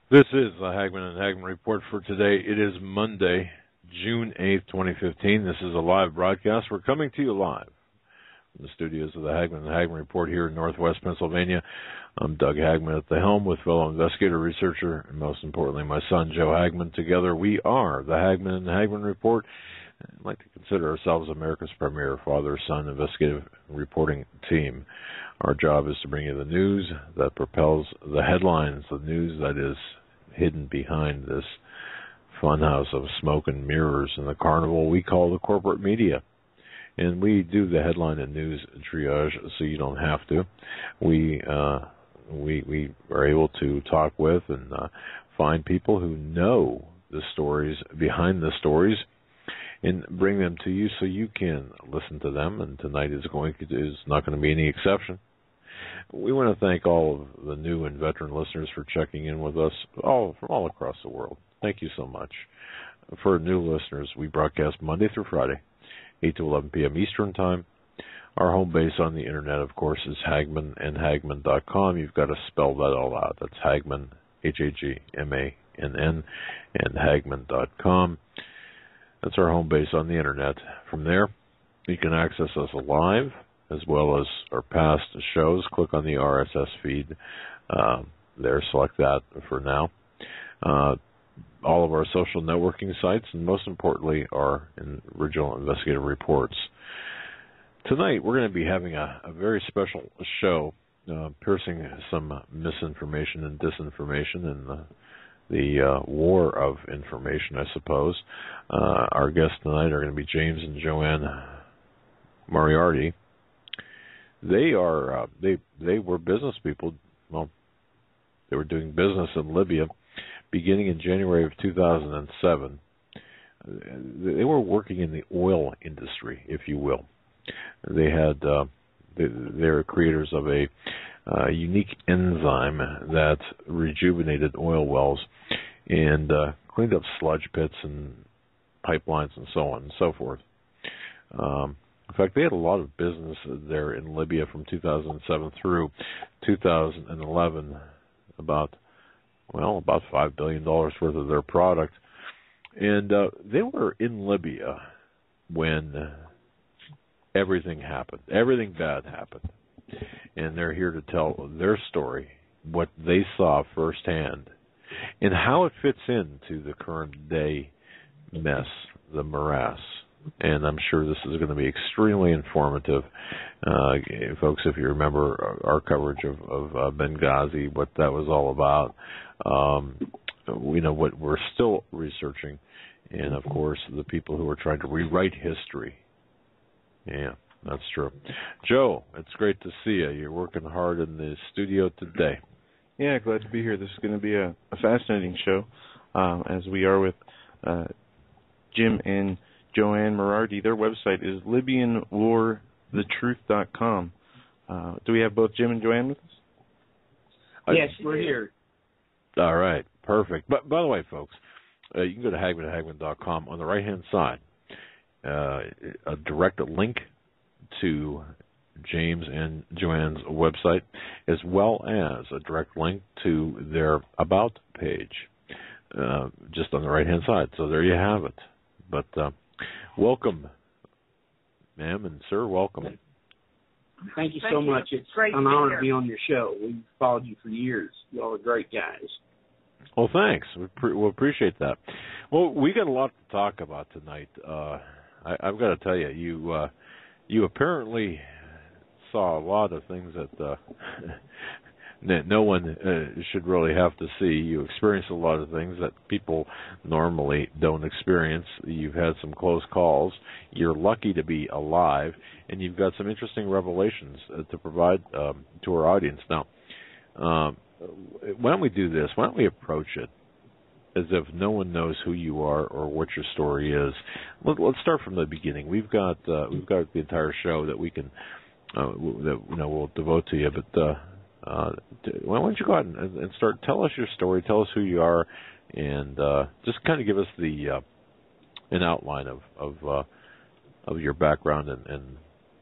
This is the Hagmann Hagmann Report for today. It is Monday, June 8th, 2015. This is a live broadcast. We're coming to you live from the studios of the Hagmann Hagmann Report here in Northwest Pennsylvania. I'm Doug Hagmann at the helm with fellow investigator, researcher, and most importantly, my son, Joe Hagmann. Together, we are the Hagmann Hagmann Report. I'd like to consider ourselves America's premier father-son investigative reporting team. Our job is to bring you the news that propels the headlines, the news that is hidden behind this funhouse of smoke and mirrors in the carnival we call the corporate media. And we do the headline and news triage so you don't have to. We are able to talk with and find people who know the stories behind the stories and bring them to you so you can listen to them. And tonight is not going to be any exception. We want to thank all of the new and veteran listeners for checking in with us from all across the world. Thank you so much. For new listeners, we broadcast Monday through Friday, 8 to 11 p.m. Eastern Time. Our home base on the Internet, of course, is Hagmann and Hagmann.com. You've got to spell that all out. That's Hagmann, Hagmann, and Hagmann.com. That's our home base on the Internet. From there, you can access us live as well as our past shows. Click on the RSS feed there. Select that for now. All of our social networking sites, and most importantly, our original investigative reports. Tonight, we're going to be having a very special show, piercing some misinformation and disinformation and the war of information, I suppose. Our guests tonight are going to be James and Joanne Moriarty. They were business people. Well, they were doing business in Libya beginning in January of 2007. They were working in the oil industry, if you will. They're creators of a unique enzyme that rejuvenated oil wells and cleaned up sludge pits and pipelines and so on and so forth. In fact, they had a lot of business there in Libya from 2007 through 2011, about $5 billion worth of their product. And they were in Libya when everything happened. Everything bad happened. And they're here to tell their story, what they saw firsthand, and how it fits into the current day mess, the morass. And I'm sure this is going to be extremely informative. Folks, if you remember our coverage of Benghazi, what that was all about, what we're still researching, and, of course, the people who are trying to rewrite history. Yeah, that's true. Joe, it's great to see you. You're working hard in the studio today. Yeah, glad to be here. This is going to be a fascinating show, as we are with Jim and Joanne Moriarty. Their website is LibyanWarTheTruth.com. Do we have both Jim and Joanne with us? Yes, we're here. All right, perfect. But by the way, folks, you can go to Hagmann.com. On the right-hand side, a direct link to James and Joanne's website, as well as a direct link to their About page, just on the right-hand side. So there you have it. But welcome, ma'am and sir. Welcome. Thank you so much. It's an honor to be on your show. We've followed you for years. You all are great guys. Well, thanks. We'll appreciate that. Well, we got a lot to talk about tonight. I've got to tell you, you apparently saw a lot of things that no one should really have to see. You experienced a lot of things that people normally don't experience. You've had some close calls. You're lucky to be alive, and you've got some interesting revelations to provide to our audience. Now, why don't we do this? Why don't we approach it as if no one knows who you are or what your story is? Let's start from the beginning. We've got the entire show that we can we'll devote to you, but why don't you go ahead and start? Tell us your story. Tell us who you are, and just kind of give us an outline of your background in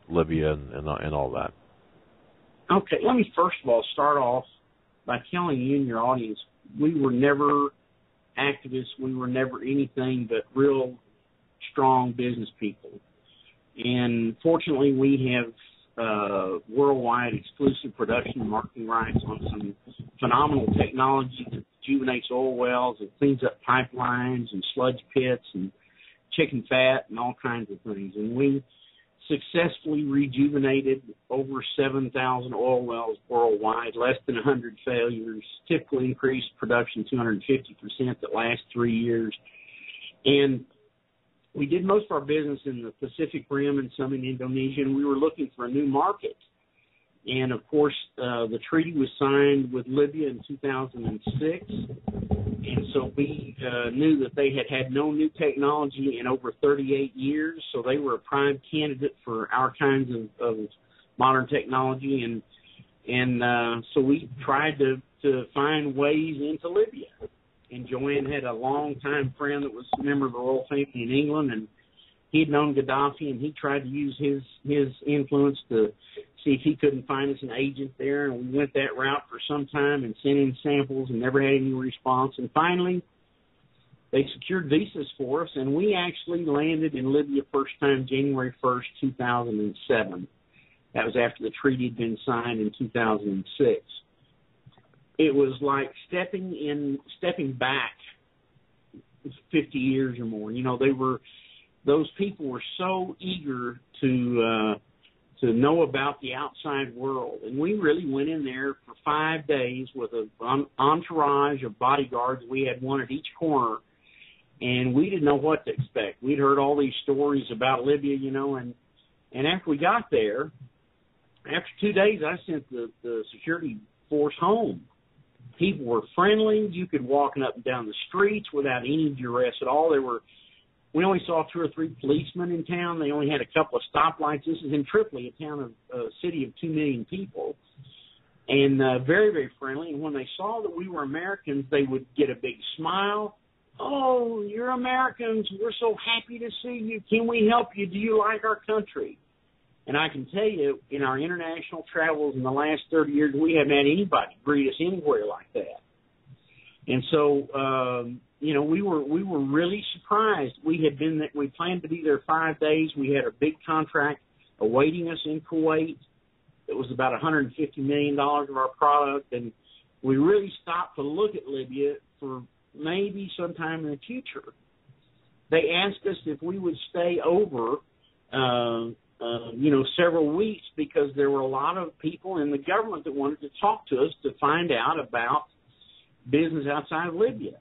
Libya and all that. Okay, let me first of all start off by telling you and your audience we were never activists. We were never anything but real strong business people. And fortunately, we have worldwide exclusive production and marketing rights on some phenomenal technology that rejuvenates oil wells and cleans up pipelines and sludge pits and chicken fat and all kinds of things. And we successfully rejuvenated over 7,000 oil wells worldwide, less than 100 failures, typically increased production 250% that last 3 years. And we did most of our business in the Pacific Rim and some in Indonesia, and we were looking for a new market. And, of course, the treaty was signed with Libya in 2006, and so we knew that they had no new technology in over 38 years, so they were a prime candidate for our kinds of modern technology. And so we tried to find ways into Libya. And Joanne had a long-time friend that was a member of the royal family in England, and he had known Gaddafi, and he tried to use his influence to see if he couldn't find us an agent there. And we went that route for some time and sent in samples and never had any response. And finally, they secured visas for us, and we actually landed in Libya first time January 1st, 2007. That was after the treaty had been signed in 2006. It was like stepping back 50 years or more. You know, those people were so eager to know about the outside world, and we really went in there for 5 days with an entourage of bodyguards. We had one at each corner, and we didn't know what to expect. We'd heard all these stories about Libya, you know, and after we got there, after 2 days, I sent the security force home. People were friendly. You could walk up and down the streets without any duress at all. We only saw 2 or 3 policemen in town. They only had a couple of stoplights. This is in Tripoli, a city of 2 million people, and very, very friendly. And when they saw that we were Americans, they would get a big smile. "Oh, you're Americans. We're so happy to see you. Can we help you? Do you like our country?" And I can tell you, in our international travels in the last 30 years, we haven't had anybody greet us anywhere like that. And so, you know, we were really surprised. We planned to be there 5 days. We had a big contract awaiting us in Kuwait. It was about $150 million of our product, and we really stopped to look at Libya for maybe sometime in the future. They asked us if we would stay over several weeks, because there were a lot of people in the government that wanted to talk to us to find out about business outside of Libya.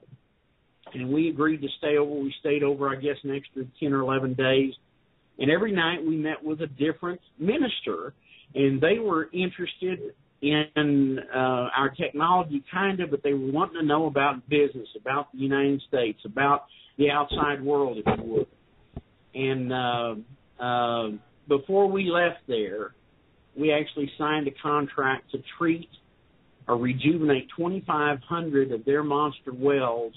And we agreed to stay over. We stayed over, I guess, an extra 10 or 11 days. And every night we met with a different minister, and they were interested in our technology, kind of, but they were wanting to know about business, about the United States, about the outside world, if you would. And before we left there, we actually signed a contract to treat or rejuvenate 2,500 of their monster wells.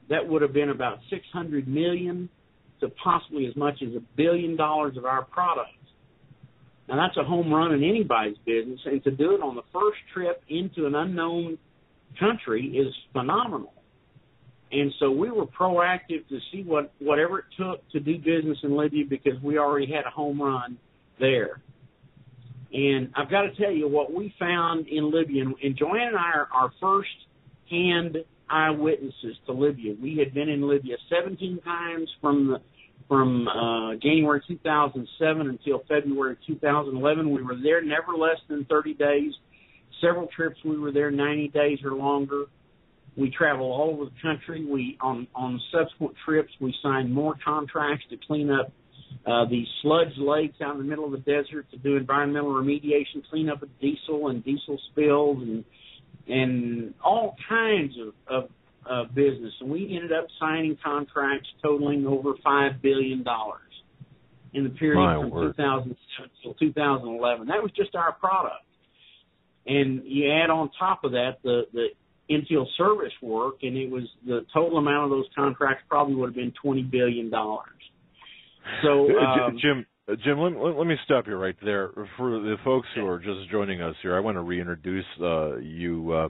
That would have been about $600 million to possibly as much as $1 billion of our product. Now, that's a home run in anybody's business, and to do it on the first trip into an unknown country is phenomenal. And so we were proactive to see whatever it took to do business in Libya, because we already had a home run there. And I've got to tell you what we found in Libya, and Joanne and I are first-hand eyewitnesses to Libya. We had been in Libya 17 times from January 2007 until February 2011. We were there never less than 30 days. Several trips we were there 90 days or longer. We travel all over the country. On subsequent trips, we signed more contracts to clean up these sludge lakes out in the middle of the desert, to do environmental remediation, clean up of diesel and diesel spills, and all kinds of business. And we ended up signing contracts totaling over $5 billion in the period from 2007 till 2011. That was just our product. And you add on top of that the infill service work, and it was the total amount of those contracts probably would have been $20 billion. So, Jim, Jim, let me stop you right there. For the folks who are just joining us here, I want to reintroduce you.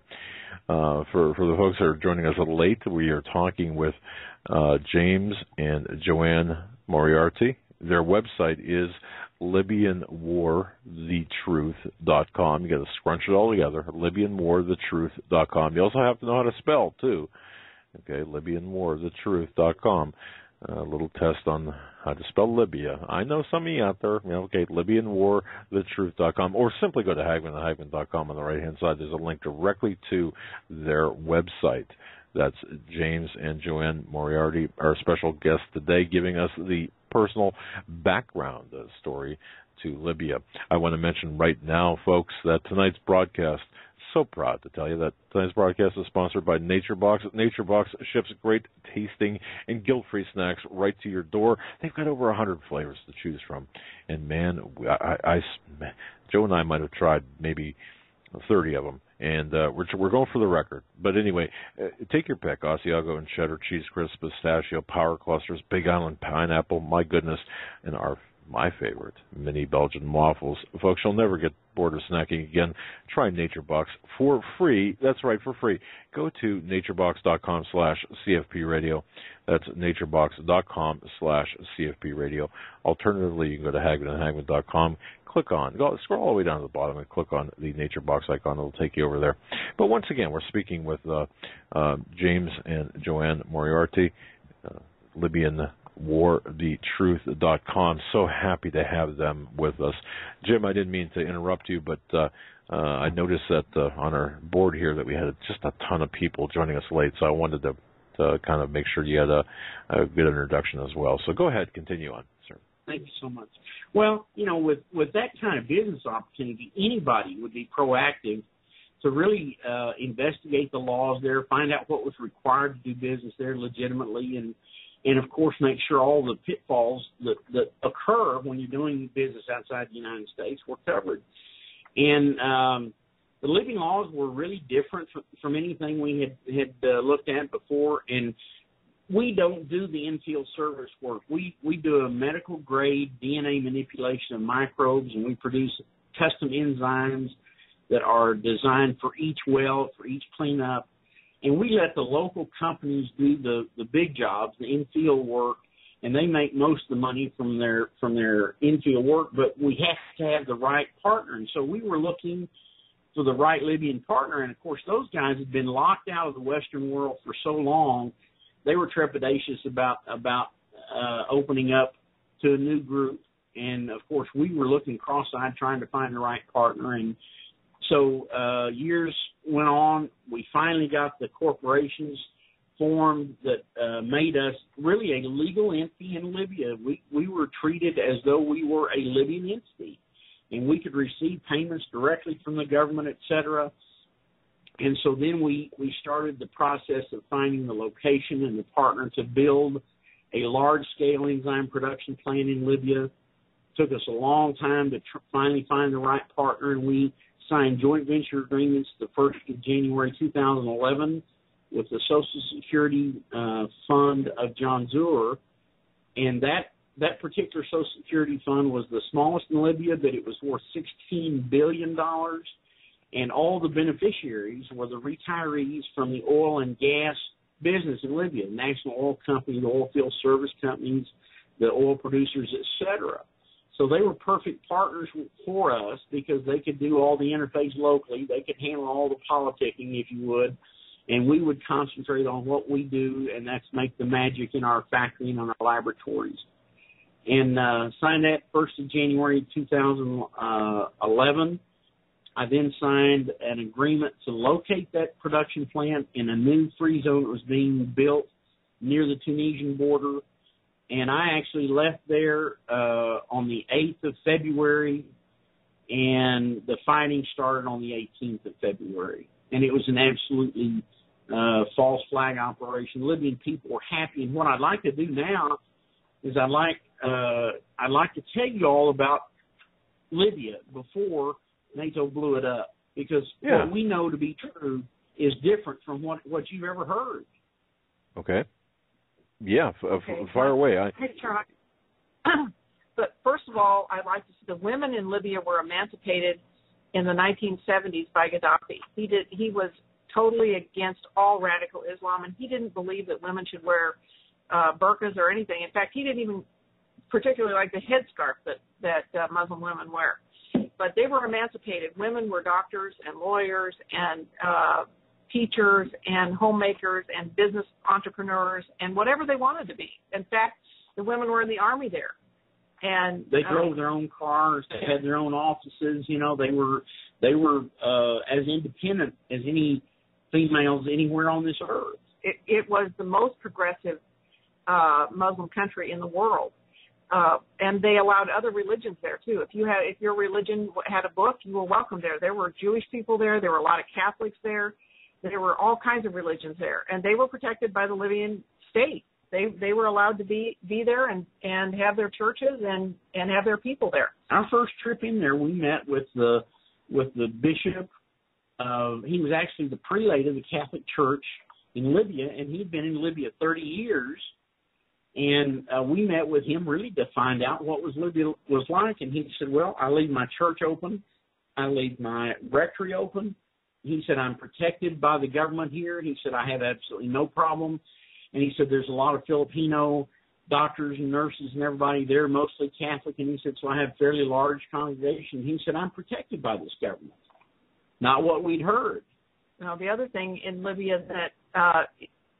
For the folks that are joining us a little late, we are talking with James and Joanne Moriarty. Their website is LibyanWarTheTruth.com. You got to scrunch it all together. LibyanWarTheTruth.com. You also have to know how to spell too. Okay, LibyanWarTheTruth.com. A little test on how to spell Libya. I know some of you out there. Okay, LibyanWarTheTruth.com, or simply go to Hagmann.com on the right-hand side. There's a link directly to their website. That's James and Joanne Moriarty, our special guest today, giving us the personal background story to Libya. I want to mention right now, folks, that tonight's broadcast, so proud to tell you that tonight's broadcast is sponsored by NatureBox. NatureBox ships great tasting and guilt-free snacks right to your door. They've got over 100 flavors to choose from. And man, Joe and I might have tried maybe 30 of them. And we're going for the record. But anyway, take your pick: Asiago and cheddar, cheese crisp, pistachio, power clusters, Big Island pineapple, my goodness, and my favorite, mini Belgian waffles. Folks, you'll never get bored of snacking again. Try NatureBox for free. That's right, for free. Go to naturebox.com/CFP-radio. That's naturebox.com/CFP-radio. Alternatively, you can go to Hagmann.com. Scroll all the way down to the bottom and click on the NatureBox icon. It'll take you over there. But once again, we're speaking with James and Joanne Moriarty, LibyanWarTheTruth.com. So happy to have them with us. Jim, I didn't mean to interrupt you, but I noticed that on our board here that we had just a ton of people joining us late, so I wanted to kind of make sure you had a good introduction as well. So go ahead, continue on, sir. Thank you so much. Well, with that kind of business opportunity, anybody would be proactive to really investigate the laws there, find out what was required to do business there legitimately, and of course make sure all the pitfalls that occur when you're doing business outside the United States were covered. And the Libyan laws were really different from anything we had looked at before, and we don't do the in-field service work. We do a medical-grade DNA manipulation of microbes, and we produce custom enzymes that are designed for each well, for each cleanup. And we let the local companies do the big jobs, the in-field work, and they make most of the money from their in-field work, but we have to have the right partner. And so we were looking for the right Libyan partner, and, of course, those guys had been locked out of the Western world for so long, they were trepidatious about opening up to a new group. And, of course, we were looking cross-eyed trying to find the right partner. And so years went on. We finally got the corporations formed that made us really a legal entity in Libya. We were treated as though we were a Libyan entity, and we could receive payments directly from the government, et cetera. And so then we started the process of finding the location and the partner to build a large-scale enzyme production plant in Libya. It took us a long time to finally find the right partner, and we signed joint venture agreements the 1st of January 2011 with the Social Security Fund of John Zur. And that particular Social Security Fund was the smallest in Libya, but it was worth $16 billion. And all the beneficiaries were the retirees from the oil and gas business in Libya, the National Oil Company, the oil field service companies, the oil producers, et cetera. So they were perfect partners for us because they could do all the interface locally. They could handle all the politicking, if you would, and we would concentrate on what we do, and that's make the magic in our factory and in our laboratories. And signed that 1st of January 2011. I then signed an agreement to locate that production plant in a new free zone that was being built near the Tunisian border. And I actually left there on the 8th of February, and the fighting started on the 18th of February. And it was an absolutely false flag operation. Libyan people were happy. And what I'd like to do now is I'd like to tell you all about Libya before NATO blew it up, because what we know to be true is different from what you've ever heard. Okay. Yeah, fire away. Hey, Charlie. but first of all, I'd like to say the women in Libya were emancipated in the 1970s by Gaddafi. He was totally against all radical Islam, and he didn't believe that women should wear burqas or anything. In fact, he didn't even particularly like the headscarf that Muslim women wear. But they were emancipated. Women were doctors and lawyers and teachers and homemakers and business entrepreneurs and whatever they wanted to be. In fact, the women were in the army there. And they drove their own cars. They had their own offices. You know, they were as independent as any females anywhere on this earth. It was the most progressive Muslim country in the world, and they allowed other religions there too. If your religion had a book, you were welcome there. There were Jewish people there. There were a lot of Catholics there. There were all kinds of religions there, and they were protected by the Libyan state. They were allowed to be there and have their churches and have their people there. Our first trip in there, we met with the bishop. He was actually the prelate of the Catholic Church in Libya, and he'd been in Libya 30 years. And we met with him really to find out what Libya was like. And he said, well, I leave my church open. I leave my rectory open. He said, I'm protected by the government here. He said, I have absolutely no problem. And he said, there's a lot of Filipino doctors and nurses and everybody there, mostly Catholic. And he said, so I have a fairly large congregation. He said, I'm protected by this government. Not what we'd heard. Now, the other thing in Libya is that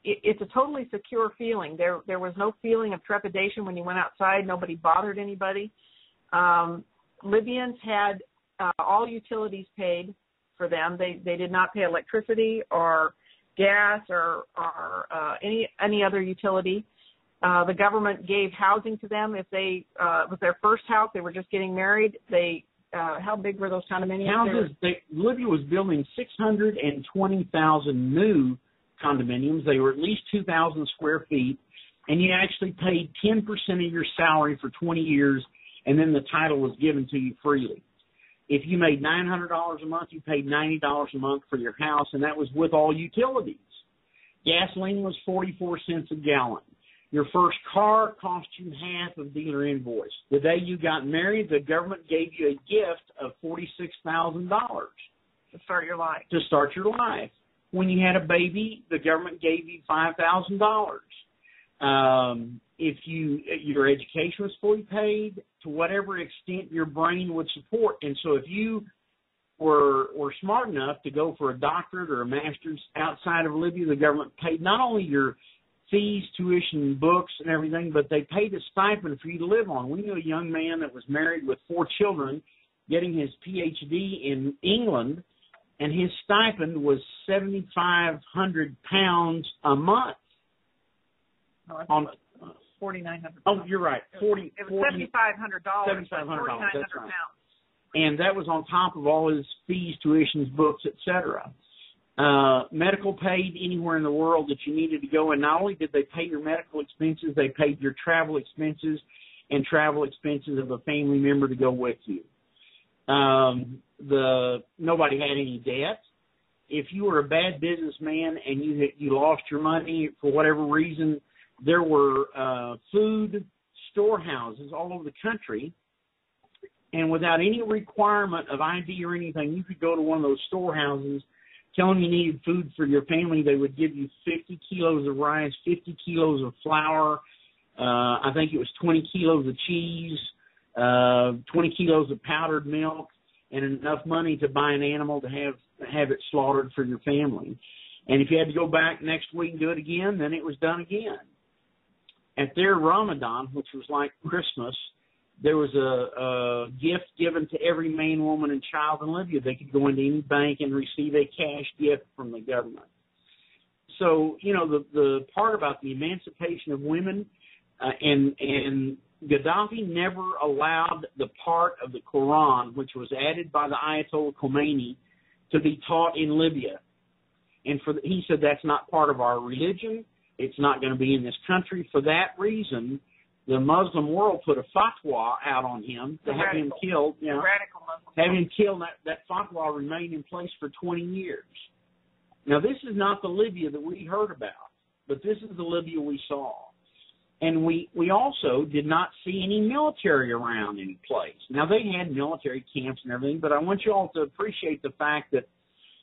it's a totally secure feeling. There was no feeling of trepidation when you went outside. Nobody bothered anybody. Libyans had all utilities paid for them. They did not pay electricity or gas or any other utility. The government gave housing to them. If they was their first house, they were just getting married. How big were those condominiums? Houses. Libya was building 620,000 new condominiums. They were at least 2,000 square feet, and you actually paid 10% of your salary for 20 years, and then the title was given to you freely. If you made $900 a month, you paid $90 a month for your house, and that was with all utilities. Gasoline was 44 cents a gallon. Your first car cost you half of dealer invoice. The day you got married, the government gave you a gift of $46,000 to start your life. When you had a baby, the government gave you $5,000. If your education was fully paid to whatever extent your brain would support. And so if you were smart enough to go for a doctorate or a master's outside of Libya, the government paid not only your fees, tuition, books, and everything, but they paid a stipend for you to live on. We knew a young man that was married with 4 children getting his Ph.D. in England, and his stipend was 7,500 pounds a month. On $4,900. Oh, you're right. It was $7,500. $7,500. That's right. Pounds. And that was on top of all his fees, tuitions, books, etc. Medical paid anywhere in the world that you needed to go, and not only did they pay your medical expenses, they paid your travel expenses and travel expenses of a family member to go with you. Nobody had any debt. If you were a bad businessman and you lost your money for whatever reason, there were food storehouses all over the country, and without any requirement of ID or anything, you could go to one of those storehouses, tell them you needed food for your family. They would give you 50 kilos of rice, 50 kilos of flour, I think it was 20 kilos of cheese, 20 kilos of powdered milk, and enough money to buy an animal to have it slaughtered for your family. And if you had to go back next week and do it again, then it was done again. At their Ramadan, which was like Christmas, there was a gift given to every man, woman, and child in Libya. They could go into any bank and receive a cash gift from the government. So, you know, the part about the emancipation of women and Gaddafi never allowed the part of the Quran, which was added by the Ayatollah Khomeini, to be taught in Libya. And he said that's not part of our religion. It's not going to be in this country. For that reason, the Muslim world put a fatwa out on him to have him killed. You know, radical Muslim. Have him killed. That fatwa remained in place for 20 years. Now, this is not the Libya that we heard about, but this is the Libya we saw. And we also did not see any military around any place. Now, they had military camps and everything, but I want you all to appreciate the fact that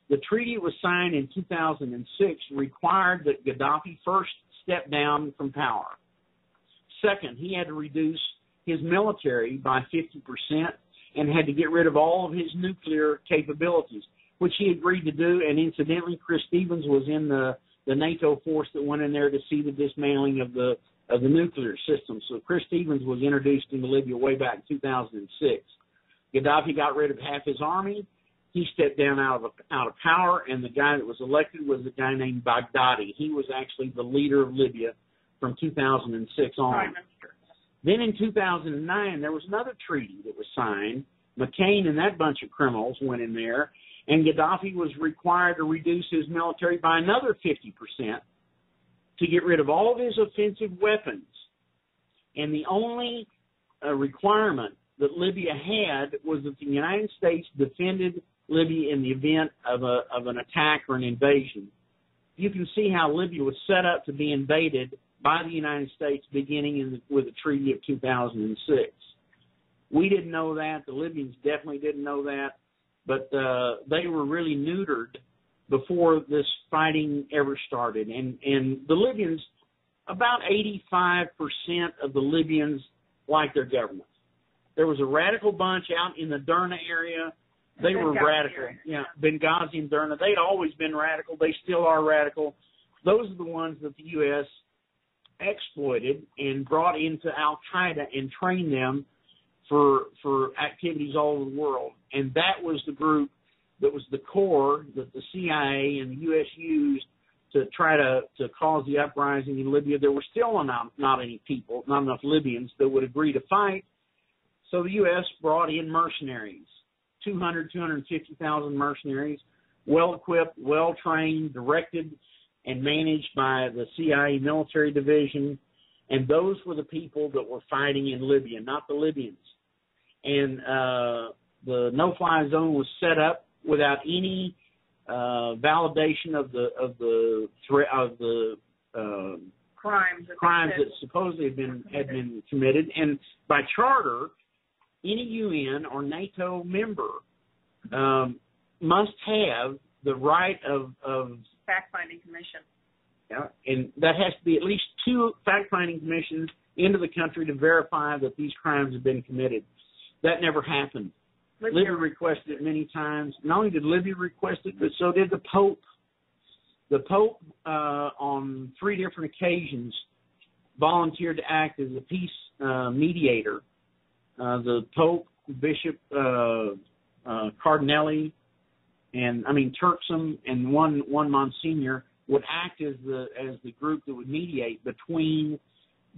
the treaty was signed in 2006 required that Gaddafi first step down from power. Second, he had to reduce his military by 50% and had to get rid of all of his nuclear capabilities, which he agreed to do. And incidentally, Chris Stevens was in the NATO force that went in there to see the dismantling of the nuclear system. So Chris Stevens was introduced into Libya way back in 2006. Gaddafi got rid of half his army. He stepped down out of power, and the guy that was elected was a guy named Baghdadi. He was actually the leader of Libya from 2006 on. Prime Minister. Then in 2009, there was another treaty that was signed. McCain and that bunch of criminals went in there, and Gaddafi was required to reduce his military by another 50% to get rid of all of his offensive weapons. And the only requirement that Libya had was that the United States defended Libya in the event of an attack or an invasion. You can see how Libya was set up to be invaded by the United States beginning with the Treaty of 2006. We didn't know that. The Libyans definitely didn't know that. But they were really neutered before this fighting ever started. And the Libyans, about 85% of the Libyans like their government. There was a radical bunch out in the Derna area. They were radical. Yeah, Benghazi and Derna. They'd always been radical. They still are radical. Those are the ones that the U.S. exploited and brought into Al-Qaeda and trained them for activities all over the world. And that was the group that was the core that the CIA and the U.S. used to try to cause the uprising in Libya. There were still not any people, not enough Libyans that would agree to fight. So the U.S. brought in mercenaries, 250,000 mercenaries, well-equipped, well-trained, directed, and managed by the CIA military division. And those were the people that were fighting in Libya, not the Libyans. And the no-fly zone was set up without any validation of the crimes that supposedly had been committed. And by charter, any UN or NATO member must have the right of fact-finding commission. Yeah, and that has to be at least 2 fact-finding commissions into the country to verify that these crimes have been committed. That never happened. Libya requested it many times. Not only did Libya request it, but so did the Pope. The Pope, on 3 different occasions, volunteered to act as a peace mediator. The Pope, Bishop Cardinelli, Turkson, and one Monsignor would act as the group that would mediate between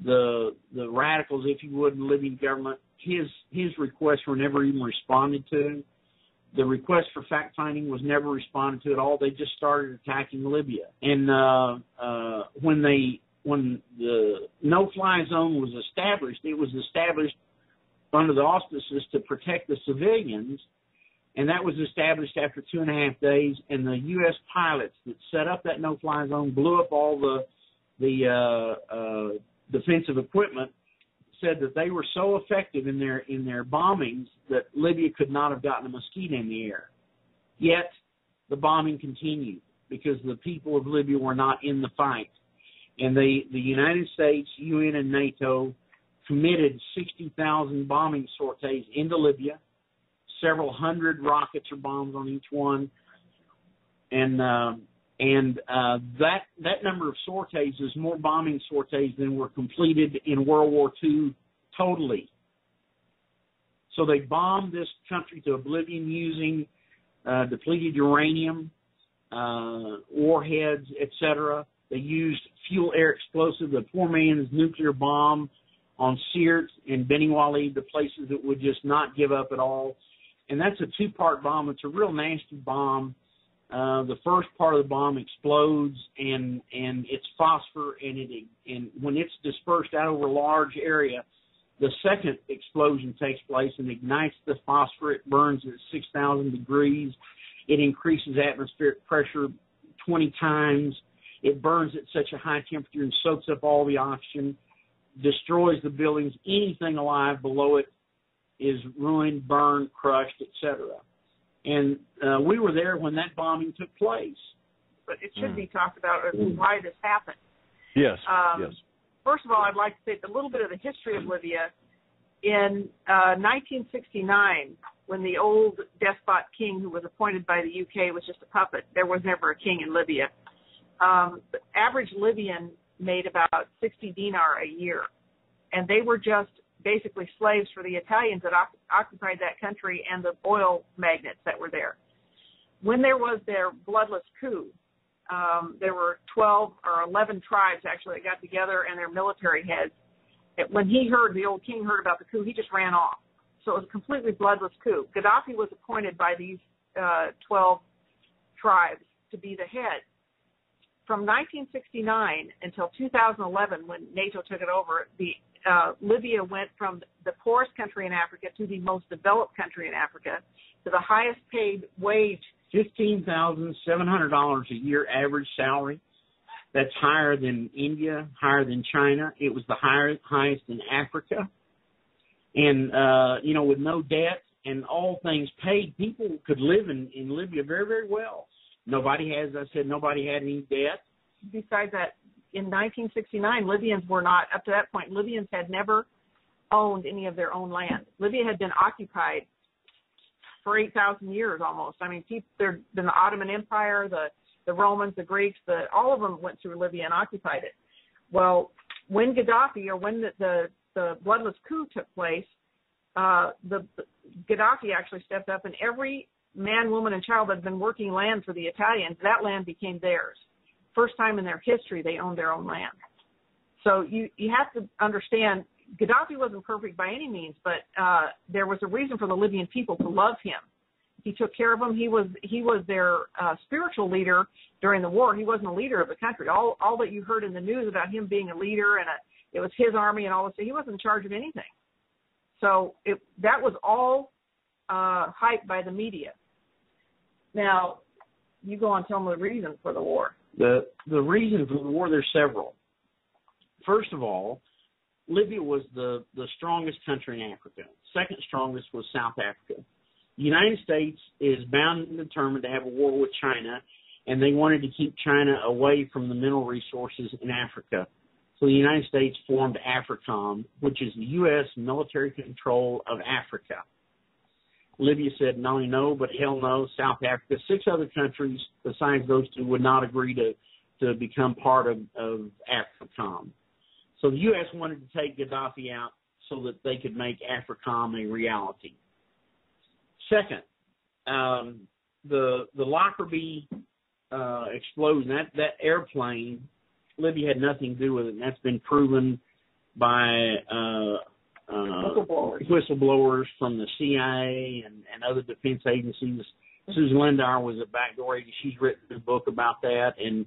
the radicals, if you would, in the Libyan government. His requests were never even responded to. The request for fact-finding was never responded to at all. They just started attacking Libya. And when the no-fly zone was established, it was established under the auspices to protect the civilians, and that was established after 2.5 days. And the U.S. pilots that set up that no-fly zone blew up all the defensive equipment, said that they were so effective in their bombings that Libya could not have gotten a mosquito in the air. Yet the bombing continued because the people of Libya were not in the fight. And the United States, UN, and NATO committed 60,000 bombing sorties into Libya, several hundred rockets or bombs on each one, and that number of sorties is more bombing sorties than were completed in World War II totally. So they bombed this country to oblivion using depleted uranium, warheads, etc. They used fuel-air explosive, the poor man's nuclear bomb, on Sirte and Beni Walid, the places that would just not give up at all. And that's a 2-part bomb. It's a real nasty bomb. The first part of the bomb explodes, and it's phosphor, and when it's dispersed out over a large area, the second explosion takes place and ignites the phosphor. It burns at 6,000 degrees. It increases atmospheric pressure 20 times. It burns at such a high temperature and soaks up all the oxygen. destroys the buildings. Anything alive below it is ruined, burned, crushed, etc. And we were there when that bombing took place. But it should be talked about why this happened. Yes, yes. First of all, I'd like to say a little bit of the history of Libya. In 1969, when the old despot king who was appointed by the UK was just a puppet, there was never a king in Libya. The average Libyan made about 60 dinar a year, and they were just basically slaves for the Italians that occupied that country and the oil magnates that were there. When there was their bloodless coup, there were 12 or 11 tribes actually that got together and their military heads. When the old king heard about the coup, he just ran off. So it was a completely bloodless coup. Gaddafi was appointed by these 12 tribes to be the head. From 1969 until 2011, when NATO took it over, Libya went from the poorest country in Africa to the most developed country in Africa, to the highest paid wage. $15,700 a year average salary. That's higher than India, higher than China. It was the highest in Africa. And, with no debt and all things paid, people could live in Libya very, very well. Nobody had any debt. Besides that, in 1969, Libyans were not, up to that point, Libyans had never owned any of their own land. Libya had been occupied for 8,000 years almost. I mean, there'd been the Ottoman Empire, the Romans, the Greeks, all of them went through Libya and occupied it. Well, when Gaddafi, or when the bloodless coup took place, Gaddafi actually stepped up, and every man, woman, and child that had been working land for the Italians, that land became theirs. First time in their history they owned their own land. So you have to understand, Gaddafi wasn't perfect by any means, but there was a reason for the Libyan people to love him. He took care of them. He was their spiritual leader during the war. He wasn't a leader of the country. All that you heard in the news about him being a leader and it was his army and all this, he wasn't in charge of anything. So that was all hyped by the media. Now, you go on and tell them the reason for the war. The reason for the war, there's several. First of all, Libya was the strongest country in Africa. Second strongest was South Africa. The United States is bound and determined to have a war with China, and they wanted to keep China away from the mineral resources in Africa. So the United States formed AFRICOM, which is the U.S. military control of Africa. Libya said not only no, but hell no. South Africa, 6 other countries besides those 2 would not agree to become part of AFRICOM. So the U.S. wanted to take Gaddafi out so that they could make AFRICOM a reality. Second, the Lockerbie explosion, that airplane, Libya had nothing to do with it, and that's been proven by whistleblowers from the CIA and other defense agencies. Susan Lindauer was a backdoor agent. She's written a book about that, and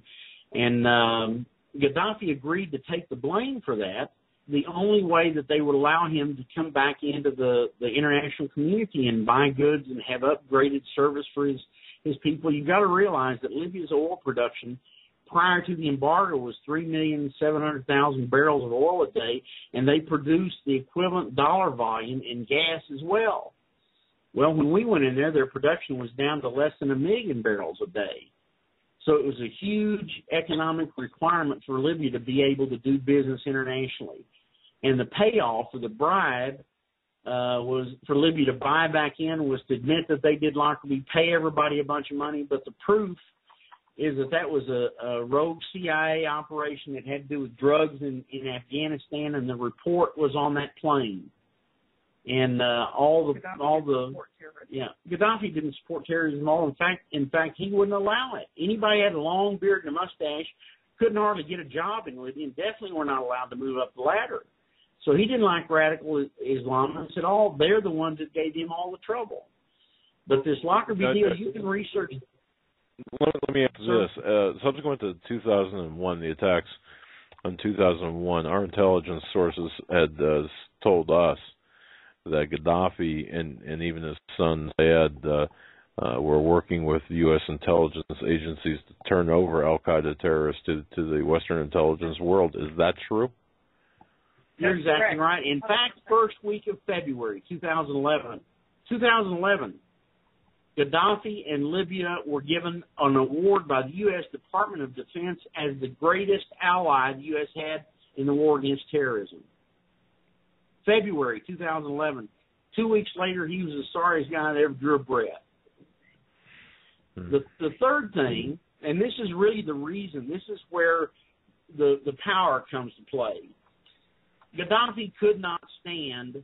Gaddafi agreed to take the blame for that. The only way that they would allow him to come back into the international community and buy goods and have upgraded service for his people. You've got to realize that Libya's oil production prior to the embargo was 3,700,000 barrels of oil a day, and they produced the equivalent dollar volume in gas as well. Well, when we went in there, their production was down to less than 1 million barrels a day. So it was a huge economic requirement for Libya to be able to do business internationally. And the payoff or the bribe was for Libya to buy back in, was to admit that they did Lockerbie, pay everybody a bunch of money. But the proof is that was a rogue CIA operation that had to do with drugs in Afghanistan, and the report was on that plane. And Gaddafi didn't support terrorism at all. In fact, he wouldn't allow it. Anybody had a long beard and a mustache couldn't hardly get a job in Libya, and definitely were not allowed to move up the ladder. So he didn't like radical Islamists at all. They're the ones that gave him all the trouble. But this Lockerbie deal, you can research. Let me ask this. Subsequent to 2001, the attacks in 2001, our intelligence sources had told us that Gaddafi and even his son Zayed were working with U.S. intelligence agencies to turn over al-Qaeda terrorists to the Western intelligence world. Is that true? You're exactly right. In fact, first week of February 2011, Gaddafi and Libya were given an award by the U.S. Department of Defense as the greatest ally the U.S. had in the war against terrorism. February 2011. 2 weeks later, he was the sorriest guy that ever drew a breath. The third thing, and this is really the reason, this is where the power comes to play. Gaddafi could not stand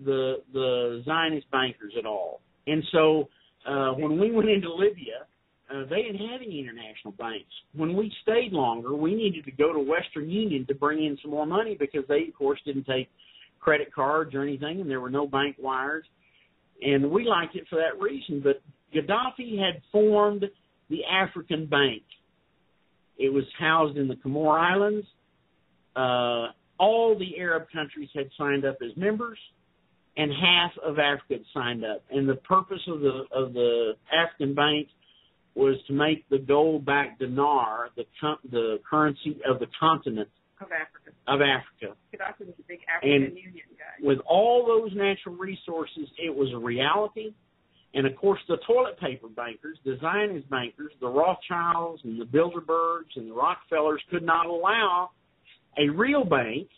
the Zionist bankers at all. And so when we went into Libya, they didn't have any international banks. When we stayed longer, we needed to go to Western Union to bring in some more money because they, of course, didn't take credit cards or anything, and there were no bank wires. And we liked it for that reason. But Gaddafi had formed the African Bank. It was housed in the Comore Islands. All the Arab countries had signed up as members, and half of Africa had signed up. And the purpose of the African Bank was to make the gold-backed dinar the currency of the continent of Africa. Gaddafi was a big African Union guy. With all those natural resources, it was a reality. And, of course, the toilet paper bankers, the Zionist bankers, the Rothschilds and the Bilderbergs and the Rockefellers could not allow a real bank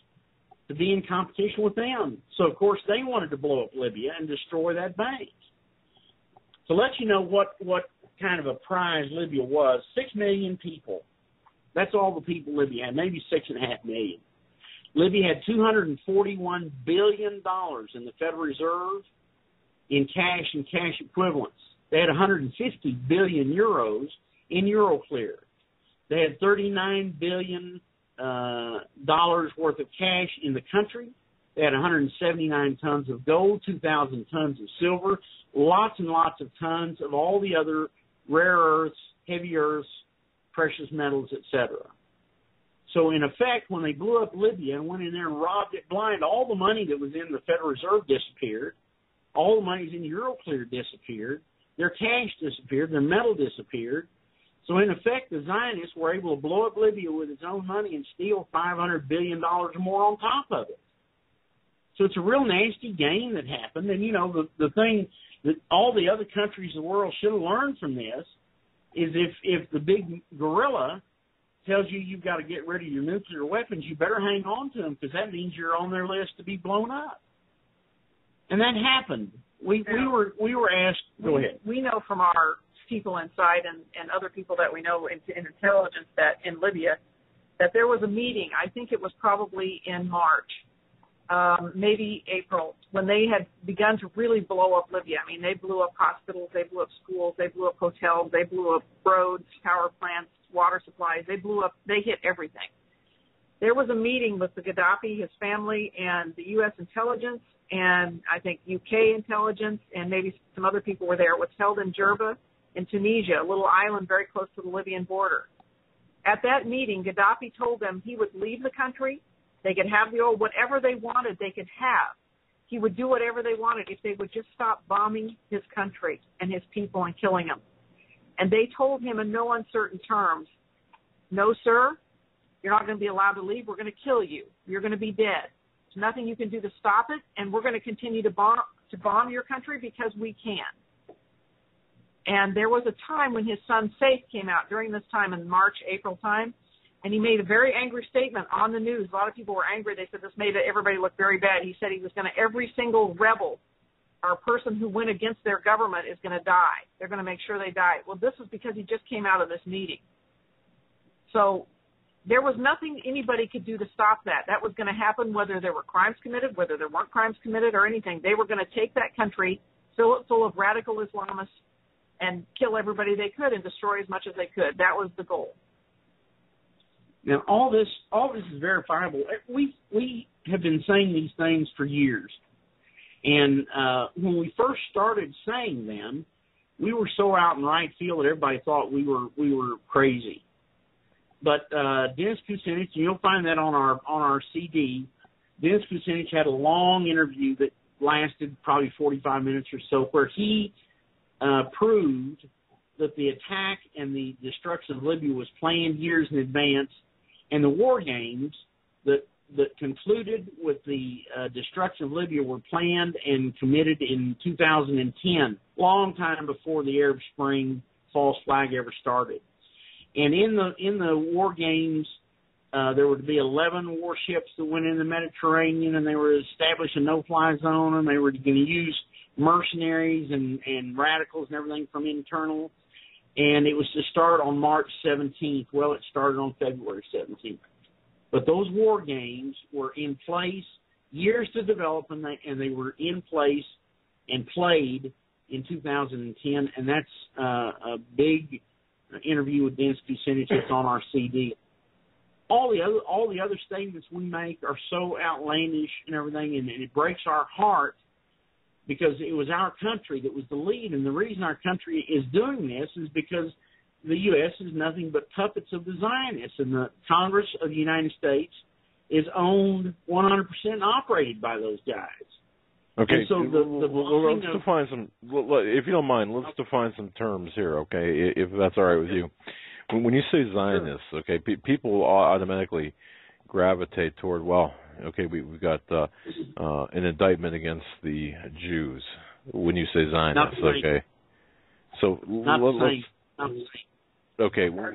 to be in competition with them. So, of course, they wanted to blow up Libya and destroy that bank. To let you know what kind of a prize Libya was, 6 million people. That's all the people Libya had, maybe 6.5 million. Libya had $241 billion in the Federal Reserve in cash and cash equivalents. They had 150 billion euros in Euroclear. They had $39 billion worth of cash in the country. They had 179 tons of gold, 2,000 tons of silver, lots and lots of tons of all the other rare earths, heavy earths, precious metals, etc. So, in effect, when they blew up Libya and went in there and robbed it blind, all the money that was in the Federal Reserve disappeared. All the money in Euroclear disappeared. Their cash disappeared. Their metal disappeared. So, in effect, the Zionists were able to blow up Libya with its own money and steal $500 billion or more on top of it. So it's a real nasty game that happened. And, you know, the thing that all the other countries of the world should have learned from this is if the big gorilla tells you you've got to get rid of your nuclear weapons, you better hang on to them because that means you're on their list to be blown up. And that happened. We were asked. Go ahead. We know from our people inside and other people that we know in intelligence that in Libya that there was a meeting. I think it was probably in March, maybe April, when they had begun to really blow up Libya. I mean, they blew up hospitals, they blew up schools, they blew up hotels, they blew up roads, power plants, water supplies. They hit everything. There was a meeting with the Gaddafi, his family, and the U.S. intelligence, and I think UK intelligence, and maybe some other people were there. It was held in Jerba in Tunisia, a little island very close to the Libyan border. At that meeting, Gaddafi told them he would leave the country. They could have the oil, whatever they wanted, they could have. He would do whatever they wanted if they would just stop bombing his country and his people and killing them. And they told him in no uncertain terms, no, sir, you're not going to be allowed to leave. We're going to kill you. You're going to be dead. There's nothing you can do to stop it, and we're going to continue to bomb your country because we can. And there was a time when his son Saif came out during this time in March, April time, and he made a very angry statement on the news. A lot of people were angry. They said this made everybody look very bad. He said he was going to, every single rebel or person who went against their government is going to die. They're going to make sure they die. Well, this was because he just came out of this meeting. So there was nothing anybody could do to stop that. That was going to happen whether there were crimes committed, whether there weren't crimes committed or anything. They were going to take that country, fill it full of radical Islamists, and kill everybody they could and destroy as much as they could. That was the goal. Now, all this is verifiable. We have been saying these things for years. And when we first started saying them, we were so out in right field that everybody thought we were crazy. But Dennis Kucinich, and you'll find that on our CD, Dennis Kucinich had a long interview that lasted probably 45 minutes or so, where he proved that the attack and the destruction of Libya was planned years in advance, and the war games that that concluded with the destruction of Libya were planned and committed in 2010, long time before the Arab Spring false flag ever started. And in the war games, there were to be 11 warships that went in the Mediterranean, and they were to establish a no-fly zone, and they were going to use mercenaries and radicals and everything from internal. And it was to start on March 17th. Well, it started on February 17th. But those war games were in place, years to develop, and they were in place and played in 2010. And that's a big interview with Dennis Kucinich. It's on our CD. All the other statements we make are so outlandish and everything, and it breaks our heart because it was our country that was the lead. And the reason our country is doing this is because the U.S. is nothing but puppets of the Zionists, and the Congress of the United States is owned 100% and operated by those guys. Okay, and so let's define some. If you don't mind, let's define some terms here. Okay, if that's all right with you. When you say Zionists, okay, people automatically gravitate toward, well, okay, we've got an indictment against the Jews. When you say Zionists, okay, so let's. Okay, why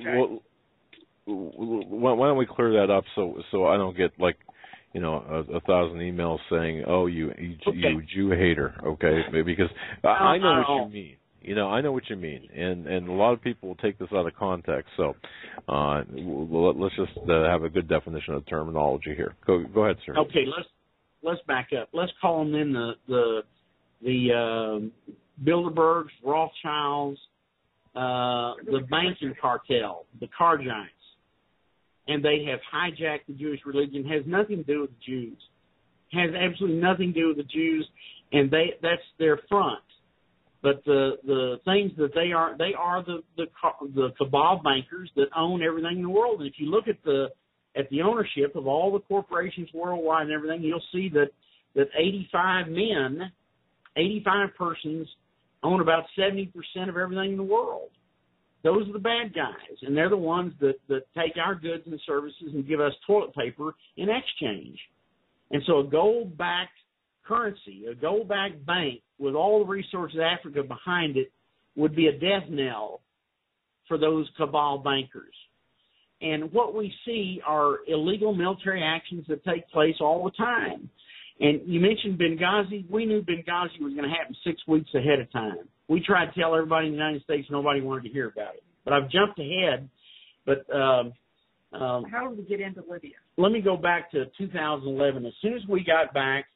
don't we clear that up so I don't get 1,000 emails saying, "Oh, you Jew hater," okay? Because I know what you mean. I know what you mean, and a lot of people will take this out of context. So let's just have a good definition of terminology here. Go ahead, sir. Okay, let's back up. Let's call them then the Bilderbergs, Rothschilds, the banking cartel, the car giants, and they have hijacked the Jewish religion. Has nothing to do with the Jews. Has absolutely nothing to do with the Jews, and that's their front. But the things that they are the cabal bankers that own everything in the world. And if you look at the ownership of all the corporations worldwide and everything, you'll see that 85 persons own about 70% of everything in the world. Those are the bad guys, and they're the ones that take our goods and services and give us toilet paper in exchange. And so a gold-backed currency, a gold-backed bank with all the resources of Africa behind it would be a death knell for those cabal bankers. And what we see are illegal military actions that take place all the time. And you mentioned Benghazi. We knew Benghazi was going to happen 6 weeks ahead of time. We tried to tell everybody in the United States. Nobody wanted to hear about it. But I've jumped ahead. But how did we get into Libya? Let me go back to 2011. As soon as we got back,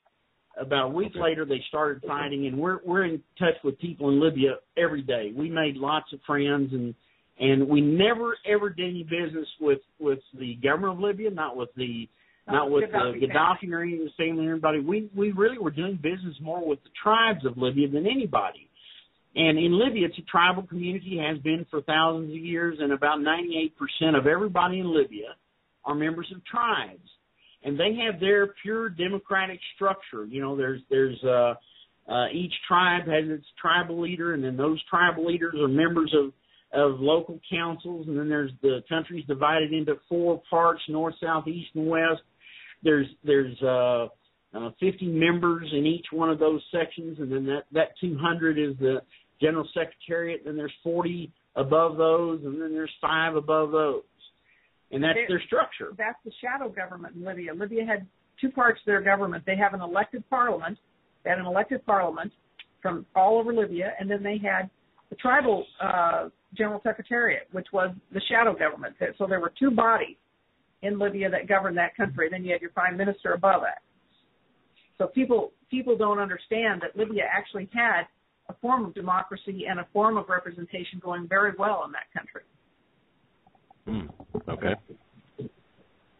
about a week later, they started fighting, and we're in touch with people in Libya every day. We made lots of friends, and we never ever did any business with the government of Libya, not with Gaddafi or any of his family or anybody. We really were doing business more with the tribes of Libya than anybody. And in Libya, it's a tribal community, has been for thousands of years, and about 98% of everybody in Libya are members of tribes. And they have their pure democratic structure. There's each tribe has its tribal leader, and then those tribal leaders are members of local councils, and then there's the country's divided into 4 parts, north, south, east, and west. There's 50 members in each one of those sections, and then that 200 is the general secretariat, then there's 40 above those, and then there's 5 above those. And that's their structure. That's the shadow government in Libya. Libya had 2 parts of their government. They have an elected parliament. They had an elected parliament from all over Libya, and then they had the tribal general secretariat, which was the shadow government. So there were 2 bodies in Libya that governed that country. Then you had your prime minister above it. So people don't understand that Libya actually had a form of democracy and a form of representation going very well in that country. Okay.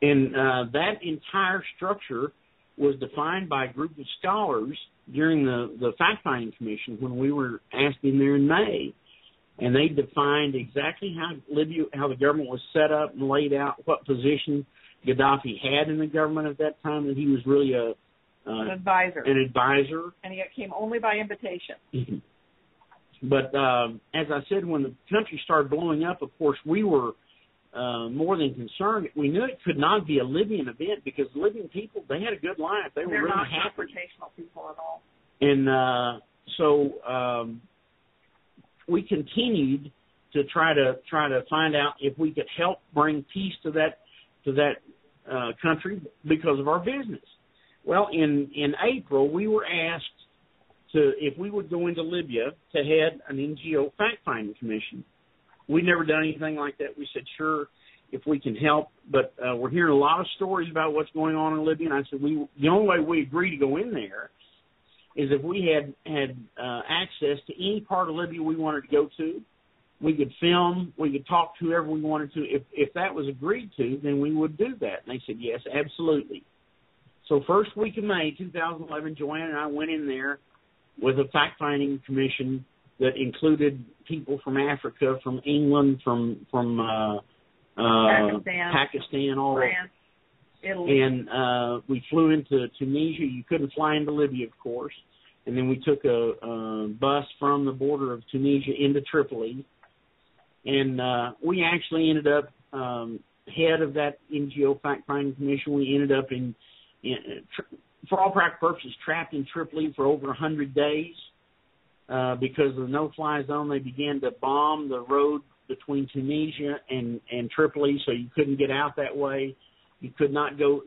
And that entire structure was defined by a group of scholars during the fact-finding commission when we were asked in there in May. And they defined exactly how the government was set up and laid out, what position Gaddafi had in the government at that time, that he was really an advisor. And he came only by invitation. Mm-hmm. But as I said, when the country started blowing up, of course, we were more than concerned. We knew it could not be a Libyan event because Libyan people, they had a good life. They're really not happy. confrontational people at all. And so we continued to try to find out if we could help bring peace to that country because of our business. Well, in April, we were asked if we would go into Libya to head an NGO fact-finding commission. We'd never done anything like that. We said, sure, if we can help, but we're hearing a lot of stories about what's going on in Libya. And I said, the only way we agree to go in there is if we had access to any part of Libya we wanted to go to. We could film, we could talk to whoever we wanted to. If that was agreed to, then we would do that. And they said, yes, absolutely. So first week of May 2011, Joanne and I went in there with a fact-finding commission that included people from Africa, from England, from Pakistan, all France, Italy. And we flew into Tunisia. You couldn't fly into Libya, of course. And then we took a bus from the border of Tunisia into Tripoli. And we actually ended up head of that NGO fact-finding commission. We ended up for all practical purposes, trapped in Tripoli for over 100 days because of the no-fly zone. They began to bomb the road between Tunisia and Tripoli, so you couldn't get out that way. You could not go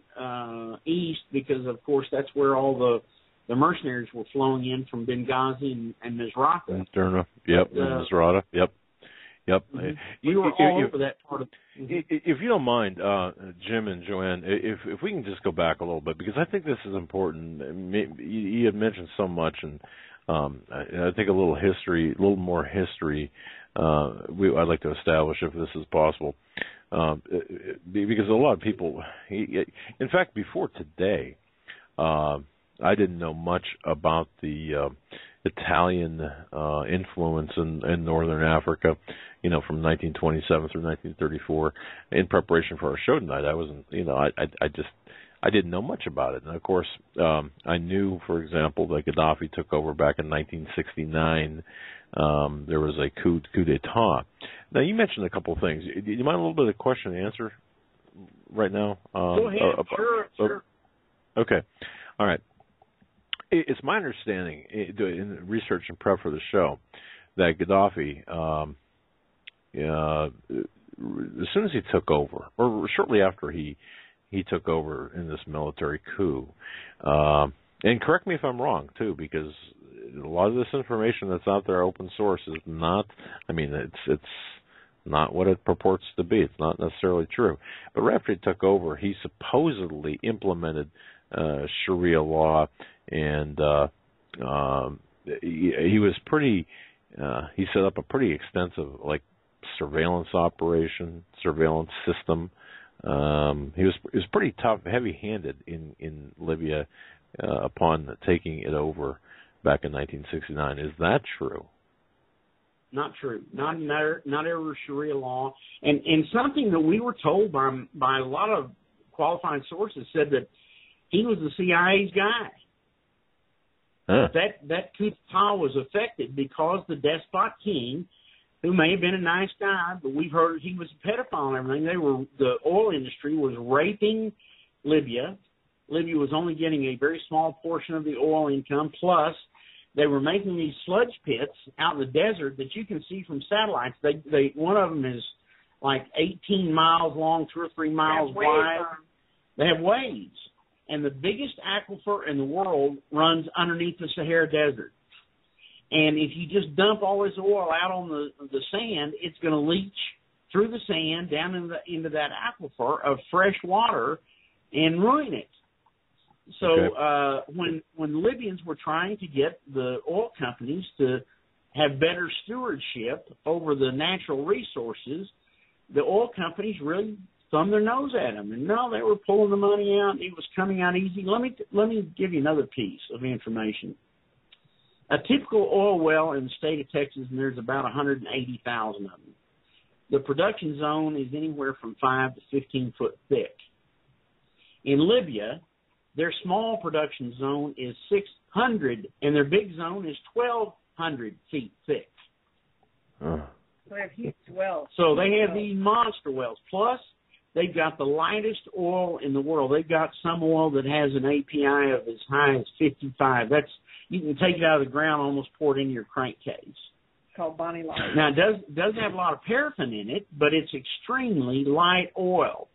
east because, of course, that's where all the mercenaries were flowing in from Benghazi and Misrata. And Misrata, yep. We were all over that part of. If you don't mind, Jim and Joanne, if we can just go back a little bit, because I think this is important. You had mentioned so much, and I think a little more history. I'd like to establish if this is possible, because a lot of people. In fact, before today, I didn't know much about the Italian influence in northern Africa, from 1927 through 1934. In preparation for our show tonight, I wasn't, I didn't know much about it. And of course, I knew, for example, that Gaddafi took over back in 1969. There was a coup d'état. Now, you mentioned a couple of things. Do you mind a little bit of question and answer right now? Go ahead. Sure. Okay. All right. It's my understanding, in research and prep for the show, that Gaddafi, as soon as he took over, or shortly after he took over in this military coup, and correct me if I'm wrong, too, because a lot of this information that's out there, open source, is not, it's not what it purports to be. It's not necessarily true. But right after he took over, he supposedly implemented Sharia law, and he was pretty. He set up a pretty extensive surveillance system. He was pretty tough, heavy-handed in Libya upon taking it over back in 1969. Is that true? Not true. Not ever Sharia law, and something that we were told by a lot of qualified sources said that he was the CIA's guy. Huh. That coup d'etat was affected because the despot king, who may have been a nice guy, but we've heard he was a pedophile and everything. The oil industry was raping Libya. Libya was only getting a very small portion of the oil income. Plus, they were making these sludge pits out in the desert that you can see from satellites. They one of them is like 18 miles long, 2 or 3 miles wide. They have waves. And the biggest aquifer in the world runs underneath the Sahara Desert. And if you just dump all this oil out on the sand, it's going to leach through the sand down into that aquifer of fresh water and ruin it. So when the Libyans were trying to get the oil companies to have better stewardship over the natural resources, the oil companies really thumbed their nose at them. And no, they were pulling the money out. It was coming out easy. Let me give you another piece of information. A typical oil well in the state of Texas, and there's about 180,000 of them. The production zone is anywhere from 5 to 15 foot thick. In Libya, their small production zone is 600, and their big zone is 1,200 feet thick. They have huge wells. So they have these monster wells. Plus, they've got the lightest oil in the world. They've got some oil that has an API of as high as 55. You can take it out of the ground, almost pour it into your crankcase. It's called Bonnie Light. Now, it doesn't have a lot of paraffin in it, but it's extremely light oil.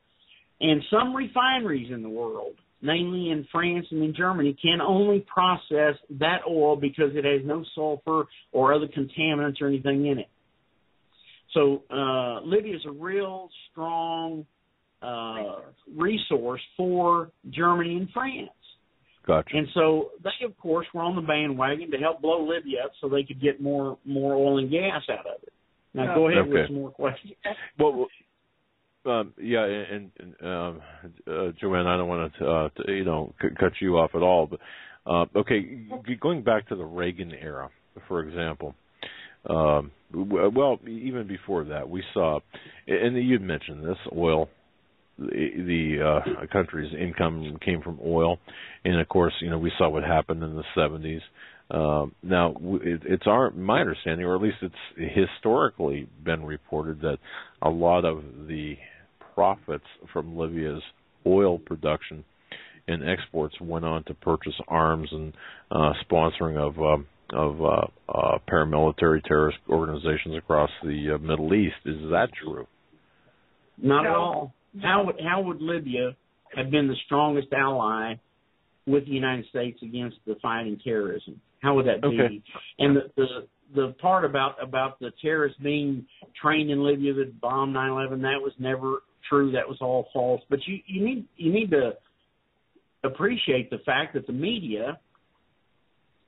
And some refineries in the world, namely in France and in Germany, can only process that oil because it has no sulfur or other contaminants or anything in it. So Libya is a real strong resource for Germany and France. Gotcha. And so they, of course, were on the bandwagon to help blow Libya up so they could get more oil and gas out of it. Now, go ahead with some more questions. Well, yeah, and Joanne, I don't want to cut you off at all, but okay, going back to the Reagan era, for example. Well, even before that, we saw, and you'd mentioned this, oil. The country's income came from oil, and of course, we saw what happened in the 70s. Now, it's my understanding, or at least it's historically been reported, that a lot of the profits from Libya's oil production and exports went on to purchase arms and sponsoring of paramilitary terrorist organizations across the Middle East. Is that true? Not at all. How would Libya have been the strongest ally with the United States against the fighting terrorism? How would that be? Okay. And the part about the terrorists being trained in Libya that bombed 9/11, that was never true. That was all false. But you need to appreciate the fact that the media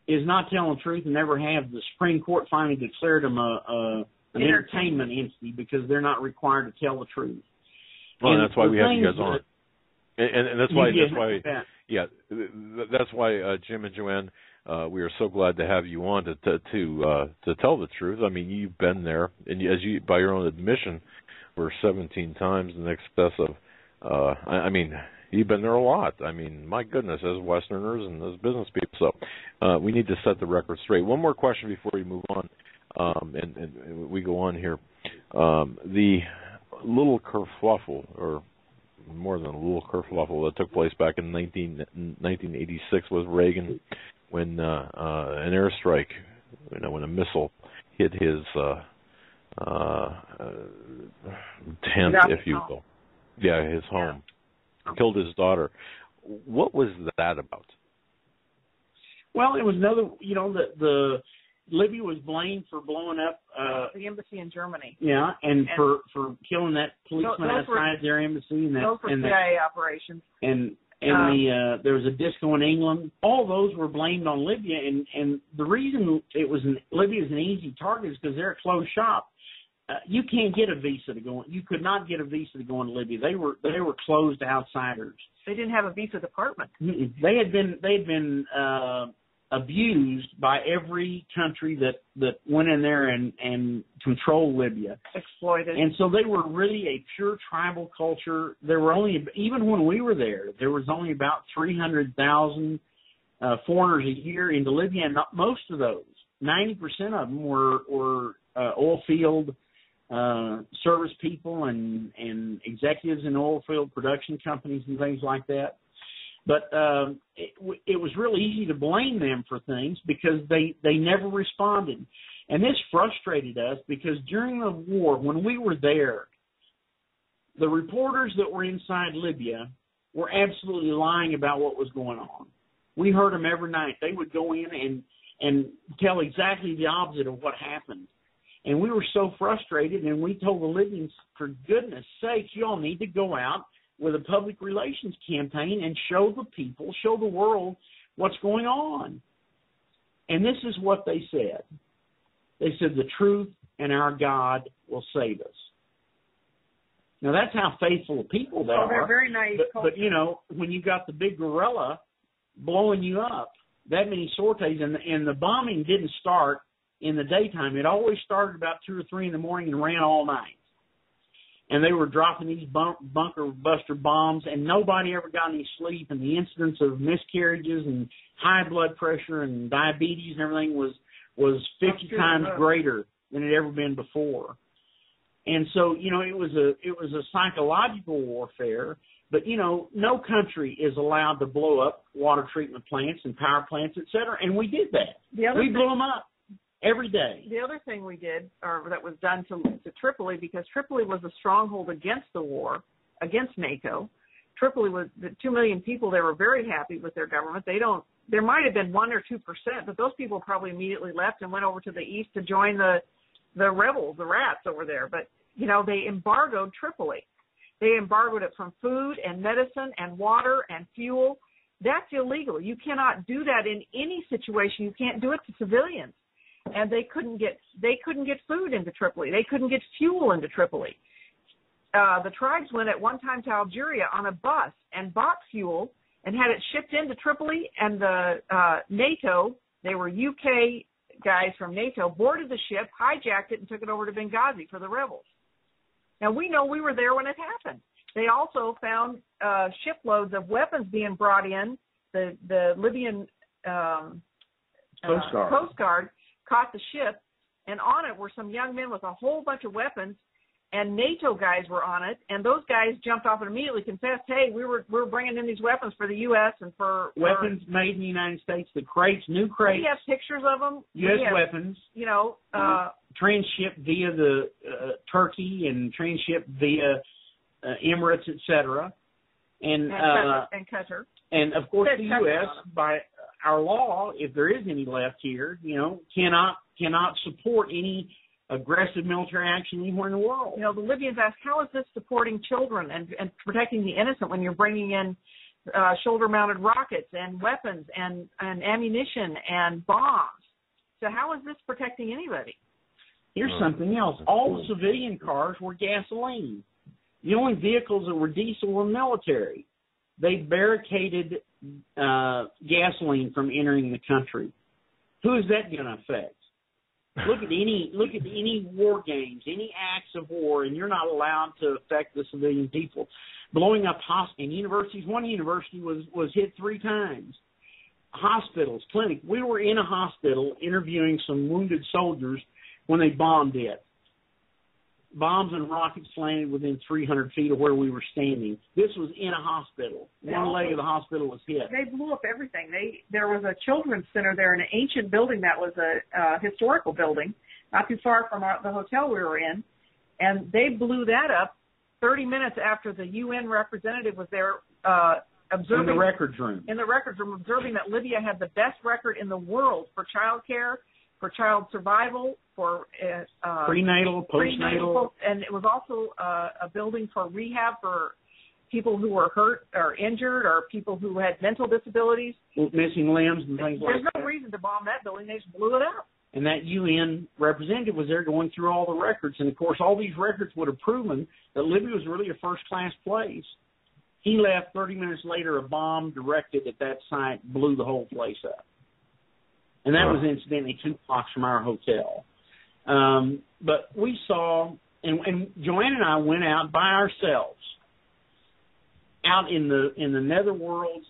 is not telling the truth and never have. The Supreme Court finally declared them an entertainment entity because they're not required to tell the truth. Well, and that's why we have you guys on. And that's why Jim and Joanne, we are so glad to have you on to tell the truth. I mean, you've been there, and as you, by your own admission, were 17 times in excess of. I mean, you've been there a lot. I mean, my goodness, as Westerners and as business people. So we need to set the record straight. One more question before we move on, and we go on here. The little kerfuffle, or more than a little kerfuffle, that took place back in 1986 with Reagan, when an airstrike, when a missile hit his tent, if you will. Yeah, his home. Killed his daughter. What was that about? Well, it was another, the Libya was blamed for blowing up the embassy in Germany. Yeah, and for killing that policeman outside their embassy. And those were CIA operations. And there was a disco in England. All those were blamed on Libya, and the reason Libya is an easy target is because they're a closed shop. You can't get a visa to go. You could not get a visa to go into Libya. They were closed to outsiders. They didn't have a visa department. They had been abused by every country that went in there and controlled Libya. Exploited. And so they were really a pure tribal culture. There were even when we were there was only about 300,000 foreigners a year into Libya, and most of those, 90% of them were oil field service people and executives in oil field production companies and things like that. But it was really easy to blame them for things because they never responded. And this frustrated us because during the war, when we were there, the reporters that were inside Libya were absolutely lying about what was going on. We heard them every night. They would go in and tell exactly the opposite of what happened. And we were so frustrated, and we told the Libyans, for goodness sakes, you all need to go out with a public relations campaign and show the world what's going on. And this is what they said. They said, the truth and our God will save us. Now, that's how faithful of people they are. They're very naive. But, when you got the big gorilla blowing you up, that many sorties, and the bombing didn't start in the daytime. It always started about 2 or 3 in the morning and ran all night. And they were dropping these bunker buster bombs, and nobody ever got any sleep. And the incidence of miscarriages and high blood pressure and diabetes and everything was 50 times greater than it had ever been before. And so, you know, it was a psychological warfare, but, you know, no country is allowed to blow up water treatment plants and power plants, et cetera, and we did that. We blew them up every day. The other thing we did, or that was done to Tripoli, because Tripoli was a stronghold against the war, against NATO. Tripoli was the 2 million people. They were very happy with their government. There might have been 1 or 2%, but those people probably immediately left and went over to the east to join the rebels, the rats over there. But, you know, they embargoed Tripoli. They embargoed it from food and medicine and water and fuel. That's illegal. You cannot do that in any situation. You can't do it to civilians. And they couldn't get food into Tripoli. They couldn't get fuel into Tripoli. The tribes went at one time to Algeria on a bus and bought fuel and had it shipped into Tripoli, and the NATO, they were UK guys from NATO, boarded the ship, hijacked it, and took it over to Benghazi for the rebels. Now, we know we were there when it happened. They also found shiploads of weapons being brought in. The Libyan Coast Guard caught the ship, and on it were some young men with a whole bunch of weapons, and NATO guys were on it, and those guys jumped off and immediately confessed, hey, we were bringing in these weapons for the U.S. and for weapons made in the United States, the crates, new crates. We have pictures of them. U.S. weapons. You know, transshipped via the Turkey and transshipped via Emirates, etc. And Qatar. And of course, the U.S. by our law, if there is any left here, you know, cannot support any aggressive military action anywhere in the world. You know, the Libyans ask, how is this supporting children and protecting the innocent when you're bringing in shoulder-mounted rockets and weapons and ammunition and bombs? So how is this protecting anybody? Here's something else. All the civilian cars were gasoline. The only vehicles that were diesel were military. They barricaded gasoline from entering the country. Who is that going to affect? Look at any war games, any acts of war, and you're not allowed to affect the civilian people. Blowing up in universities. One university was hit 3 times. Hospitals, clinic. We were in a hospital interviewing some wounded soldiers when they bombed it. Bombs and rockets landed within 300 feet of where we were standing. This was in a hospital. One leg of the hospital was hit. They blew up everything. There was a children's center there in an ancient building that was a historical building, not too far from the hotel we were in, and they blew that up 30 minutes after the UN representative was there observing. In the records room. In the records room, observing that Libya had the best record in the world for child care, for child survival, for prenatal, postnatal, and it was also a building for rehab for people who were hurt or injured or people who had mental disabilities, missing limbs and things like that. There's no reason to bomb that building. They just blew it up. And that UN representative was there going through all the records, and of course all these records would have proven that Libya was really a first-class place. He left 30 minutes later. A bomb directed at that site blew the whole place up. And that was incidentally 2 blocks from our hotel. But we saw, and Joanne and I went out by ourselves, out in the netherworld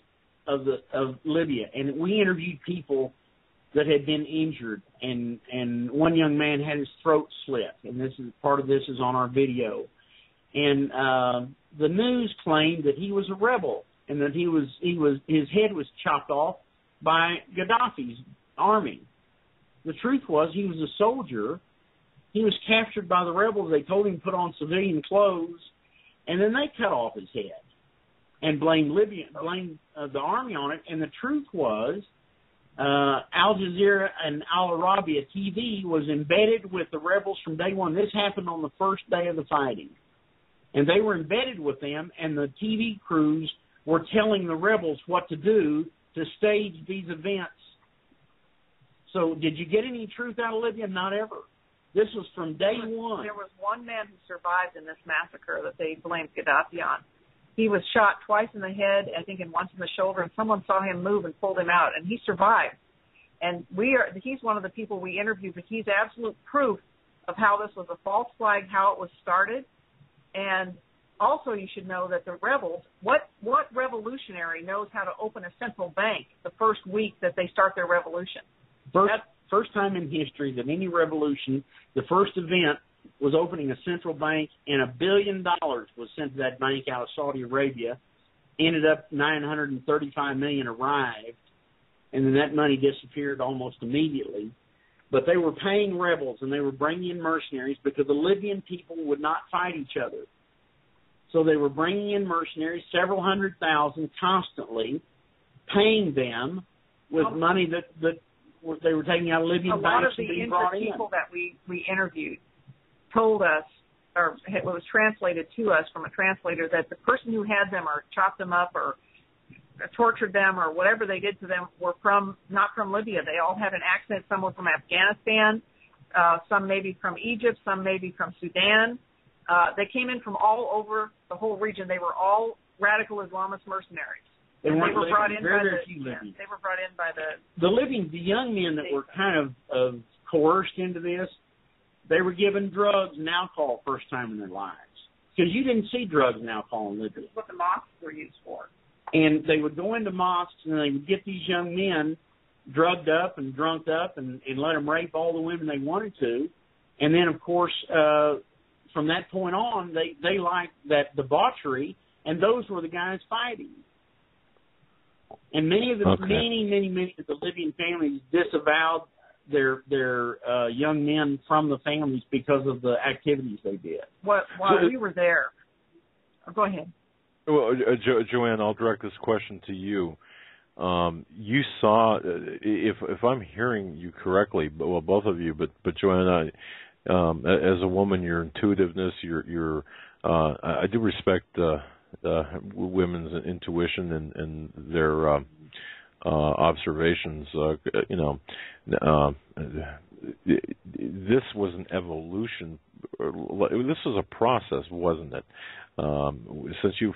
of Libya, and we interviewed people that had been injured, and one young man had his throat slit, and part of this is on our video. And the news claimed that he was a rebel, and that his head was chopped off by Gaddafi's army. The truth was he was a soldier. He was captured by the rebels. They told him to put on civilian clothes, and then they cut off his head and blamed the army on it. And the truth was Al Jazeera and Al Arabiya TV was embedded with the rebels from day one. This happened on the first day of the fighting. And they were embedded with them, and the TV crews were telling the rebels what to do to stage these events. So did you get any truth out of Libya? Not ever. This was from day one. There was one man who survived in this massacre that they blamed Gaddafi on. He was shot twice in the head, I think, and once in the shoulder, and someone saw him move and pulled him out, and he survived. And he's one of the people we interviewed, but he's absolute proof of how this was a false flag, how it was started. And also you should know that the rebels, what revolutionary knows how to open a central bank the first week that they start their revolution? First time in history that any revolution, the first event was opening a central bank, and $1 billion was sent to that bank out of Saudi Arabia. Ended up $935 million arrived, and then that money disappeared almost immediately. But they were paying rebels, and they were bringing in mercenaries because the Libyan people would not fight each other. So they were bringing in mercenaries, several 100,000 constantly, paying them with money that they were taking out of Libyan banks and being brought in. A lot of the people that we interviewed told us, or it was translated to us from a translator, that the person who had them or chopped them up or tortured them or whatever they did to them were not from Libya. They all had an accent. Some were from Afghanistan, some maybe from Egypt, some maybe from Sudan. They came in from all over the whole region. They were all radical Islamist mercenaries. They were brought in by the Libyans, the young men that were kind of coerced into this. They were given drugs and alcohol first time in their lives, because you didn't see drugs and alcohol in Libya. That's what the mosques were used for. And they would go into mosques and they would get these young men drugged up and drunked up and let them rape all the women they wanted to. And then, of course, from that point on, they liked that debauchery, and those were the guys fighting. And many of the many of the Libyan families disavowed their young men from the families because of the activities they did. While we were there, go ahead. Well, Joanne, I'll direct this question to you. You saw, if I'm hearing you correctly, well, both of you, but Joanne, as a woman, your intuitiveness, I do respect women's intuition and their observations. This was an evolution. This was a process, wasn't it? Since you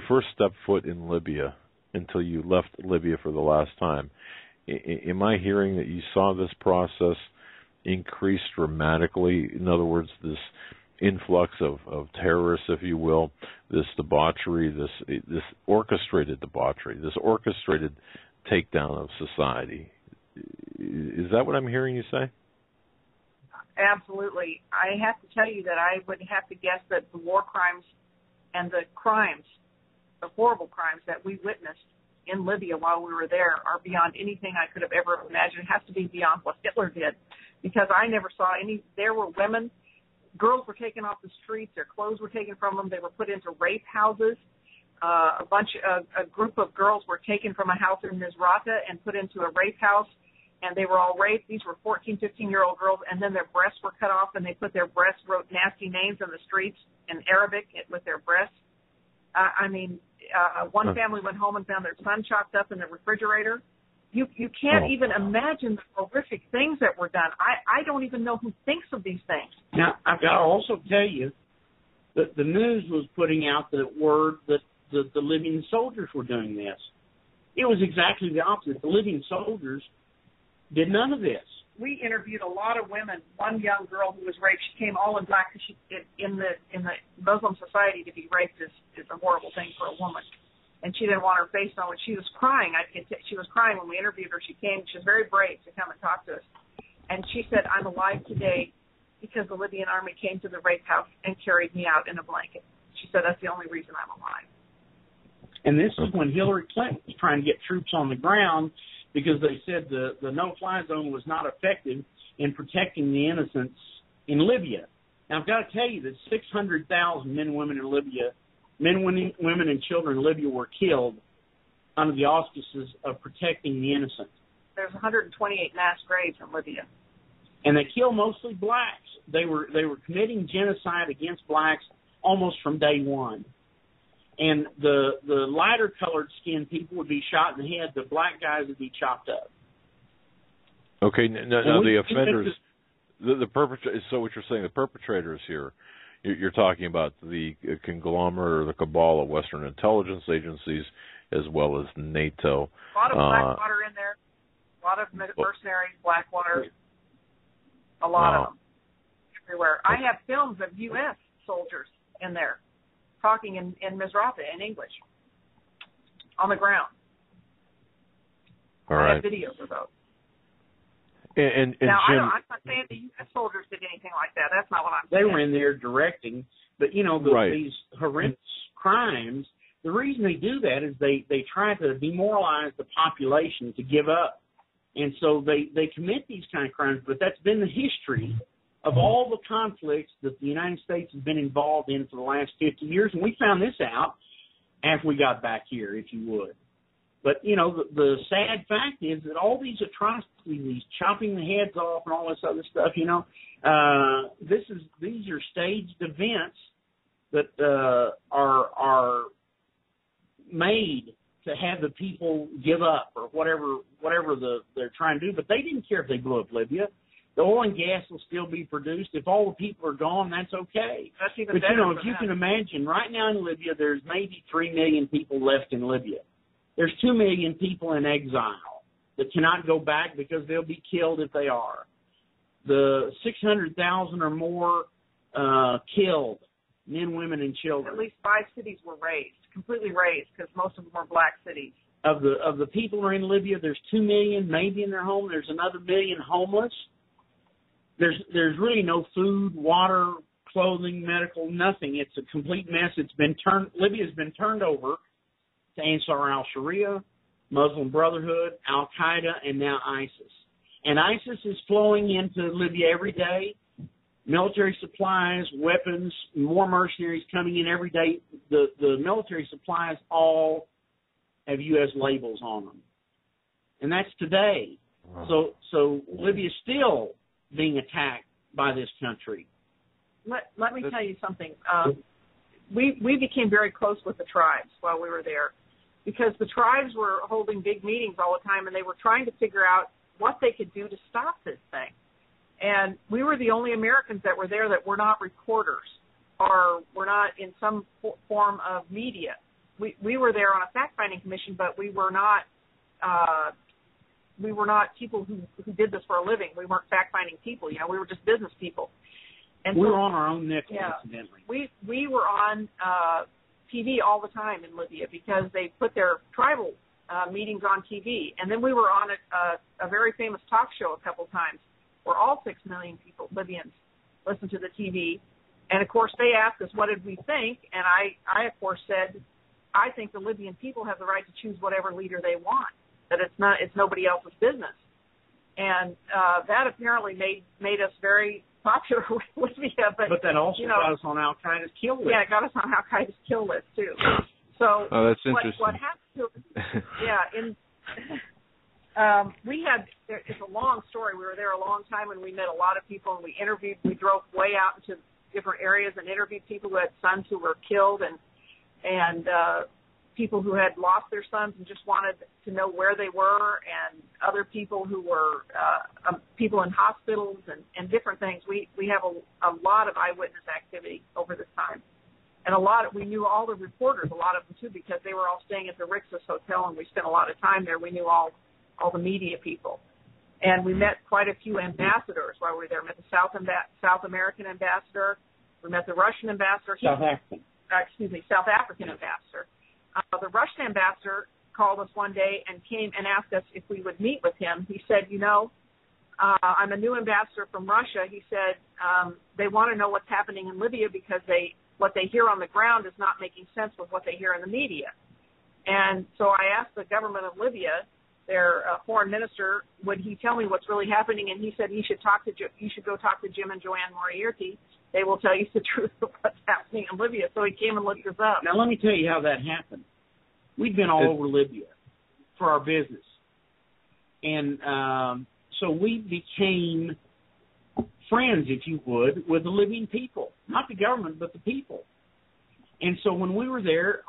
first stepped foot in Libya until you left Libya for the last time, am I hearing that you saw this process increase dramatically? In other words, this influx of terrorists, if you will, this debauchery, this orchestrated debauchery, this orchestrated takedown of society. Is that what I'm hearing you say? Absolutely. I have to tell you that I would have to guess that the war crimes and the crimes, the horrible crimes that we witnessed in Libya while we were there are beyond anything I could have ever imagined. It has to be beyond what Hitler did, because I never saw any. There were women, girls were taken off the streets, their clothes were taken from them, they were put into rape houses. A group of girls were taken from a house in Misrata and put into a rape house, and they were all raped. These were 14, 15-year-old girls, and then their breasts were cut off, and they put their breasts, wrote nasty names on the streets in Arabic with their breasts. One family went home and found their son chopped up in the refrigerator. You can't even imagine the horrific things that were done. I don't even know who thinks of these things. Now, I've got to also tell you that the news was putting out the word that the Libyan soldiers were doing this. It was exactly the opposite. The Libyan soldiers did none of this. We interviewed a lot of women. One young girl who was raped, she came all in black, because in the Muslim society, to be raped is a horrible thing for a woman. And she didn't want her face known. She was crying. She was crying when we interviewed her. She came. She was very brave to come and talk to us. And she said, "I'm alive today because the Libyan army came to the rape house and carried me out in a blanket." She said, "That's the only reason I'm alive." And this is when Hillary Clinton was trying to get troops on the ground, because they said the no-fly zone was not effective in protecting the innocents in Libya. Now, I've got to tell you that 600,000 men and women in Libya, women, and children in Libya were killed under the auspices of protecting the innocent. There's 128 mass graves in Libya. And they kill mostly blacks. They were committing genocide against blacks almost from day one. And the lighter colored skinned people would be shot in the head. The black guys would be chopped up. Okay, now the offenders, the perpetrators. So what you're saying, the perpetrators here, you're talking about the conglomerate or the cabal of Western intelligence agencies, as well as NATO. A lot of Blackwater in there. A lot of mercenaries, Blackwater. A lot of them everywhere. I have films of U.S. soldiers in there, talking in Misrata in English on the ground. All right. I have videos of those. And now, Jim, I'm not saying the U.S. soldiers did anything like that. That's not what I'm saying. They were in there directing, but these horrendous crimes. The reason they do that is they try to demoralize the population to give up, and so they commit these kind of crimes. But that's been the history of all the conflicts that the United States has been involved in for the last 50 years, and we found this out after we got back here, if you would. But, the sad fact is that all these atrocities, these chopping the heads off and all this other stuff, these are staged events that are made to have the people give up or whatever they're trying to do. But they didn't care if they blew up Libya. The oil and gas will still be produced. If all the people are gone, that's okay. That's even better. But, if you can imagine, right now in Libya, there's maybe 3 million people left in Libya. There's 2 million people in exile that cannot go back because they'll be killed if they are. The 600,000 or more killed, men, women, and children. At least 5 cities were razed, completely razed, because most of them were black cities. Of the people who are in Libya, there's 2 million maybe in their home. There's another 1 million homeless. There's really no food, water, clothing, medical, nothing. It's a complete mess. Libya's been turned over to Ansar al-Sharia, Muslim Brotherhood, Al-Qaeda, and now ISIS. And ISIS is flowing into Libya every day. Military supplies, weapons, more mercenaries coming in every day. The military supplies all have U.S. labels on them. And that's today. Wow. So Libya is still being attacked by this country. Let me tell you something. We became very close with the tribes while we were there, because the tribes were holding big meetings all the time, and they were trying to figure out what they could do to stop this thing. And we were the only Americans that were there that were not reporters or were not in some form of media. We were there on a fact-finding commission, but we were not people who did this for a living. We weren't fact-finding people. We were just business people. And we were on our own nickel, incidentally. We were on TV all the time in Libya because they put their tribal meetings on TV. And then we were on a very famous talk show a couple times where all 6 million people, Libyans, listened to the TV. And, of course, they asked us, what did we think? And I, of course, said, I think the Libyan people have the right to choose whatever leader they want, that it's nobody else's business. And that apparently made us very popular with Libya. But that also got us on Al-Qaeda's kill list. Yeah, it got us on Al-Qaeda's kill list, too. So that's interesting. What happened to it's a long story. We were there a long time, and we met a lot of people, and we drove way out into different areas and interviewed people who had sons who were killed and people who had lost their sons and just wanted to know where they were, and other people who were people in hospitals and different things. We have a lot of eyewitness activity over this time. And we knew all the reporters, a lot of them too, because they were all staying at the Rixos Hotel, and we spent a lot of time there. We knew all the media people. And we met quite a few ambassadors while we were there. We met the South American ambassador. We met the Russian ambassador. South African ambassador. The Russian ambassador called us one day and came and asked us if we would meet with him. He said, I'm a new ambassador from Russia. He said, they want to know what's happening in Libya because what they hear on the ground is not making sense with what they hear in the media. And so I asked the government of Libya, their foreign minister, would he tell me what's really happening? And he said you should go talk to Jim and Joanne Moriarty. They will tell you the truth of what's happening in Libya. So he came and looked us up. Now let me tell you how that happened. We'd been all over Libya for our business, and so we became friends, if you would, with the Libyan people, not the government, but the people. And so when we were there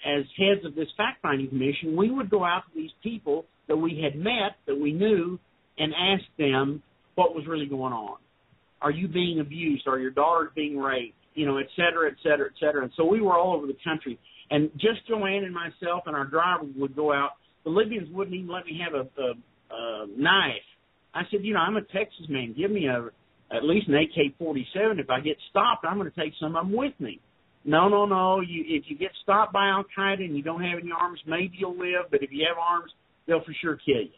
as heads of this fact-finding commission, we would go out to these people that we had met, that we knew, and ask them what was really going on. Are you being abused? Are your daughters being raped? Et cetera, et cetera, et cetera. And so we were all over the country. And just Joanne and myself and our driver would go out. The Libyans wouldn't even let me have a knife. I said, I'm a Texas man. Give me at least an AK-47. If I get stopped, I'm going to take some of them with me. No. If you get stopped by Al-Qaeda and you don't have any arms, maybe you'll live. But if you have arms, they'll for sure kill you.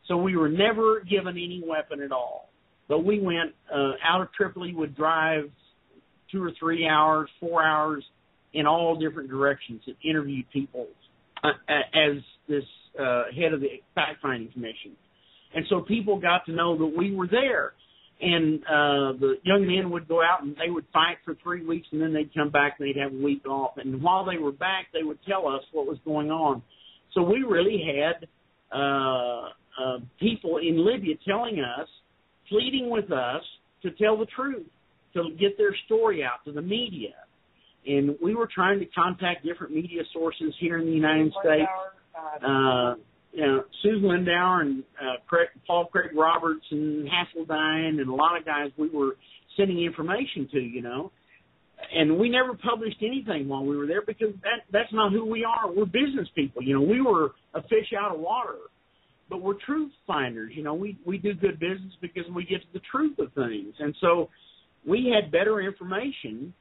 So we were never given any weapon at all. But we went out of Tripoli, would drive 2 or 3 hours, 4 hours in all different directions and interview people as this head of the fact-finding commission. And so people got to know that we were there. And the young men would go out and they would fight for 3 weeks, and then they'd come back and they'd have a week off. And while they were back, they would tell us what was going on. So we really had people in Libya telling us, pleading with us to tell the truth, to get their story out to the media. And we were trying to contact different media sources here in the United States. Susan Lindauer and Paul Craig Roberts and Hasseldine and a lot of guys we were sending information to, And we never published anything while we were there because that's not who we are. We're business people. We were a fish out of water. But we're truth finders. We do good business because we get to the truth of things. And so we had better information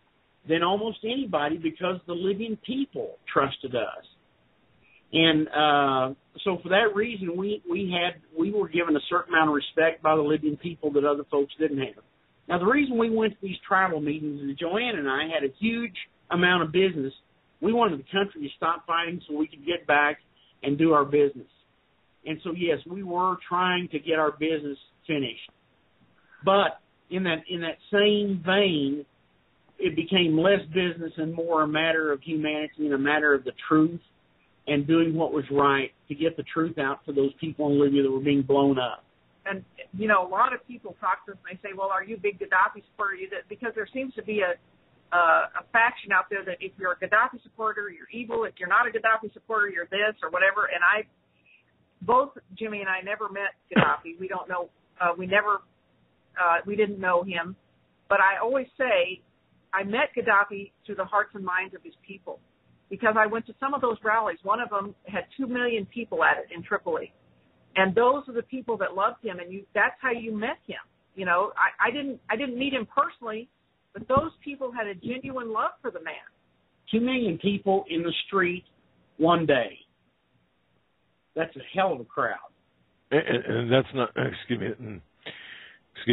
than almost anybody because the Libyan people trusted us. And so for that reason, we were given a certain amount of respect by the Libyan people that other folks didn't have. Now, the reason we went to these tribal meetings is Joanne and I had a huge amount of business. We wanted the country to stop fighting so we could get back and do our business. And so, yes, we were trying to get our business finished. But in that same vein, it became less business and more a matter of humanity and a matter of the truth and doing what was right to get the truth out to those people in Libya that were being blown up. And, a lot of people talk to us and they say, well, are you a big Gaddafi supporter? Because there seems to be a faction out there that if you're a Gaddafi supporter, you're evil. If you're not a Gaddafi supporter, you're this or whatever. And both Jimmy and I never met Gaddafi. We don't know. We didn't know him. But I always say I met Gaddafi through the hearts and minds of his people because I went to some of those rallies. One of them had 2 million people at it in Tripoli. And those are the people that loved him, and that's how you met him. I didn't meet him personally, but those people had a genuine love for the man. 2 million people in the street one day. That's a hell of a crowd. And that's not, excuse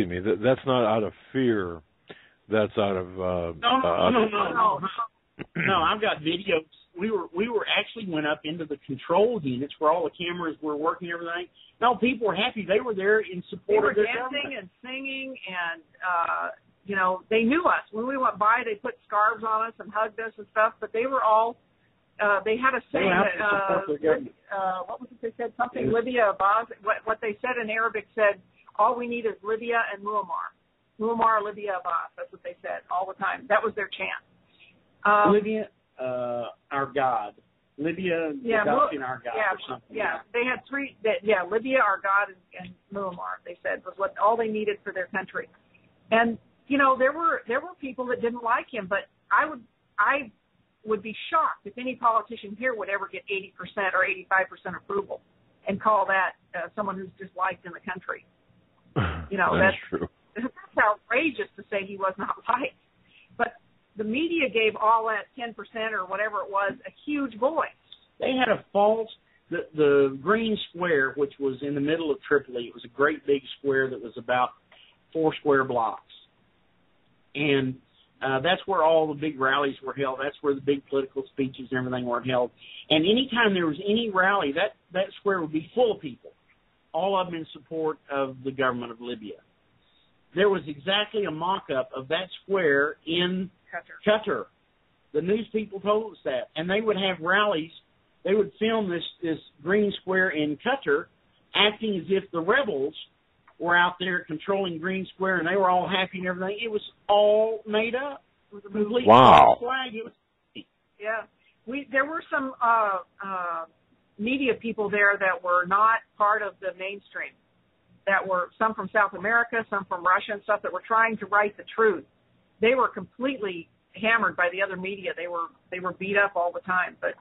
me, that's not out of fear. That's out of No, I've got videos. We were actually went up into the control units where all the cameras were working and everything. No, people were happy. They were there in support of their government. They were dancing and singing, and they knew us. When we went by, they put scarves on us and hugged us and stuff. But they were all they had a saying what was it they said? Something Libya Abbas. What they said in Arabic said, all we need is Libya and Muammar. Muammar, Libya, Abbas. That's what they said all the time. That was their chant. Libya, our God. Libya, Gaddafi, our God, or something. Yeah, they had three. Libya, our God, and Muammar. They said was what all they needed for their country. And there were people that didn't like him, but I would be shocked if any politician here would ever get 80% or 85% approval and call that someone who's disliked in the country. That's true. That's outrageous to say he was not liked. But the media gave all that 10% or whatever it was a huge voice. They had a false, the green square, which was in the middle of Tripoli, it was a great big square that was about 4 square blocks. And that's where all the big rallies were held. That's where the big political speeches and everything were held. And anytime there was any rally, that square would be full of people, all of them in support of the government of Libya. There was exactly a mock-up of that square in Qatar. The news people told us that. And they would have rallies. They would film this green square in Qatar acting as if the rebels were out there controlling Green Square and they were all happy and everything. It was all made up. It was a complete false flag. There were some media people there that were not part of the mainstream. That were some from South America, some from Russia and stuff that were trying to write the truth. They were completely hammered by the other media. They were beat up all the time. But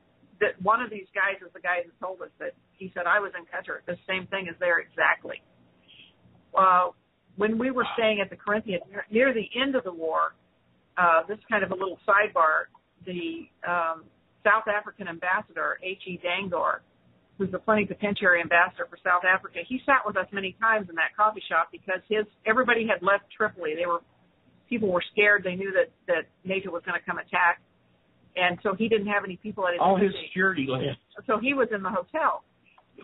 one of these guys is the guy who told us that he said, I was in Qatar. The same thing is there exactly. When we were staying at the Corinthian near the end of the war, this is kind of a little sidebar, the South African ambassador, H.E. Dangor, who's the plenipotentiary ambassador for South Africa, he sat with us many times in that coffee shop because everybody had left Tripoli. People were scared. They knew that NATO was going to come attack, and so he didn't have any people at his all his security left. So he was in the hotel,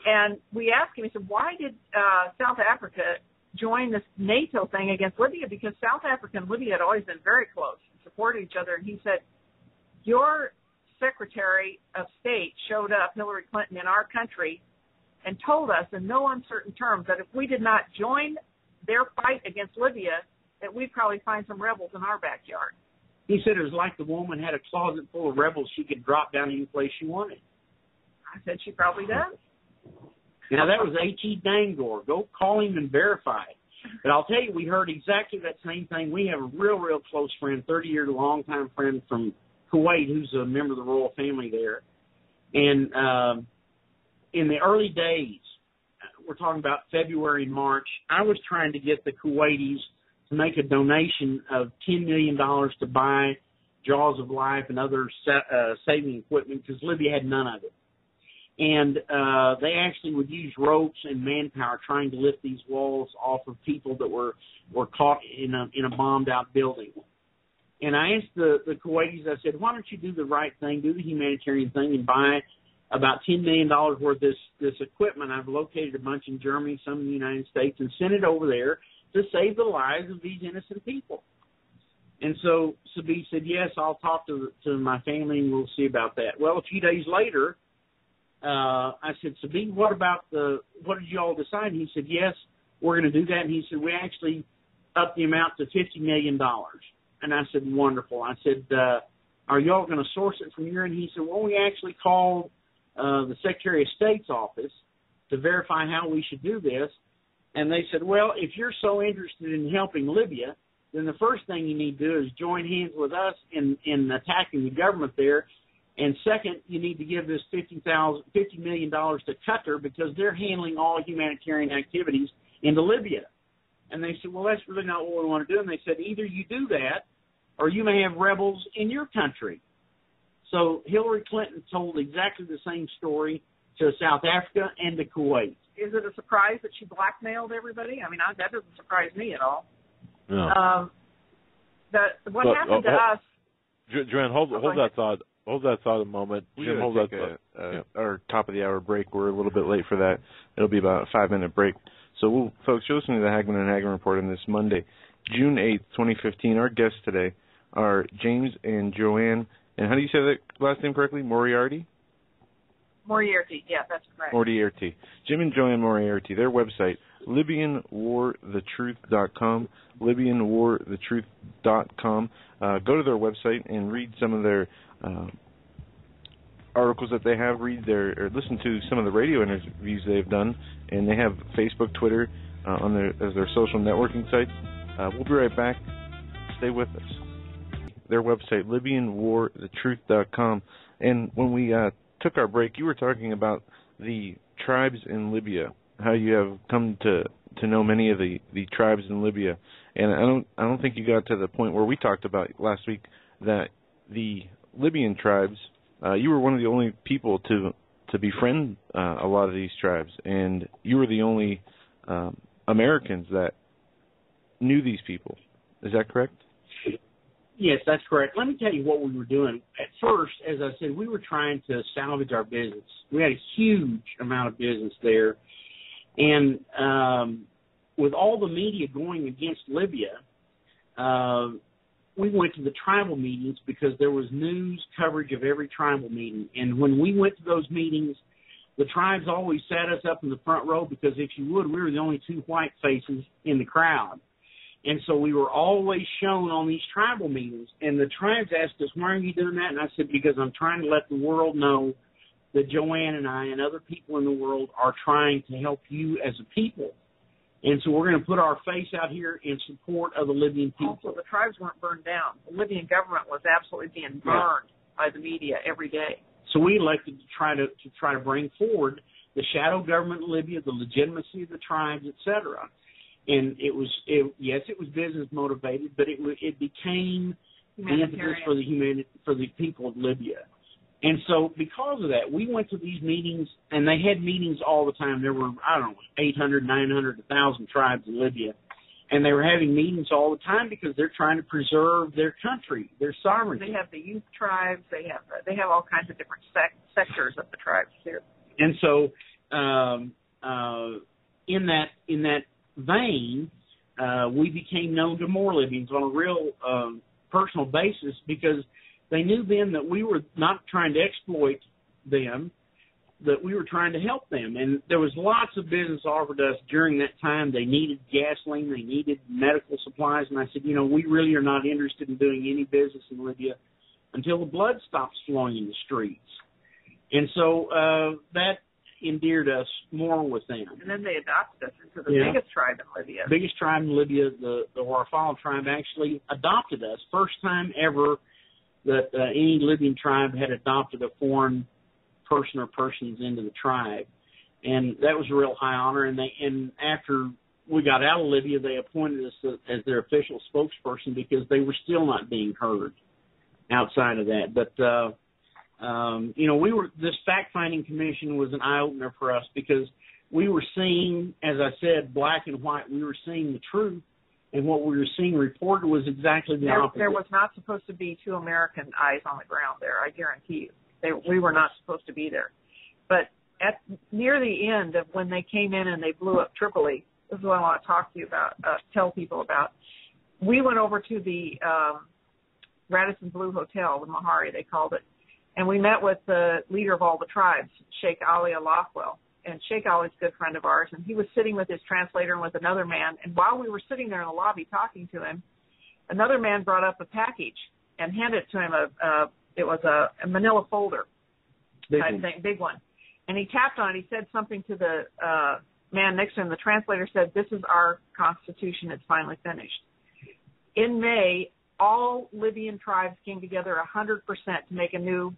and we asked him. He said, "Why did South Africa join this NATO thing against Libya?" Because South Africa and Libya had always been very close, supported each other. And he said, "Your Secretary of State showed up, Hillary Clinton, in our country and told us in no uncertain terms that if we did not join their fight against Libya, that we'd probably find some rebels in our backyard." He said it was like the woman had a closet full of rebels she could drop down any place she wanted. I said, she probably does. Now, that was H.E. Dangor. Go call him and verify it. But I'll tell you, we heard exactly that same thing. We have a real, real close friend, 30-year long-time friend from Kuwait, who's a member of the royal family there. And in the early days, we're talking about February and March, I was trying to get the Kuwaitis to make a donation of $10 million to buy Jaws of Life and other saving equipment because Libya had none of it. And they actually would use ropes and manpower trying to lift these walls off of people that were caught in a bombed-out building. And I asked the Kuwaitis, I said, why don't you do the right thing, do the humanitarian thing, and buy about $10 million worth of this equipment. I've located a bunch in Germany, some in the United States, and sent it over there to save the lives of these innocent people. And so Sabi said, yes, I'll talk to my family and we'll see about that. Well, a few days later, I said, Sabi, what did you all decide? And he said, yes, we're going to do that. And he said, we actually upped the amount to $50 million. And I said, wonderful. I said, are you all going to source it from here? And he said, well, we actually called the Secretary of State's office to verify how we should do this. And they said, well, if you're so interested in helping Libya, then the first thing you need to do is join hands with us in attacking the government there. And second, you need to give this $50 million to Qatar because they're handling all humanitarian activities into Libya. And they said, well, that's really not what we want to do. And they said, either you do that or you may have rebels in your country. So Hillary Clinton told exactly the same story to South Africa and to Kuwait. Is it a surprise that she blackmailed everybody? I mean, that doesn't surprise me at all. No. What happened to us? Joanne, hold that thought. Hold that thought a moment. Jim, hold that thought. Our top of the hour break. We're a little bit late for that. It'll be about a 5-minute break. So, folks, you're listening to the Hagmann Hagmann Report on this Monday, June 8th, 2015. Our guests today are James and Joanne. And how do you say that last name correctly? Moriarty? Moriarty, yeah, that's correct. Moriarty. Jim and Joanne Moriarty. Their website, LibyanWarTheTruth.com. LibyanWarTheTruth.com. Go to their website and read some of their articles that they have. Or listen to some of the radio interviews they've done. And they have Facebook, Twitter as their social networking sites. We'll be right back. Stay with us. Their website, LibyanWarTheTruth.com. And when we took our break, you were talking about the tribes in Libya, how you have come to know many of the tribes in Libya. And I don't think you got to the point where we talked about last week that the Libyan tribes, you were one of the only people to befriend a lot of these tribes, and you were the only Americans that knew these people. Is that correct? Yes, that's correct. Let me tell you what we were doing. At first, as I said, we were trying to salvage our business. We had a huge amount of business there. And with all the media going against Libya, we went to the tribal meetings because there was news coverage of every tribal meeting. And when we went to those meetings, the tribes always sat us up in the front row because, if you would, we were the only two white faces in the crowd. And so we were always shown on these tribal meetings. And the tribes asked us, why are you doing that? And I said, because I'm trying to let the world know that Joanne and I and other people in the world are trying to help you as a people. And so we're going to put our face out here in support of the Libyan people. Also, the tribes weren't burned down. The Libyan government was absolutely being burned by the media every day. So we elected to try to bring forward the shadow government in Libya, the legitimacy of the tribes, et cetera. And it was business motivated, but it became the impetus for the people of Libya. And so because of that, we went to these meetings, and they had meetings all the time. There were, 800, 900, 1,000 tribes in Libya. And they were having meetings all the time because they're trying to preserve their country, their sovereignty. They have the youth tribes. They have all kinds of different sectors of the tribes here. And so in that vein, we became known to more Libyans on a real personal basis, because they knew then that we were not trying to exploit them, that we were trying to help them. And there was lots of business offered to us during that time. They needed gasoline. They needed medical supplies. And I said, we really are not interested in doing any business in Libya until the blood stops flowing in the streets. And so that endeared us more with them. And then they adopted us into the biggest tribe in Libya. Biggest tribe in Libya, the Warfal tribe, actually adopted us. First time ever that any Libyan tribe had adopted a foreign person or persons into the tribe, and that was a real high honor. And after we got out of Libya, they appointed us as their official spokesperson, because they were still not being heard outside of that. But this fact-finding commission was an eye-opener for us, because we were seeing, as I said, black and white. We were seeing the truth, and what we were seeing reported was exactly the opposite. There was not supposed to be 2 American eyes on the ground there, I guarantee you. We were not supposed to be there. But near the end of when they came in and they blew up Tripoli, this is what I want to talk to you about, tell people about. We went over to the Radisson Blu Hotel, the Mahari they called it, and we met with the leader of all the tribes, Sheikh Ali Alafwell. And Sheikh Ali's a good friend of ours, and he was sitting with his translator and with another man. And while we were sitting there in the lobby talking to him, another man brought up a package and handed it to him. It was a manila folder type thing, big one. And he tapped on it. He said something to the man next to him. The translator said, "This is our constitution. It's finally finished." In May, all Libyan tribes came together 100% to make a new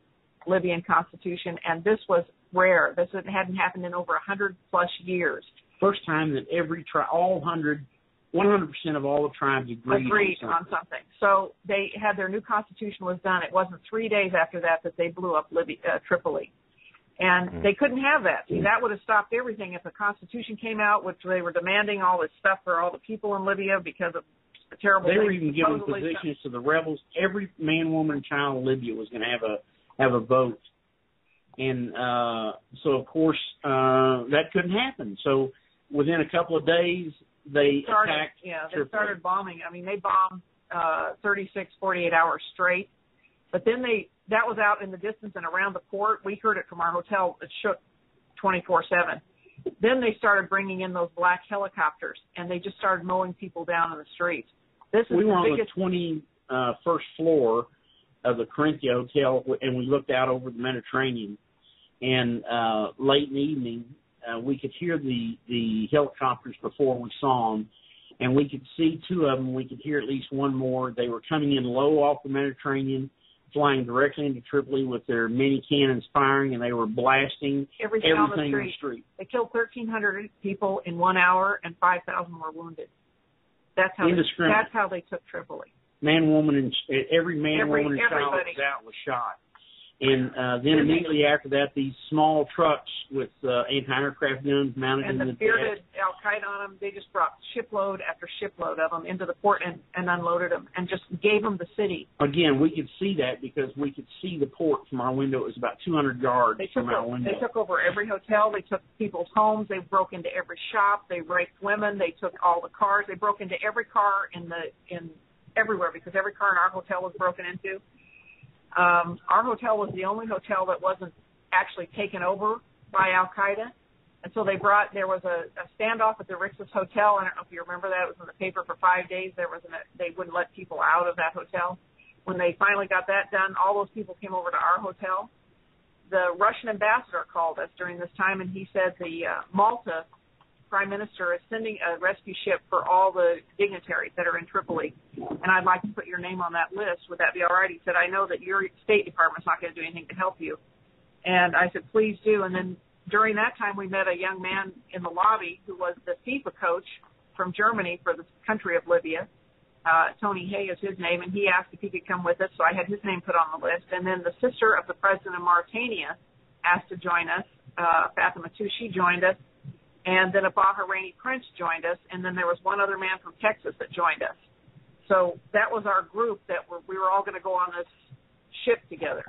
Libyan constitution, and this was rare. This hadn't happened in over 100-plus years. First time that every tribe, 100% of all the tribes agreed on something. So they had their new constitution was done. It wasn't 3 days after that they blew up Tripoli. And they couldn't have that. See, that would have stopped everything if a constitution came out, which they were demanding all this stuff for all the people in Libya because of the terrible They were even giving positions to the rebels. Every man, woman, and child in Libya was going to have a vote. And so, of course, that couldn't happen. So within a couple of days, they attacked. Yeah, they started bombing. I mean, they bombed 36, 48 hours straight. But then that was out in the distance and around the port. We heard it from our hotel. It shook 24/7. Then they started bringing in those black helicopters, and they just started mowing people down in the streets. We were on the 21st floor of the Corinthia Hotel, and we looked out over the Mediterranean. And late in the evening, we could hear the helicopters before we saw them, and we could see 2 of them. We could hear at least 1 more. They were coming in low off the Mediterranean, flying directly into Tripoli with their mini cannons firing, and they were blasting everything on the street. They killed 1,300 people in 1 hour, and 5,000 were wounded. That's how they took Tripoli. Man, woman, and every man, woman, and child that was out was shot. And then immediately after that, these small trucks with anti-aircraft guns mounted in the And the bearded Al-Qaeda on them, they just brought shipload after shipload of them into the port and unloaded them and just gave them the city. Again, we could see that because we could see the port from our window. It was about 200 yards from our window. They took over every hotel. They took people's homes. They broke into every shop. They raped women. They took all the cars. They broke into every car everywhere because every car in our hotel was broken into. Our hotel was the only hotel that wasn't actually taken over by Al-Qaeda. And so there was a standoff at the Rixos Hotel. I don't know if you remember that. It was in the paper for 5 days. They wouldn't let people out of that hotel. When they finally got that done, all those people came over to our hotel. The Russian ambassador called us during this time, and he said the Malta Prime Minister is sending a rescue ship for all the dignitaries that are in Tripoli, and I'd like to put your name on that list. Would that be all right? He said, I know that your State Department's not going to do anything to help you. And I said, please do. And then during that time, we met a young man in the lobby who was the FIFA coach from Germany for the country of Libya. Tony Hay is his name, and he asked if he could come with us, so I had his name put on the list. And then the sister of the president of Mauritania asked to join us, Fatima too, she joined us. And then a Bahraini prince joined us, and then there was one other man from Texas that joined us. So that was our group that we were all going to go on this ship together.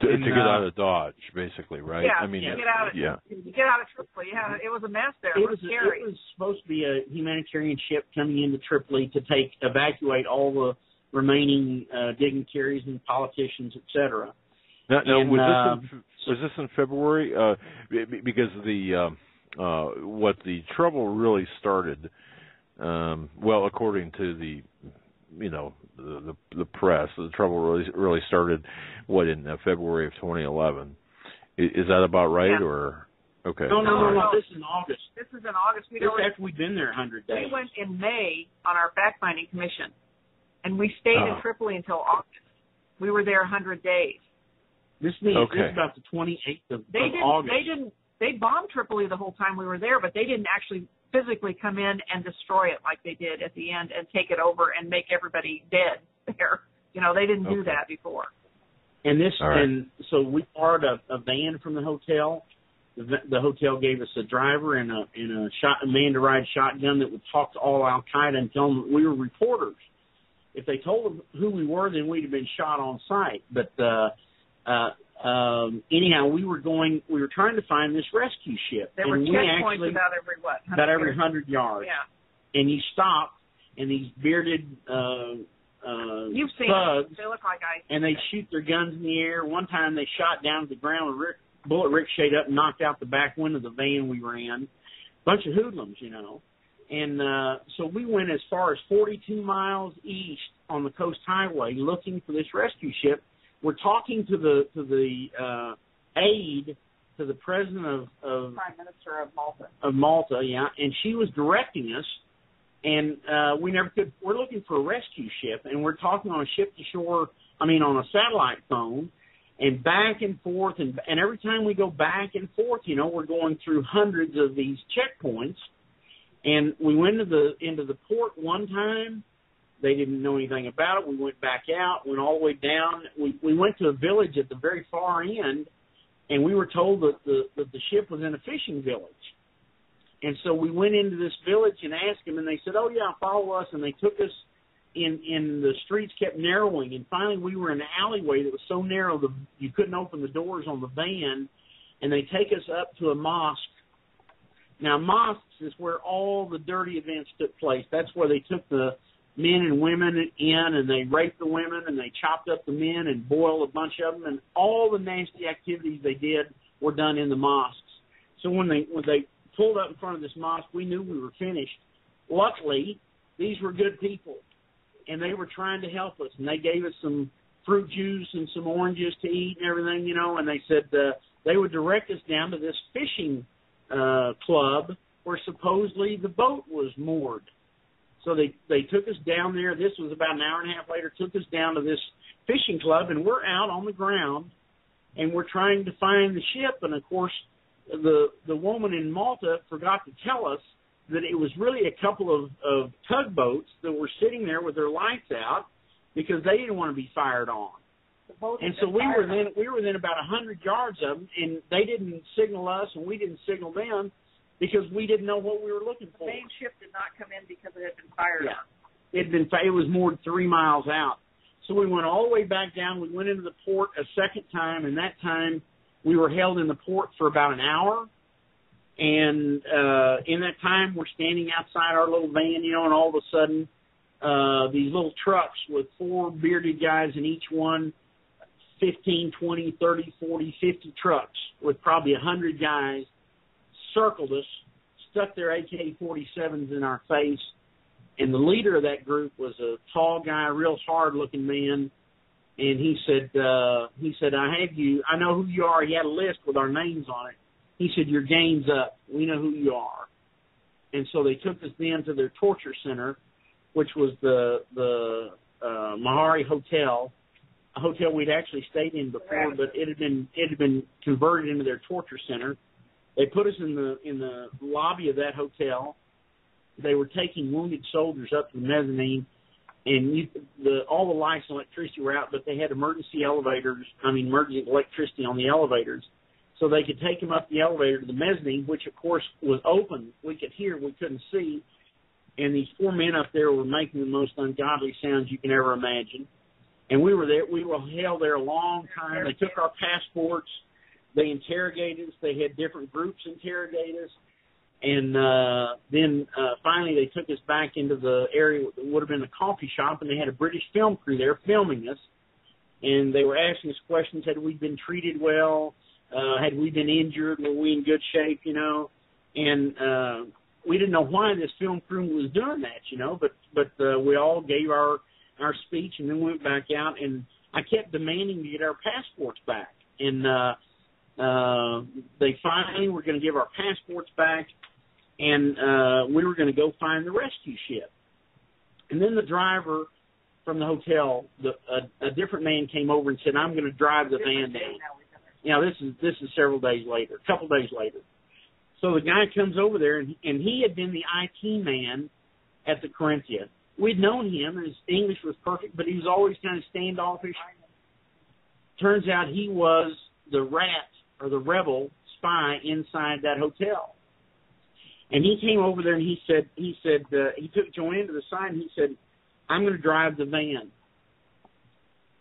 To get out of Dodge, basically, right? Yeah, I mean, to get out of Tripoli. Yeah, it was a mess there. It was scary. It was supposed to be a humanitarian ship coming into Tripoli to evacuate all the remaining dignitaries and politicians, etc. Now was this in February? Because what the trouble really started, well, according to the press, the trouble really started in February of 2011. Is that about right? Yeah. Or okay? No. This is in August. This is in August. After we'd been there 100 days. We went in May on our fact-finding commission, and we stayed in Tripoli until August. We were there 100 days. This means this is about the 28th of August. They bombed Tripoli the whole time we were there, but they didn't actually physically come in and destroy it like they did at the end and take it over and make everybody dead there. They didn't do that before. And so we borrowed a van from the hotel. The hotel gave us a driver and a man to ride shotgun that would talk to all Al Qaeda and tell them we were reporters. If they told them who we were, then we'd have been shot on sight. But anyhow, we were trying to find this rescue ship. There were checkpoints about every 100 yards. Yeah. And you stop, and these bearded You've seen thugs, them. They look like ice. And they shoot their guns in the air. One time they shot down to the ground, a bullet ricocheted up and knocked out the back window of the van we were in. Bunch of hoodlums, And so we went as far as 42 miles east on the coast highway looking for this rescue ship. We're talking to the aide to the president of Prime Minister of Malta. Of Malta, yeah, and she was directing us, and we never could. We're looking for a rescue ship, and we're talking on a ship-to-shore. on a satellite phone, and back and forth, and every time we go back and forth, we're going through hundreds of these checkpoints, and we went into the port one time. They didn't know anything about it. We went back out, went all the way down. We went to a village at the very far end, and we were told that the ship was in a fishing village. And so we went into this village and asked them, and they said, "Oh, yeah, follow us." And they took us in the streets kept narrowing, and finally we were in an alleyway that was so narrow that you couldn't open the doors on the van, and they take us up to a mosque. Now, mosques is where all the dirty events took place. That's where they took the men and women in, and they raped the women, and they chopped up the men and boiled a bunch of them, and all the nasty activities they did were done in the mosques. So when they pulled up in front of this mosque, we knew we were finished. Luckily, these were good people, and they were trying to help us, and they gave us some fruit juice and some oranges to eat and everything, and they said they would direct us down to this fishing club where supposedly the boat was moored. So they took us down there. This was about an hour and a half later, took us down to this fishing club, and we're out on the ground, and we're trying to find the ship. And, of course, the woman in Malta forgot to tell us that it was really a couple of tugboats that were sitting there with their lights out because they didn't want to be fired on. And so we were then about 100 yards of them, and they didn't signal us, and we didn't signal them, because we didn't know what we were looking for. The main ship did not come in because it had been fired on. It was more than 3 miles out. So we went all the way back down. We went into the port a second time, and that time we were held in the port for about an hour. And in that time, we're standing outside our little van, and all of a sudden, these little trucks with 4 bearded guys in each one, 15, 20, 30, 40, 50 trucks with probably 100 guys, circled us, stuck their AK-47s in our face, and the leader of that group was a tall guy, real hard-looking man, and he said, I know who you are. He had a list with our names on it. He said, "Your game's up. We know who you are." And so they took us then to their torture center, which was the Mahari Hotel, a hotel we'd actually stayed in before, but it had been converted into their torture center. They put us in the lobby of that hotel. They were taking wounded soldiers up to the mezzanine, all the lights and electricity were out, but they had emergency electricity on the elevators, so they could take him up the elevator to the mezzanine, which of course was open. We could hear, we couldn't see, and these 4 men up there were making the most ungodly sounds you can ever imagine. And we were there. We were held there a long time. They took our passports. They interrogated us. They had different groups interrogate us. And then finally they took us back into the area that would have been a coffee shop, and they had a British film crew there filming us. And they were asking us questions. Had we been treated well? Had we been injured? Were we in good shape, you know? And we didn't know why this film crew was doing that, you know, but we all gave our speech and then went back out, and I kept demanding to get our passports back. And they finally were going to give our passports back, and we were going to go find the rescue ship. And then the driver from the hotel, a different man came over and said, I'm going to drive the van down. Now, this is several days later, a couple days later. So the guy comes over there, and he had been the IT man at the Corinthia. We'd known him, and his English was perfect, but he was always kind of standoffish. Turns out he was the rat or the rebel spy inside that hotel. And he came over there, and he took Joanne to the side, and he said, I'm going to drive the van.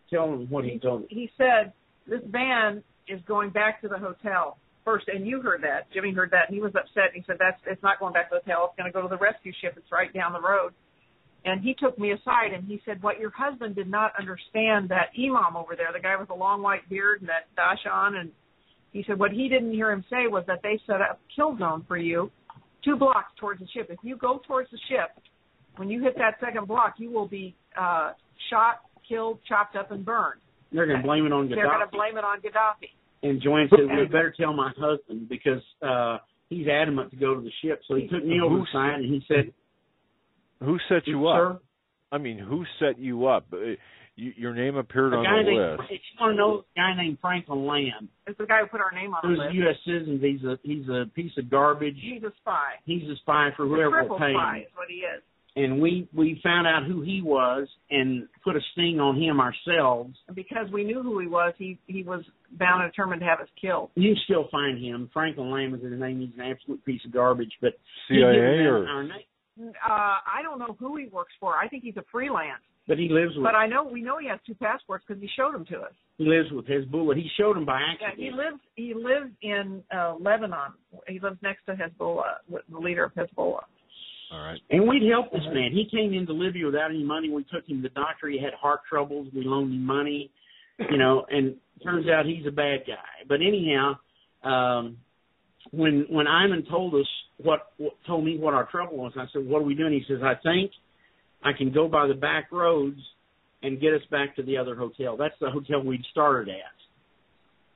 Tell him what he told me. He said, this van is going back to the hotel first, and you heard that. Jimmy heard that, and he was upset. He said, it's not going back to the hotel. It's going to go to the rescue ship. It's right down the road. And he took me aside, and he said, what your husband did not understand, that imam over there, the guy with the long white beard and that dash on, and he said what he didn't hear him say was that they set up a kill zone for you 2 blocks towards the ship. If you go towards the ship, when you hit that second block, you will be shot, killed, chopped up, and burned. They're going to blame it on Gaddafi. They're going to blame it on Gaddafi. And Joanne said, we better tell my husband because he's adamant to go to the ship. So he took me over the side, and he said, who set you up? Sir? I mean, who set you up? Your name appeared on the list. If you want to know, a guy named Franklin Lamb. It's the guy who put our name on the list. He's a U.S. citizen. He's a piece of garbage. He's a spy. He's a spy for whoever will pay him. Spy is what he is. And we found out who he was and put a sting on him ourselves. And because we knew who he was bound and determined to have us killed. You can still find him. Franklin Lamb is his name. He's an absolute piece of garbage. But CIA or our name. I don't know who he works for. I think he's a freelance. But he lives with. But we know he has 2 passports because he showed them to us. He lives with Hezbollah. He showed them by accident. Yeah, he lives in Lebanon. He lives next to Hezbollah, the leader of Hezbollah. All right. And we'd help this man. He came into Libya without any money. We took him to the doctor. He had heart troubles. We loaned him money, and turns out he's a bad guy. But anyhow, when Iman told me what our trouble was, I said, what are we doing? He says, I think I can go by the back roads and get us back to the other hotel. That's the hotel we'd started at.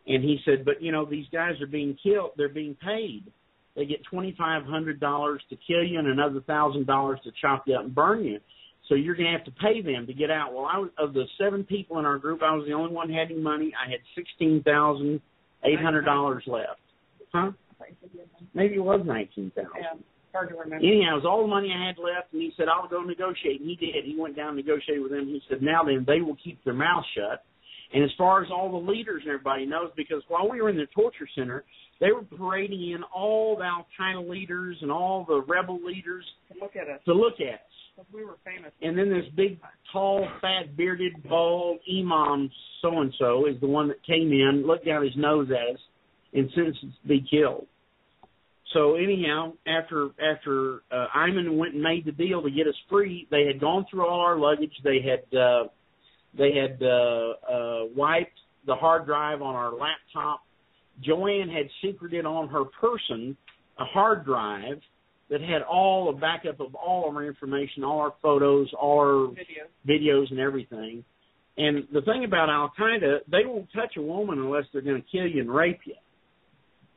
And he said, but, these guys are being killed. They're being paid. They get $2,500 to kill you and another $1,000 to chop you up and burn you. So you're going to have to pay them to get out. Well, of the 7 people in our group, I was the only one having money. I had $16,800 left. Huh? Maybe it was $19,000. Yeah, hard to remember. Anyhow, it was all the money I had left, and he said, I'll go negotiate. And he did. He went down and negotiated with them. He said, now then, they will keep their mouth shut. And as far as all the leaders and everybody knows, because while we were in the torture center, they were parading in all the Al-Qaeda leaders and all the rebel leaders to look at us. Because we were famous. And then this big, tall, fat, bearded, bald imam so-and-so is the one that came in, looked down his nose at us, and sentenced to be killed. So anyhow, after Iman went and made the deal to get us free, they had gone through all our luggage. They had wiped the hard drive on our laptop. Joanne had secreted on her person a hard drive that had all a backup of all of our information, all our photos, all our videos and everything. And the thing about Al-Qaeda, they won't touch a woman unless they're going to kill you and rape you.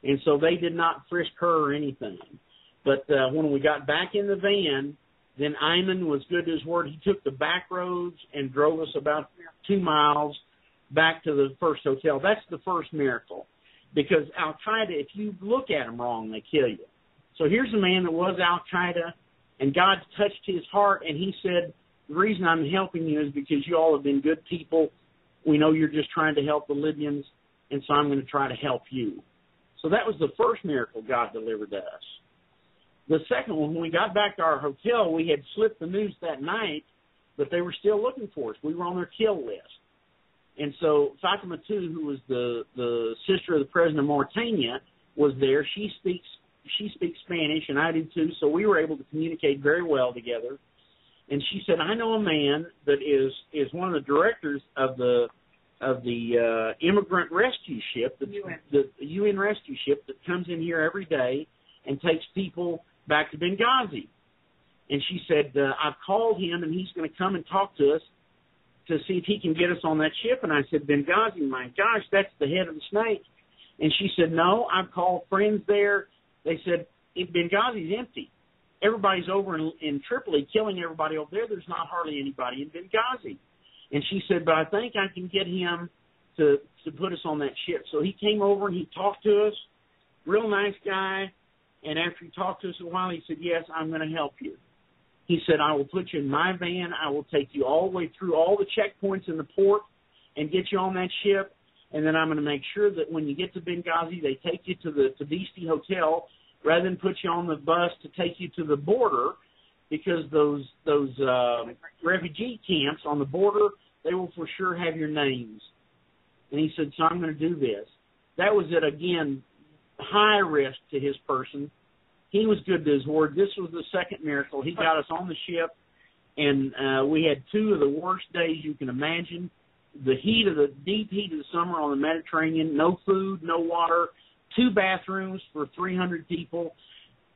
And so they did not frisk her or anything. But when we got back in the van, then Iman was good to his word. He took the back roads and drove us about 2 miles back to the first hotel. That's the first miracle. Because Al-Qaeda, if you look at them wrong, they kill you. So here's a man that was Al-Qaeda, and God touched his heart, and he said, the reason I'm helping you is because you all have been good people. We know you're just trying to help the Libyans, and so I'm going to try to help you. So that was the first miracle God delivered to us. The second one, when we got back to our hotel, we had slipped the news that night, but they were still looking for us. We were on their kill list. And so Fatima II, who was the sister of the president of Mauritania, was there. She speaks Spanish, and I do too, so we were able to communicate very well together. And she said, I know a man that is one of the directors of the immigrant rescue ship, the UN rescue ship that comes in here every day and takes people back to Benghazi. And she said, I've called him, and he's going to come and talk to us to see if he can get us on that ship. And I said, Benghazi, my gosh, that's the head of the snake. And she said, no, I've called friends there. They said, Benghazi's empty. Everybody's over in Tripoli killing everybody over there. There's not hardly anybody in Benghazi. And she said, but I think I can get him to put us on that ship. So he came over and he talked to us, real nice guy. And after he talked to us a while, he said, yes, I'm going to help you. He said, I will put you in my van. I will take you all the way through all the checkpoints in the port and get you on that ship. And then I'm going to make sure that when you get to Benghazi, they take you to the Tabisi Hotel rather than put you on the bus to take you to the border, because those refugee camps on the border, they will for sure have your names. And he said, so I'm going to do this. That was it, again, high risk to his person. He was good to his word. This was the second miracle. He got us on the ship, and we had two of the worst days you can imagine. The deep heat of the summer on the Mediterranean, no food, no water, 2 bathrooms for 300 people.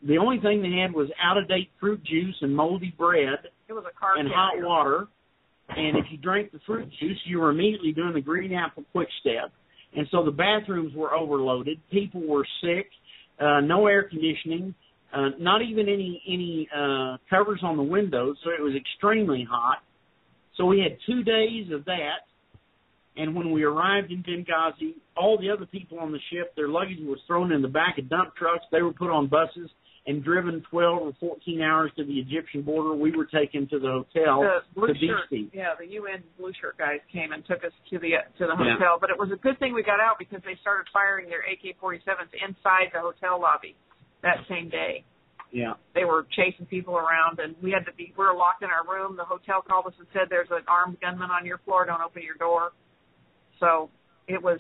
The only thing they had was out-of-date fruit juice and moldy bread and hot water. And if you drank the fruit juice, you were immediately doing the green apple quick step. And so the bathrooms were overloaded. People were sick, no air conditioning, not even any covers on the windows, so it was extremely hot. So we had 2 days of that. And when we arrived in Benghazi, all the other people on the ship, their luggage was thrown in the back of dump trucks. They were put on buses and driven 12 or 14 hours to the Egyptian border. We were taken to the hotel. The UN blue shirt guys came and took us to the hotel. But it was a good thing we got out, because they started firing their AK-47s inside the hotel lobby that same day. Yeah. They were chasing people around, and we were locked in our room. The hotel called us and said, there's an armed gunman on your floor. Don't open your door. So it was,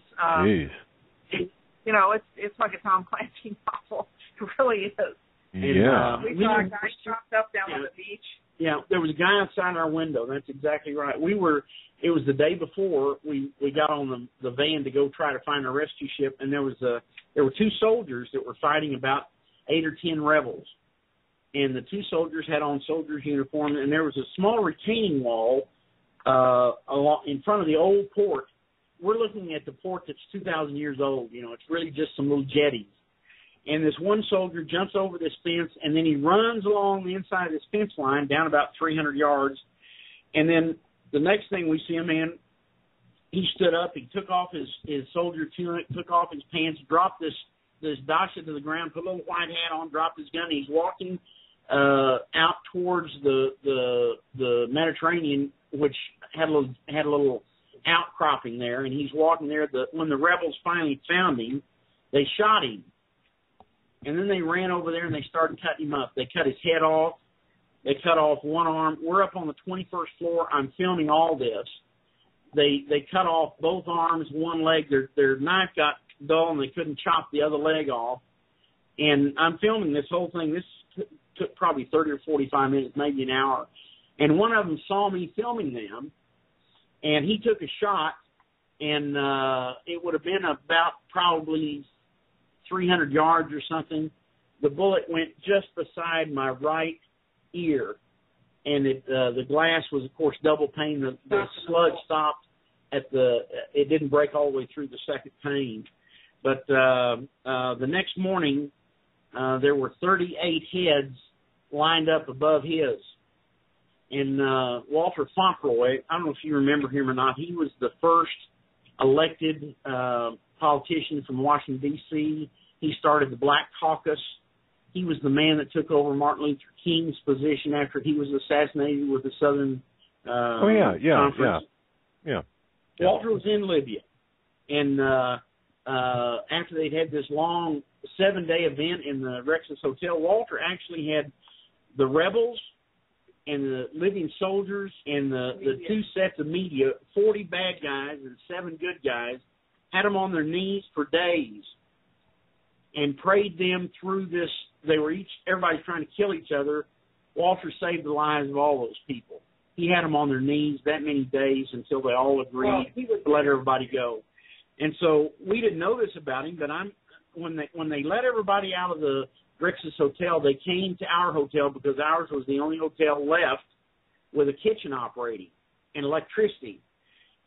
it's like a Tom Clancy novel. It really is. Yeah. We saw a guy chopped up down on the beach. Yeah, there was a guy outside our window. That's exactly right. It was the day before we got on the van to go try to find a rescue ship, and there were 2 soldiers that were fighting about 8 or 10 rebels. And the 2 soldiers had on soldiers' uniform, and there was a small retaining wall in front of the old port. We're looking at the port that's 2,000 years old. It's really just some little jetties. And this one soldier jumps over this fence, and then he runs along the inside of this fence line down about 300 yards. And then the next thing we see him in, he stood up, he took off his soldier tunic, took off his pants, dropped this dasha to the ground, put a little white hat on, dropped his gun. He's walking out towards the Mediterranean, which had a little outcropping there, and he's walking there. When the rebels finally found him, they shot him. And then they ran over there and they started cutting him up. They cut his head off. They cut off one arm. We're up on the 21st floor. I'm filming all this. They cut off both arms, one leg. Their knife got dull and they couldn't chop the other leg off. And I'm filming this whole thing. This took probably 30 or 45 minutes, maybe an hour. And one of them saw me filming them, and he took a shot, and it would have been about probably 300 yards or something. The bullet went just beside my right ear, and the glass was, of course, double pane. The slug stopped it didn't break all the way through the second pane. But the next morning, there were 38 heads lined up above his. And Walter Fauntleroy, I don't know if you remember him or not, he was the first elected politician from Washington, D.C. He started the Black Caucus. He was the man that took over Martin Luther King's position after he was assassinated with the Southern conference. Yeah. Walter was in Libya, and after they'd had this long 7-day event in the Rexus Hotel, Walter actually had the rebels and the Libyan soldiers and the two sets of media, 40 bad guys and 7 good guys, had them on their knees for days and prayed them through this. Everybody's trying to kill each other. Walter saved the lives of all those people. He had them on their knees that many days until they all agreed to let everybody go. And so we didn't know this about him, but when they let everybody out of the Rexus Hotel, they came to our hotel because ours was the only hotel left with a kitchen operating and electricity.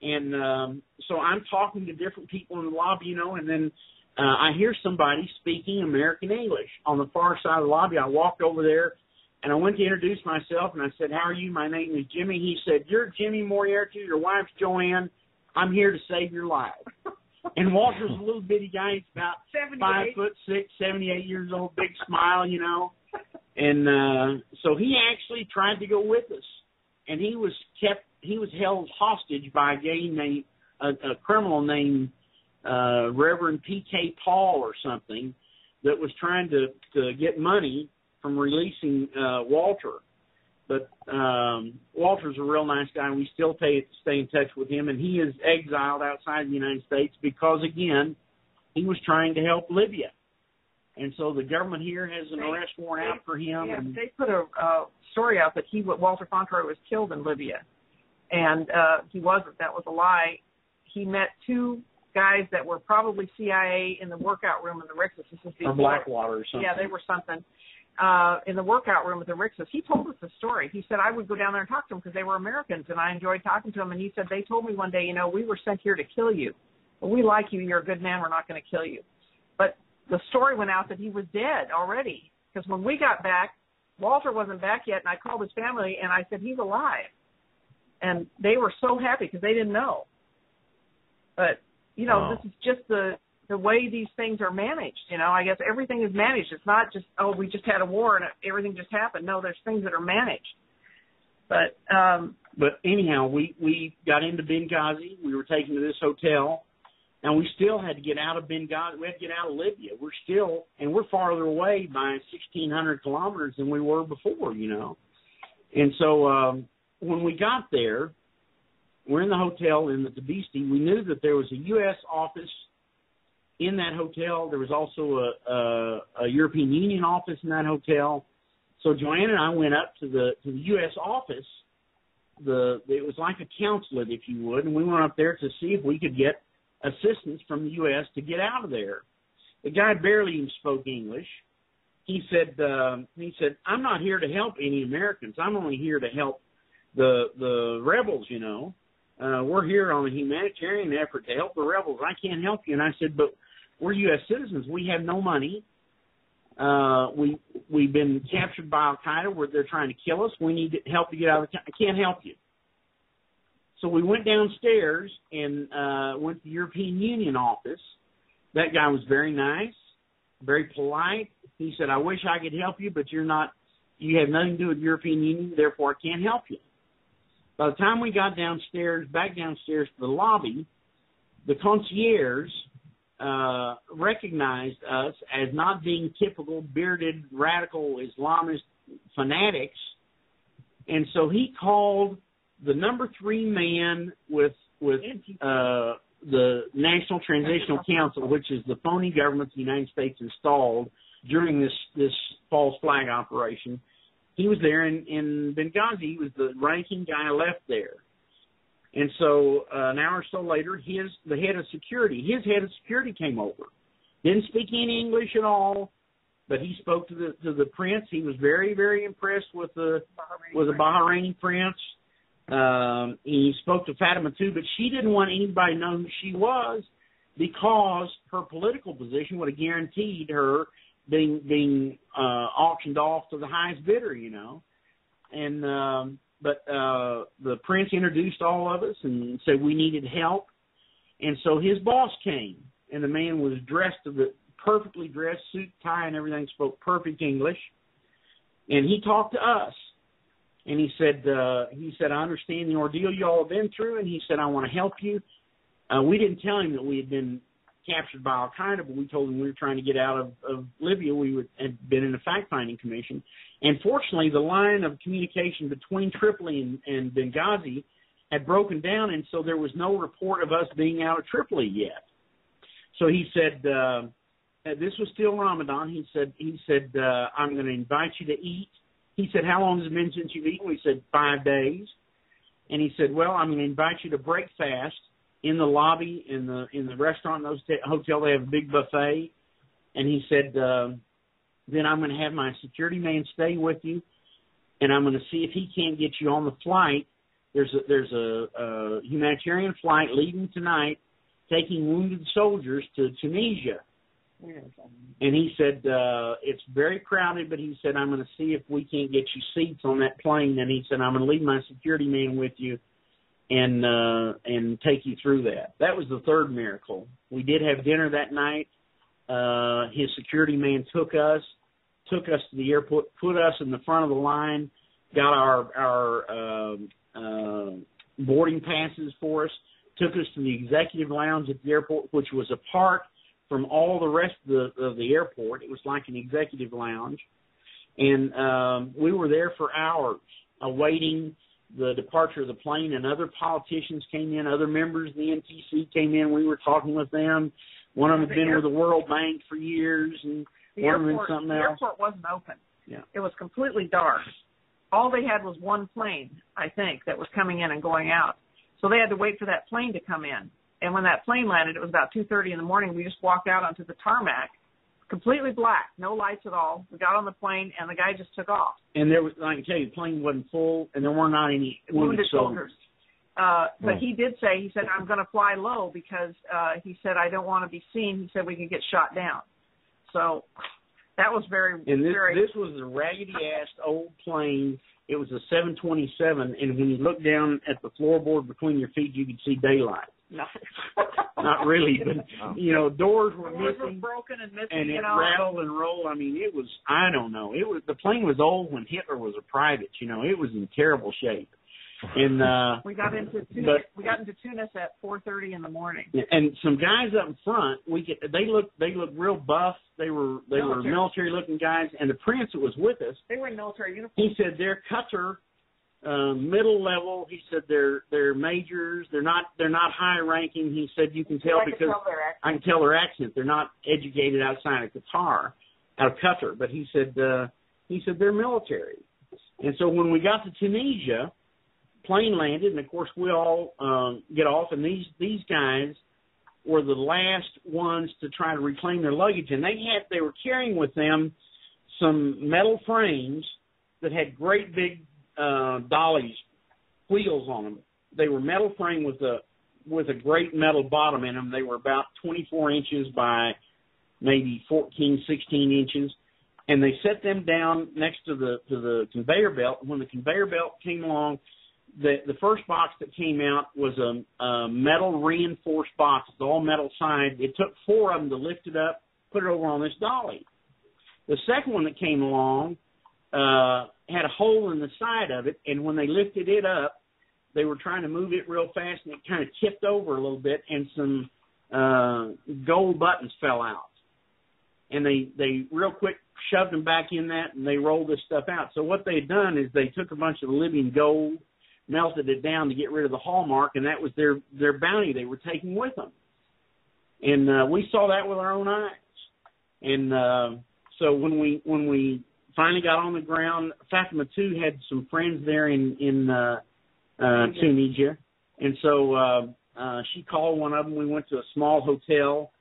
And so I'm talking to different people in the lobby, and then I hear somebody speaking American English on the far side of the lobby. I walked over there, and I went to introduce myself, and I said, "How are you? My name is Jimmy." He said, "You're Jimmy Moriarty. Your wife's Joanne. I'm here to save your life." And Walter's a little bitty guy. He's about 5'6", 78 years old, big smile, And so he actually tried to go with us, and he was held hostage by a criminal named Reverend P.K. Paul or something that was trying to get money from releasing Walter. But Walter's a real nice guy, and we still stay in touch with him, and he is exiled outside the United States because, again, he was trying to help Libya. And so the government here has an arrest warrant out for him. Yeah, they put a story out that Walter Fontroy was killed in Libya, and he wasn't. That was a lie. He met 2 guys that were probably CIA in the workout room in the Rexus. Or Blackwater or something. Yeah, they were something. In the workout room at the Rexus. He told us the story. He said, I would go down there and talk to them because they were Americans, and I enjoyed talking to them. And he said, they told me one day, we were sent here to kill you. But we like you. You're a good man. We're not going to kill you. But the story went out that he was dead already, because when we got back, Walter wasn't back yet, and I called his family, and I said, he's alive. And they were so happy because they didn't know. But, This is just the way these things are managed. I guess everything is managed. It's not just, we just had a war and everything just happened. No, there's things that are managed. But anyhow, we got into Benghazi. We were taken to this hotel, and we still had to get out of Benghazi. We had to get out of Libya. We're farther away by 1,600 kilometers than we were before, And so when we got there, we're in the hotel in the Tbilisi. We knew that there was a U.S. office in that hotel. There was also a European Union office in that hotel. So Joanne and I went up to the U.S. office. It was like a consulate, if you would, and we went up there to see if we could get assistance from the U.S. to get out of there. The guy barely even spoke English. He said, "I'm not here to help any Americans. I'm only here to help the rebels. We're here on a humanitarian effort to help the rebels. I can't help you." And I said, "But we're U.S. citizens. We have no money. We've been captured by Al-Qaeda where they're trying to kill us. We need help to get out of the country. I can't help you." So we went downstairs and went to the European Union office. That guy was very nice, very polite. He said, "I wish I could help you, but you have nothing to do with the European Union, therefore I can't help you." By the time we got back downstairs to the lobby, the concierge recognized us as not being typical bearded, radical Islamist fanatics. And so he called the number 3 man with the National Transitional Council, which is the phony government the United States installed during this false flag operation. He was there in Benghazi. He was the ranking guy left there. And so an hour or so later, his head of security came over. Didn't speak any English at all, but he spoke to the prince. He was very, very impressed with the Bahraini prince. He spoke to Fatima too, but she didn't want anybody to know who she was because her political position would have guaranteed her being auctioned off to the highest bidder, And but the prince introduced all of us and said we needed help. And so his boss came, and the man was perfectly dressed, suit, tie, and everything, spoke perfect English. And he talked to us. And he said, I understand the ordeal you all have been through, and he said, I want to help you. We didn't tell him that we had been captured by Al-Qaeda, but we told him we were trying to get out of Libya. We had been in a fact-finding commission. And fortunately, the line of communication between Tripoli and Benghazi had broken down, and so there was no report of us being out of Tripoli yet. So he said, this was still Ramadan. He said, I'm going to invite you to eat. He said, how long has it been since you've eaten? We said, 5 days. And he said, well, I'm going to invite you to break fast in the lobby, in the restaurant, in the hotel. They have a big buffet. And he said, then I'm going to have my security man stay with you, and I'm going to see if he can't get you on the flight. There's a humanitarian flight leaving tonight, taking wounded soldiers to Tunisia. And he said, it's very crowded, but he said, I'm going to see if we can't get you seats on that plane. And he said, I'm going to leave my security man with you and take you through that. That was the third miracle. We did have dinner that night. His security man took us to the airport, put us in the front of the line, got our boarding passes for us, took us to the executive lounge at the airport, which was apart from all the rest of the airport. It was like an executive lounge. And we were there for hours awaiting the departure of the plane, and other politicians came in, other members of the NTC came in. We were talking with them. One of them had been with the World Bank for years, and one of them in something else. The airport wasn't open. Yeah. It was completely dark. All they had was one plane, I think, that was coming in and going out. So they had to wait for that plane to come in. And when that plane landed, it was about 2:30 in the morning. We just walked out onto the tarmac, completely black, no lights at all. We got on the plane, and the guy just took off. And there was, I can tell you, the plane wasn't full, and there were not any wounded soldiers. But he did say, he said, I'm going to fly low because he said, I don't want to be seen. He said, we could get shot down. So that was very, and very. This was a raggedy-ass old plane. It was a 727, and when you look down at the floorboard between your feet, you could see daylight. No. Not really, but, doors were Doors missing. were broken and missing, and it rattled and rolled. I mean, it was, I don't know. The plane was old when Hitler was a private, It was in terrible shape. And we got into Tunis at 4:30 in the morning. And some guys up in front, they looked real buff. They were military looking guys, and the prince that was with us, they were in military uniform. He said they're Qatar, middle level. He said they're majors. They're not high ranking. He said you can tell because I can tell their accent. They're not educated outside of Qatar, out of Qatar. But he said they're military. And so when we got to Tunisia, plane landed, and of course we all get off, and these guys were the last ones to try to reclaim their luggage, and they were carrying with them some metal frames that had great big dollies, wheels on them. They were metal frame with a great metal bottom in them. They were about 24 inches by maybe 14, 16 inches. And they set them down next to the conveyor belt. When the conveyor belt came along, the first box that came out was a metal reinforced box. It's all metal side. It took 4 of them to lift it up, put it over on this dolly. The second one that came along had a hole in the side of it, and when they lifted it up, they were trying to move it real fast, and it kind of tipped over a little bit, and some gold buttons fell out. And they real quick shoved them back in that, and they rolled this stuff out. So what they had done is they took a bunch of Libyan gold, melted it down to get rid of the hallmark, and that was their bounty they were taking with them. And we saw that with our own eyes. And so when we finally got on the ground, Fatima too had some friends there in Tunisia, and so she called one of them. We went to a small hotel,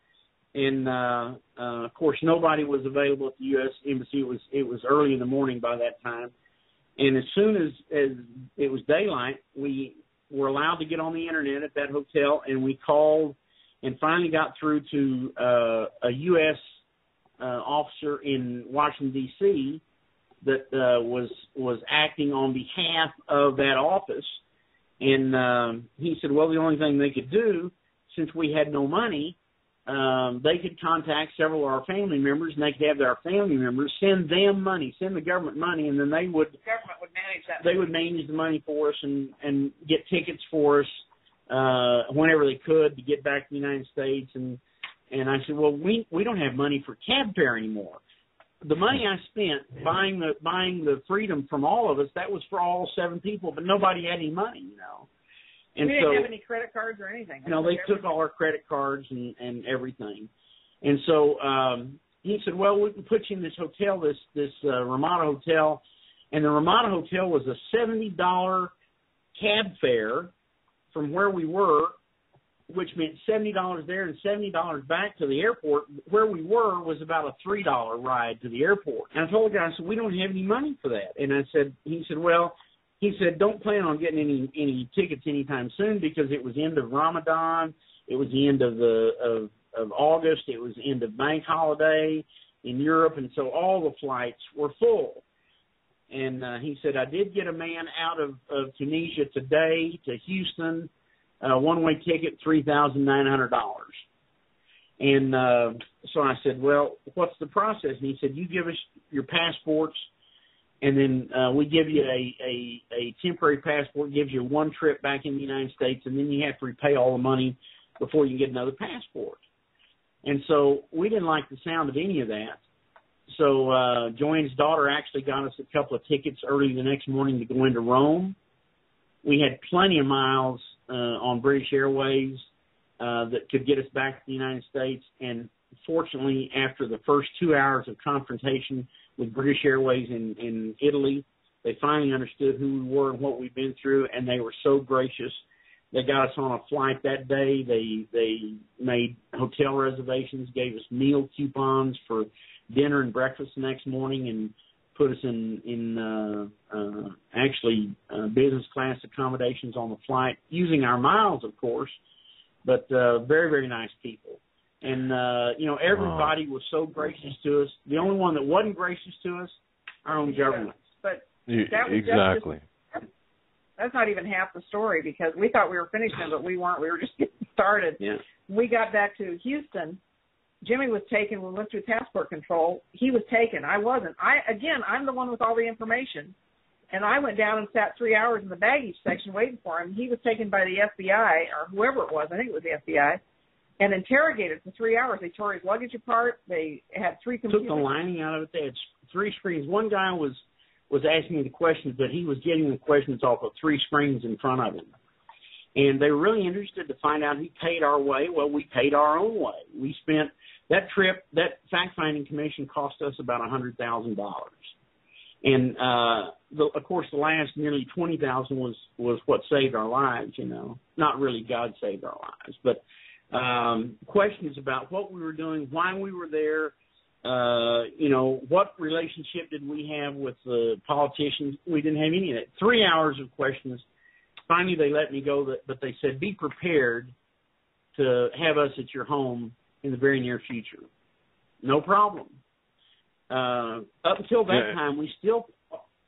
and of course nobody was available at the U.S. Embassy. It was early in the morning by that time. And as soon as it was daylight, we were allowed to get on the Internet at that hotel, and we called and finally got through to a U.S. Officer in Washington, D.C. that was acting on behalf of that office. And he said, well, the only thing they could do, since we had no money, they could contact several of our family members, and they could have our family members send them money, send the government money, and then they would manage that. They would manage the money for us and get tickets for us whenever they could to get back to the United States. And I said, well, we don't have money for cab fare anymore. The money I spent buying the freedom from all of us, that was for all 7 people, but nobody had any money, you know. And we didn't have any credit cards or anything. No, they took all our credit cards and everything. And so he said, well, we can put you in this hotel, this Ramada Hotel. And the Ramada Hotel was a $70 cab fare from where we were, which meant $70 there and $70 back to the airport. Where we were was about a $3 ride to the airport. And I told the guy, I said, we don't have any money for that. And he said, don't plan on getting any tickets anytime soon because it was end of Ramadan. It was the end of August. It was the end of bank holiday in Europe. And so all the flights were full. And he said, I did get a man out of Tunisia today to Houston, one-way ticket, $3,900. And so I said, well, what's the process? And he said, you give us your passports, and then we give you a temporary passport, gives you one trip back in the United States, and then you have to repay all the money before you get another passport. And so we didn't like the sound of any of that. So Joanne's daughter actually got us a couple of tickets early the next morning to go into Rome. We had plenty of miles on British Airways that could get us back to the United States. And fortunately, after the first 2 hours of confrontation with British Airways in Italy, they finally understood who we were and what we'd been through, and they were so gracious. They got us on a flight that day. They made hotel reservations, gave us meal coupons for dinner and breakfast the next morning, and put us in business class accommodations on the flight, using our miles, of course, but very, very nice people. And, everybody was so gracious to us. The only one that wasn't gracious to us, our own government. But exactly. That's not even half the story, because we thought we were finishing, but we weren't. We were just getting started. Yeah. We got back to Houston. Jimmy was taken. We went through passport control. He was taken. I wasn't. I'm the one with all the information. And I went down and sat 3 hours in the baggage section waiting for him. He was taken by the FBI, or whoever it was. I think it was the FBI, and interrogated for 3 hours. They tore his luggage apart. They had 3 computers. Took the lining out of it. They had 3 screens. One guy was asking me the questions, but he was getting the questions off of 3 screens in front of him. And they were really interested to find out who paid our way. Well, we paid our own way. We spent that trip, that fact-finding commission cost us about $100,000. And, of course, the last nearly $20,000 was what saved our lives, you know. Not really God saved our lives, but questions about what we were doing, why we were there, what relationship did we have with the politicians? We didn't have any of that. 3 hours of questions. Finally, they let me go, but they said, be prepared to have us at your home in the very near future. No problem. Up until that time, we still...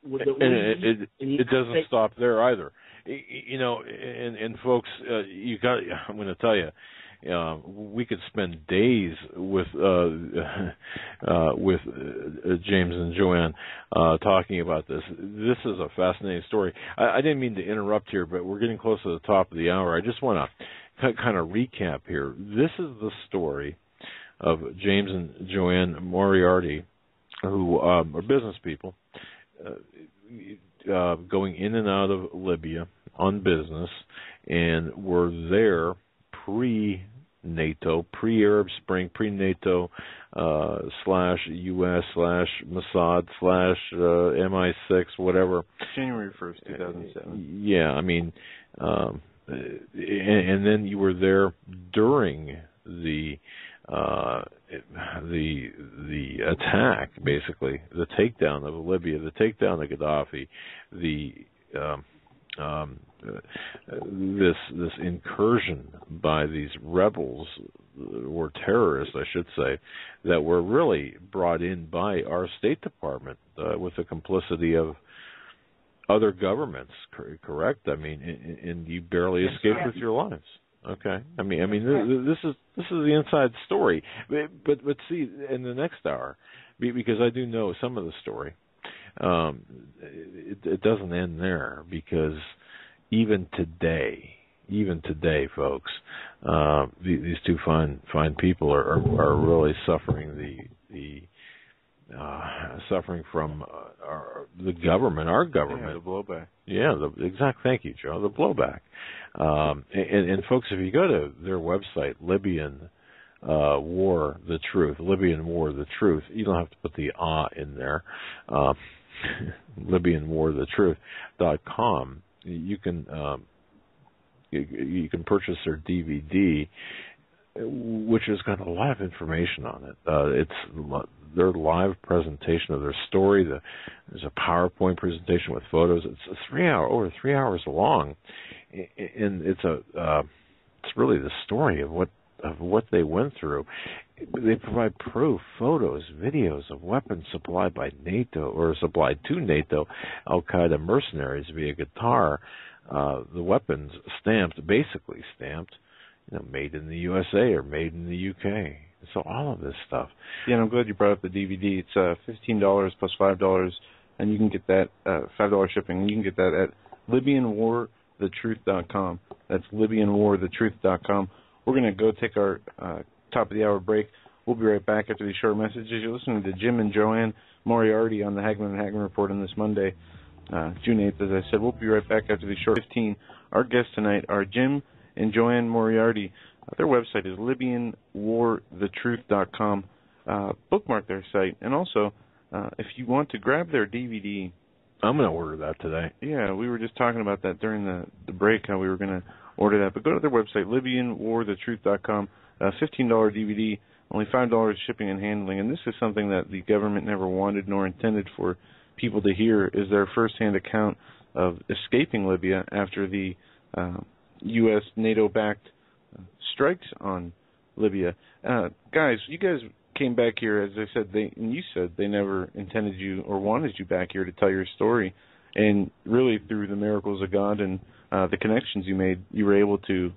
It doesn't stop there either. You know, and folks, I'm going to tell you, we could spend days with James and Joanne talking about this. This is a fascinating story. I didn't mean to interrupt here, but we're getting close to the top of the hour. I just want to kind of recap here. This is the story of James and Joanne Moriarty, who are business people, going in and out of Libya on business, and were there pre-NATO, pre-Arab Spring, pre-NATO, /US, /Mossad, /MI6, whatever. January 1st, 2007. Yeah, I mean, and then you were there during the attack, basically, the takedown of Libya, the takedown of Gaddafi, this incursion by these rebels, or terrorists, I should say, that were really brought in by our State Department with the complicity of other governments. Correct? I mean, and you barely escaped with your lives. Okay. I mean, this is the inside story. But see, in the next hour, because I do know some of the story, it doesn't end there, because even today, folks, these two fine people are really suffering suffering from the government, our government. Yeah, the blowback. Yeah, thank you, Joe. The blowback. And folks, if you go to their website, Libyan War, the Truth, Libyan War, the Truth, you don't have to put the in there. LibyanWarTheTruth.com. You can purchase their DVD, which has got a lot of information on it. It's their live presentation of their story. There's a PowerPoint presentation with photos. It's over 3 hours long, and it's really the story of what they went through. They provide proof, photos, videos of weapons supplied by NATO or supplied to NATO Al-Qaeda mercenaries via guitar. The weapons basically stamped, made in the USA or made in the UK. So all of this stuff. Yeah, and I'm glad you brought up the DVD. It's $15 plus $5, and you can get that $5 shipping. And you can get that at LibyanWarTheTruth.com. That's LibyanWarTheTruth.com. We're going to go take our top of the hour break. We'll be right back after these short messages. You're listening to Jim and Joanne Moriarty on the Hagmann Hagmann Report on this Monday, June 8th. As I said, we'll be right back after these short 15. Our guests tonight are Jim and Joanne Moriarty. Their website is LibyanWarTheTruth.com. Bookmark their site. And also, if you want to grab their DVD... I'm going to order that today. Yeah, we were just talking about that during the break, how we were going to order that. But go to their website, LibyanWarTheTruth.com. $15 DVD, only $5 shipping and handling. And this is something that the government never wanted nor intended for people to hear, is their firsthand account of escaping Libya after the U.S. NATO-backed strikes on Libya. Guys, you guys came back here, as I said, you said they never intended you or wanted you back here to tell your story. And really, through the miracles of God and the connections you made, you were able to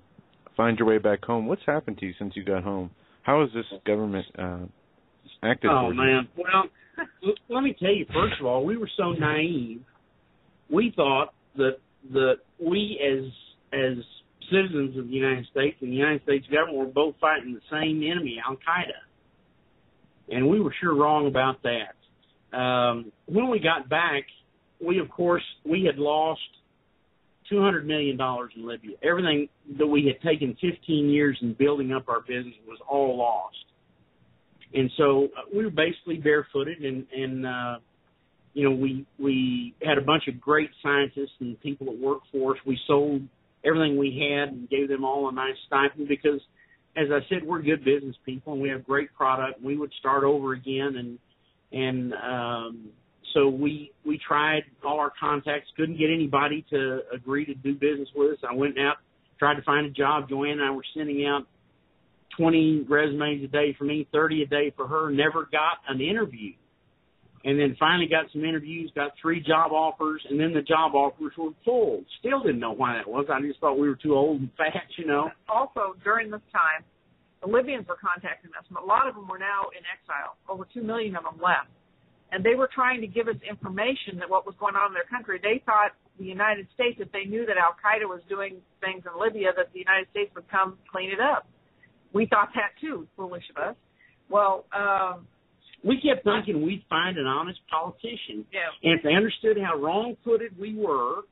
find your way back home. What's happened to you since you got home? How has this government acted towards you? Oh, man. Well, let me tell you, first of all, we were so naive. We thought that we, as citizens of the United States and the United States government, were both fighting the same enemy, Al-Qaeda. And we were sure wrong about that. When we got back, we had lost $200 million in Libya. Everything that we had taken 15 years in building up our business was all lost. And so we were basically barefooted, and we had a bunch of great scientists and people that worked for us. We sold everything we had and gave them all a nice stipend because, as I said, we're good business people and we have great product. We would start over again, and so we tried all our contacts, couldn't get anybody to agree to do business with us. I went out, tried to find a job. Joanne and I were sending out 20 resumes a day for me, 30 a day for her, never got an interview. And then finally got some interviews, got 3 job offers, and then the job offers were full. Still didn't know why that was. I just thought we were too old and fat, Also, during this time, the Libyans were contacting us, but a lot of them were now in exile. Over 2 million of them left. And they were trying to give us information that what was going on in their country. They thought the United States, if they knew that Al-Qaeda was doing things in Libya, that the United States would come clean it up. We thought that, too, foolish of us. Well, we kept thinking we'd find an honest politician. Yeah. And if they understood how wrong-footed we were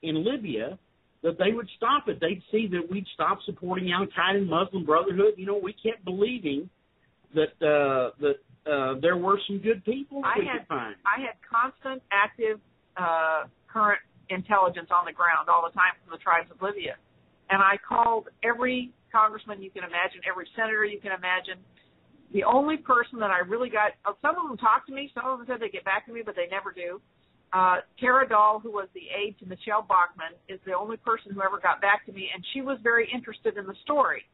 in Libya, that they would stop it. They'd see that we'd stop supporting Al-Qaeda and Muslim Brotherhood. We kept believing that there were some good people we could find. I had constant, active, current intelligence on the ground all the time from the tribes of Libya. And I called every congressman you can imagine, every senator you can imagine. The only person that I really got, some of them talked to me, some of them said they'd get back to me, but they never do. Tara Dahl, who was the aide to Michelle Bachmann, is the only person who ever got back to me, and she was very interested in the story.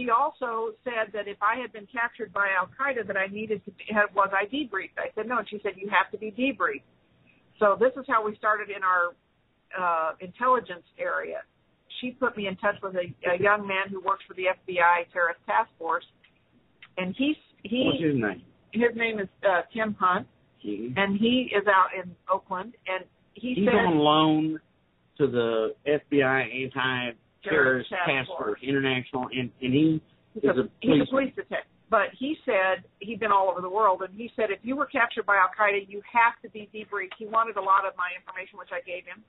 She also said that if I had been captured by Al-Qaeda, that I needed to was I debriefed? I said no, and she said you have to be debriefed. So this is how we started in our intelligence area. She put me in touch with a young man who works for the FBI terrorist task force, and what's his name? His name is Tim Hunt. and he is out in Oakland, and he's on loan to the FBI anti-terrorist task force international, and he's a police detective. But he said he'd been all over the world, and he said if you were captured by Al-Qaeda, you have to be debriefed. He wanted a lot of my information, which I gave him.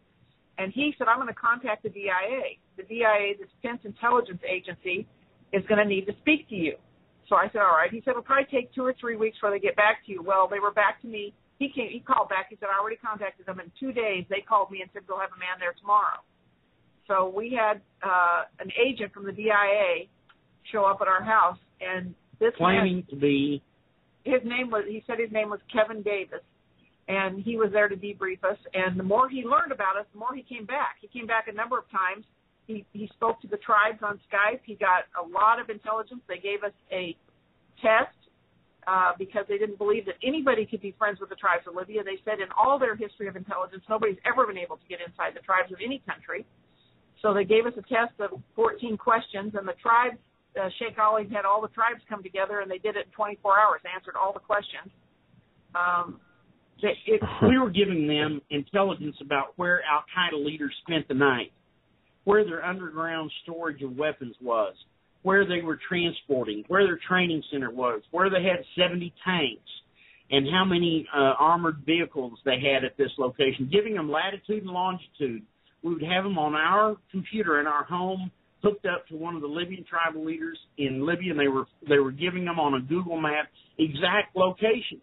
And he said, I'm going to contact the DIA. The DIA, the Defense Intelligence Agency, is going to need to speak to you. So I said, all right. He said, it'll probably take 2 or 3 weeks before they get back to you. Well, they were back to me. He called back. He said, I already contacted them. In 2 days, they called me and said, they'll have a man there tomorrow. So we had an agent from the DIA show up at our house, and this claiming to be, he said his name was Kevin Davis, and he was there to debrief us. And the more he learned about us, the more he came back. He came back a number of times. He spoke to the tribes on Skype. He got a lot of intelligence. They gave us a test because they didn't believe that anybody could be friends with the tribes of Libya. They said in all their history of intelligence, nobody's ever been able to get inside the tribes of any country. So they gave us a test of 14 questions, and the tribes, Sheikh Ali had all the tribes come together, and they did it in 24 hours. They answered all the questions. We were giving them intelligence about where Al-Qaeda leaders spent the night, where their underground storage of weapons was, where they were transporting, where their training center was, where they had 70 tanks, and how many armored vehicles they had at this location, giving them latitude and longitude. We would have them on our computer in our home, hooked up to one of the Libyan tribal leaders in Libya, and they were giving them on a Google map exact locations.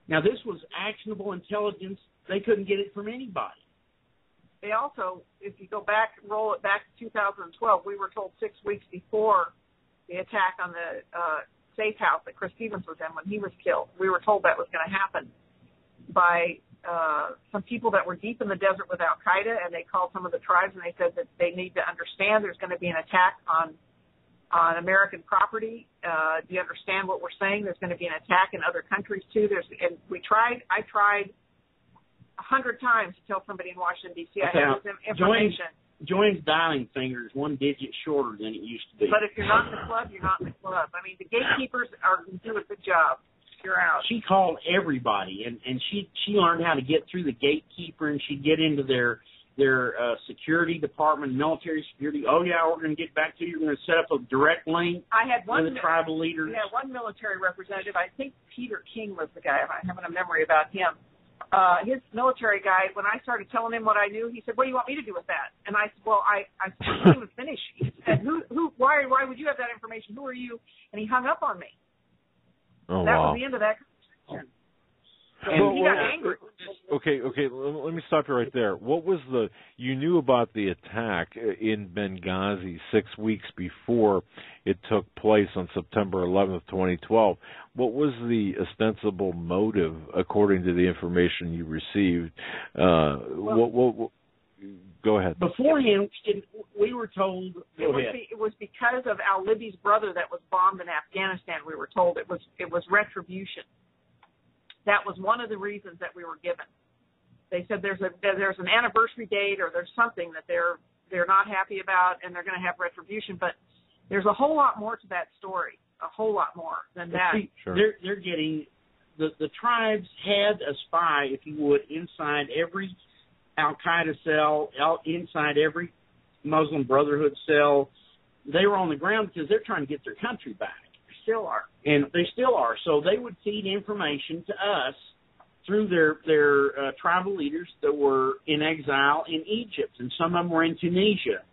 Now, this was actionable intelligence. They couldn't get it from anybody. They also, if you go back, roll it back to 2012, we were told 6 weeks before the attack on the safe house that Chris Stevens was in when he was killed. We were told that was going to happen by some people that were deep in the desert with Al-Qaeda, and they called some of the tribes, and they said that they need to understand there's going to be an attack on American property. Do you understand what we're saying? There's going to be an attack in other countries, too. I tried 100 times to tell somebody in Washington, D.C. I had this information. Joanne's dialing finger is 1 digit shorter than it used to be. But if you're not in the club, you're not in the club. I mean, the gatekeepers are doing a good job. You're out. She called everybody, and she learned how to get through the gatekeeper, and she'd get into their security department, military security. Oh, yeah, we're going to get back to you. We're going to set up a direct link with the tribal leaders. We had one military representative. I think Peter King was the guy. I'm having a memory about him. His military guy, when I started telling him what I knew, he said, what do you want me to do with that? And I said, well, I couldn't even finish. He said, why would you have that information? Who are you? And he hung up on me. Oh, that wow. was the end of that conversation. And he got angry. Okay. Let me stop you right there. What was you knew about the attack in Benghazi 6 weeks before it took place on September 11th, 2012. What was the ostensible motive, according to the information you received? Go ahead. Beforehand, we were told. It was because of al-Libi's brother that was bombed in Afghanistan. We were told it was retribution. That was one of the reasons that we were given. They said there's an anniversary date or there's something that they're not happy about and they're going to have retribution. But there's a whole lot more to that story. A whole lot more than that. See, sure. They're getting the tribes had a spy, if you would, inside every Al-Qaeda cell, inside every Muslim Brotherhood cell. They were on the ground because they're trying to get their country back. They still are. And they still are. So they would feed information to us through their tribal leaders that were in exile in Egypt, and some of them were in Tunisia.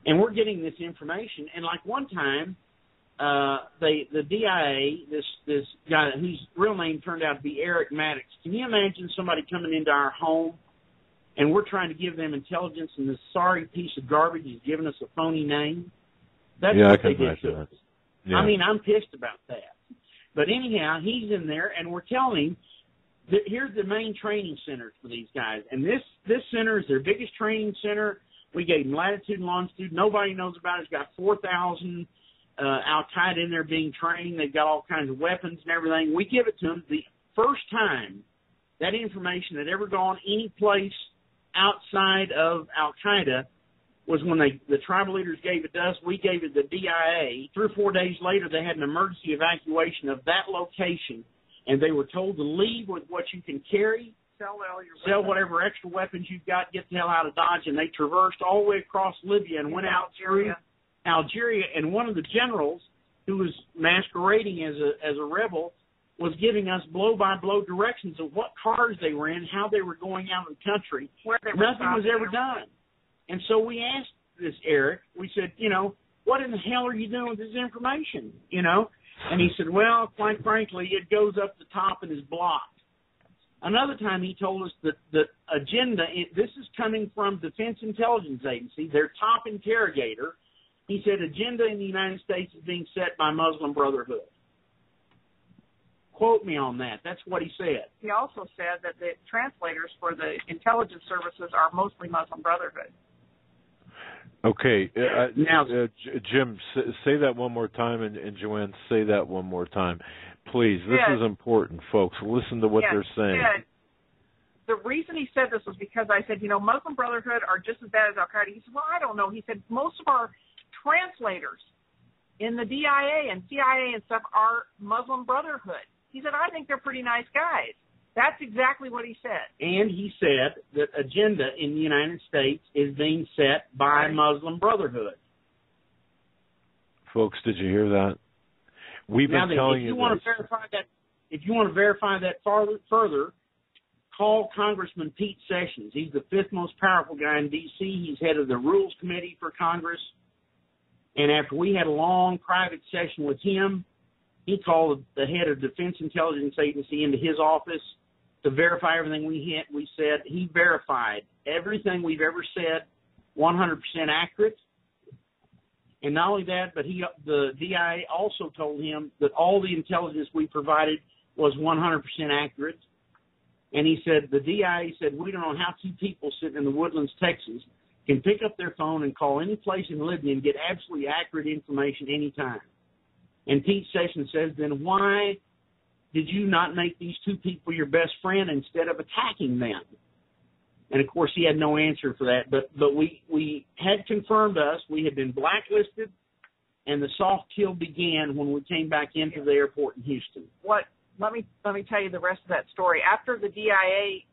And we're getting this information. And like one time, the DIA, this guy whose real name turned out to be Eric Maddox. Can you imagine somebody coming into our home and we're trying to give them intelligence, and this sorry piece of garbage is giving us a phony name? That's what they did to us. Yeah. I mean, I'm pissed about that. But anyhow, he's in there, and we're telling him that here's the main training centers for these guys. And this center is their biggest training center. We gave them latitude and longitude. Nobody knows about it. It's got 4,000 Al-Qaeda in there being trained. They've got all kinds of weapons and everything. We give it to them. The first time that information had ever gone any place outside of Al-Qaeda was when the tribal leaders gave it to us. We gave it to the DIA. 3 or 4 days later, they had an emergency evacuation of that location, and they were told to leave with what you can carry, sell whatever extra weapons you've got, get the hell out of Dodge, and they traversed all the way across Libya and went out through Algeria, and one of the generals who was masquerading as a rebel was giving us blow-by-blow directions of what cars they were in, how they were going out of the country. Nothing was ever done. And so we asked this Eric, we said, what in the hell are you doing with this information, And he said, well, quite frankly, it goes up the top and is blocked. Another time he told us that the agenda, this is coming from Defense Intelligence Agency, their top interrogator. He said agenda in the United States is being set by Muslim Brotherhood. Quote me on that. That's what he said. He also said that the translators for the intelligence services are mostly Muslim Brotherhood. Okay. Now, Jim, say that one more time, and Joanne, say that one more time. Please, this is important, folks. Listen to what they're saying. The reason he said this was because I said, Muslim Brotherhood are just as bad as Al-Qaeda. He said, well, I don't know. He said, most of our translators in the DIA and CIA and stuff are Muslim Brotherhood. He said, I think they're pretty nice guys. That's exactly what he said. And he said that agenda in the United States is being set by Muslim Brotherhood. Folks, did you hear that? We've been telling you this. If you want to verify that further, call Congressman Pete Sessions. He's the fifth most powerful guy in D.C. He's head of the Rules Committee for Congress. And after we had a long private session with him, he called the head of Defense Intelligence Agency into his office to verify everything we said. He verified everything we've ever said, 100% accurate. And not only that, but the DIA also told him that all the intelligence we provided was 100% accurate. And he said, the DIA said, we don't know how two people sitting in the Woodlands, Texas, can pick up their phone and call any place in Libya and get absolutely accurate information anytime. And Pete Sessions says, then why did you not make these two people your best friend instead of attacking them? And, of course, he had no answer for that. But we had confirmed us. We had been blacklisted, and the soft kill began when we came back into the airport in Houston. Let me tell you the rest of that story. After the DIA,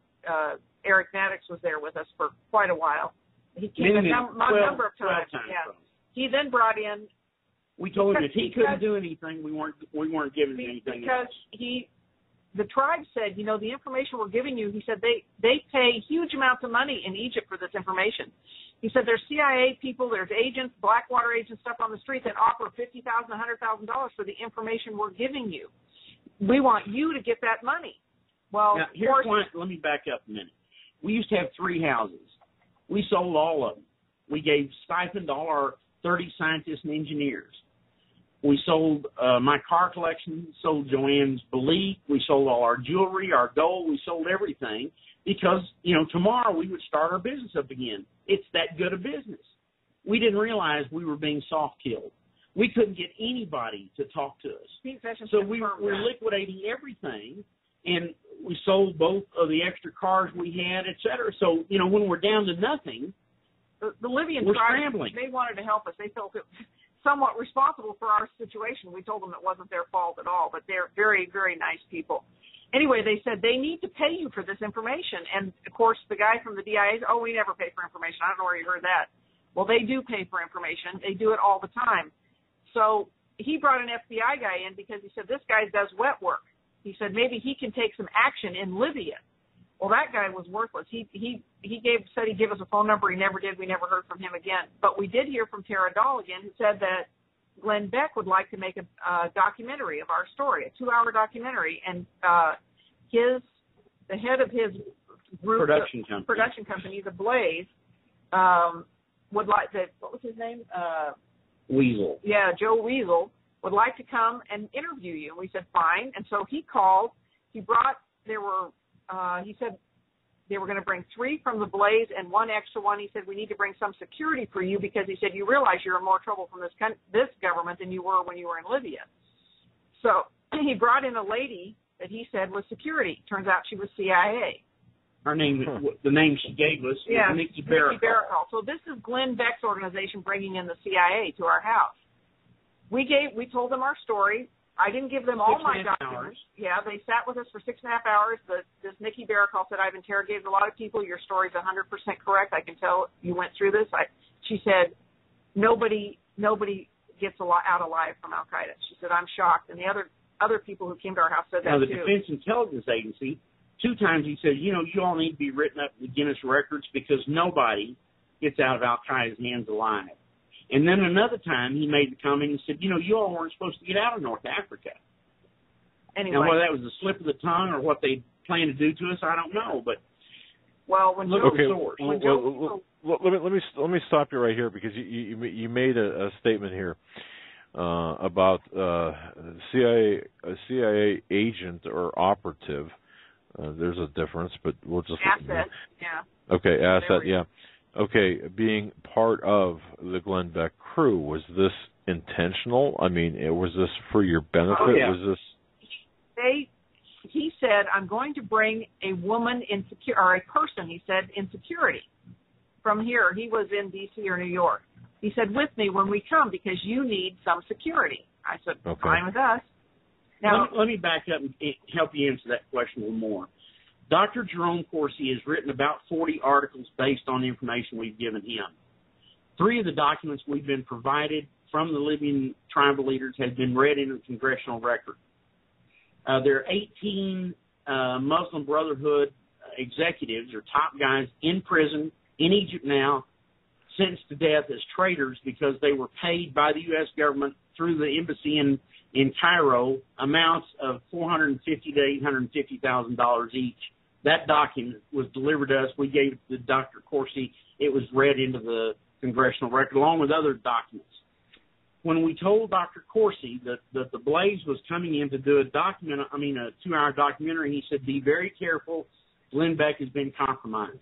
Eric Maddox was there with us for quite a while. He came a number of times. He then brought in. We told him if he couldn't do anything, we weren't giving him anything. Because the tribe said, the information we're giving you, he said they pay huge amounts of money in Egypt for this information. He said there's CIA people, there's agents, Blackwater agents, stuff on the street that offer $50,000, $100,000 for the information we're giving you. We want you to get that money. Well, now, let me back up a minute. We used to have 3 houses. We sold all of them. We gave stipend to all our 30 scientists and engineers. We sold my car collection, sold Joanne's belief. We sold all our jewelry, our gold. We sold everything because, tomorrow we would start our business up again. It's that good a business. We didn't realize we were being soft-killed. We couldn't get anybody to talk to us. So we're liquidating everything, and we sold both of the extra cars we had, et cetera. So, when we're down to nothing, the Libyan tribe, they wanted to help us. They felt it somewhat responsible for our situation. We told them it wasn't their fault at all, but they're very, very nice people. Anyway, they said they need to pay you for this information. And, of course, the guy from the DIA said, we never pay for information. I don't know where you heard that. Well, they do pay for information. They do it all the time. So he brought an FBI guy in because he said, this guy does wet work. He said maybe he can take some action in Libya. Well, that guy was worthless. He said he'd give us a phone number. He never did. We never heard from him again. But we did hear from Tara Dahl again, who said that Glenn Beck would like to make a documentary of our story, a 2-hour documentary. And the head of his group, production company, The Blaze, would like to, what was his name? Weasel. Yeah, Joe Weasel would like to come and interview you. And we said, fine. And so he called. He said they were going to bring 3 from the Blaze and 1 extra one. He said, we need to bring some security for you because he said, you realize you're in more trouble from this government than you were when you were in Libya. So he brought in a lady that he said was security. Turns out she was CIA. Her name, the name she gave us, was Nikki Baracol. So this is Glenn Beck's organization bringing in the CIA to our house. We told them our story. I didn't give them all my 6.5 documents. hours. Yeah, they sat with us for 6.5 hours. This Nikki Baracall said, I've interrogated a lot of people. Your story's 100% correct. I can tell you went through this. She said, nobody gets out alive from Al-Qaeda. She said, I'm shocked. And the other people who came to our house said that, the too. Defense Intelligence Agency, 2 times he said, you all need to be written up in the Guinness records because nobody gets out of Al-Qaeda's hands alive. And then another time he made the comment and said, you all weren't supposed to get out of North Africa. Anyway. Now, whether that was a slip of the tongue or what they plan to do to us, I don't know. But when look at the source. Let me stop you right here because you made a statement here about CIA agent or operative. There's a difference, but we'll just asset. Yeah. Okay, asset. Yeah. Okay, being part of the Glenn Beck crew, was this intentional? I mean, was this for your benefit? Oh, yeah. Was this? He said, I'm going to bring a woman or a person, he said, in security from here. He was in D.C. or New York. He said, with me when we come because you need some security. I said, okay. Fine with us. Now, let me back up and help you answer that question a little more. Dr. Jerome Corsi has written about 40 articles based on the information we've given him. 3 of the documents we've been provided from the Libyan tribal leaders have been read into the congressional record. There are 18 Muslim Brotherhood executives or top guys in prison in Egypt now, sentenced to death as traitors because they were paid by the U.S. government through the embassy in Cairo amounts of $450,000 to $850,000 each. That document was delivered to us. We gave it to Dr. Corsi. It was read into the congressional record along with other documents. When we told Dr. Corsi that the Blaze was coming in to do a 2-hour documentary, he said, be very careful. Glenn Beck has been compromised.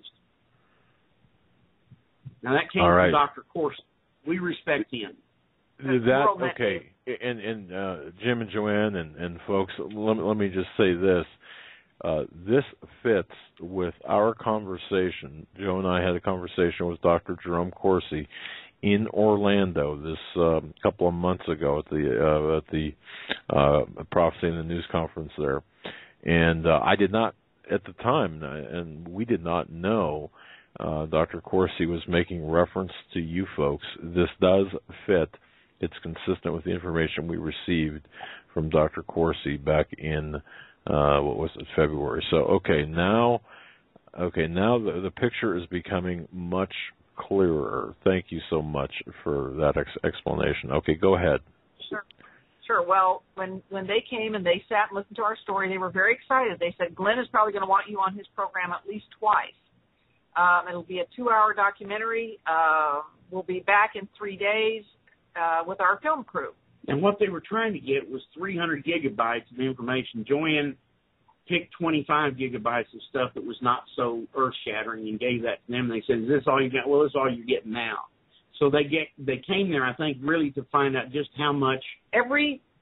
Now, that came from Dr. Corsi. We respect him. Okay. And Jim and Joanne and folks, let me just say this. This fits with our conversation. Joe and I had a conversation with Dr. Jerome Corsi in Orlando this couple of months ago at the Prophecy in the News conference there, and I did not at the time, and we did not know Dr. Corsi was making reference to you folks. This does fit. It's consistent with the information we received from Dr. Corsi back in February. So now the picture is becoming much clearer. Thank you so much for that explanation. Okay, go ahead. Sure. Well, when they came and they sat and listened to our story, they were very excited. They said, Glenn is probably going to want you on his program at least twice. It'll be a 2-hour documentary. We'll be back in 3 days with our film crew. And what they were trying to get was 300 gigabytes of information. Joanne picked 25 gigabytes of stuff that was not so earth-shattering and gave that to them. They said, is this all you got? Well, this is all you're getting now. So they came there, I think, really to find out just how much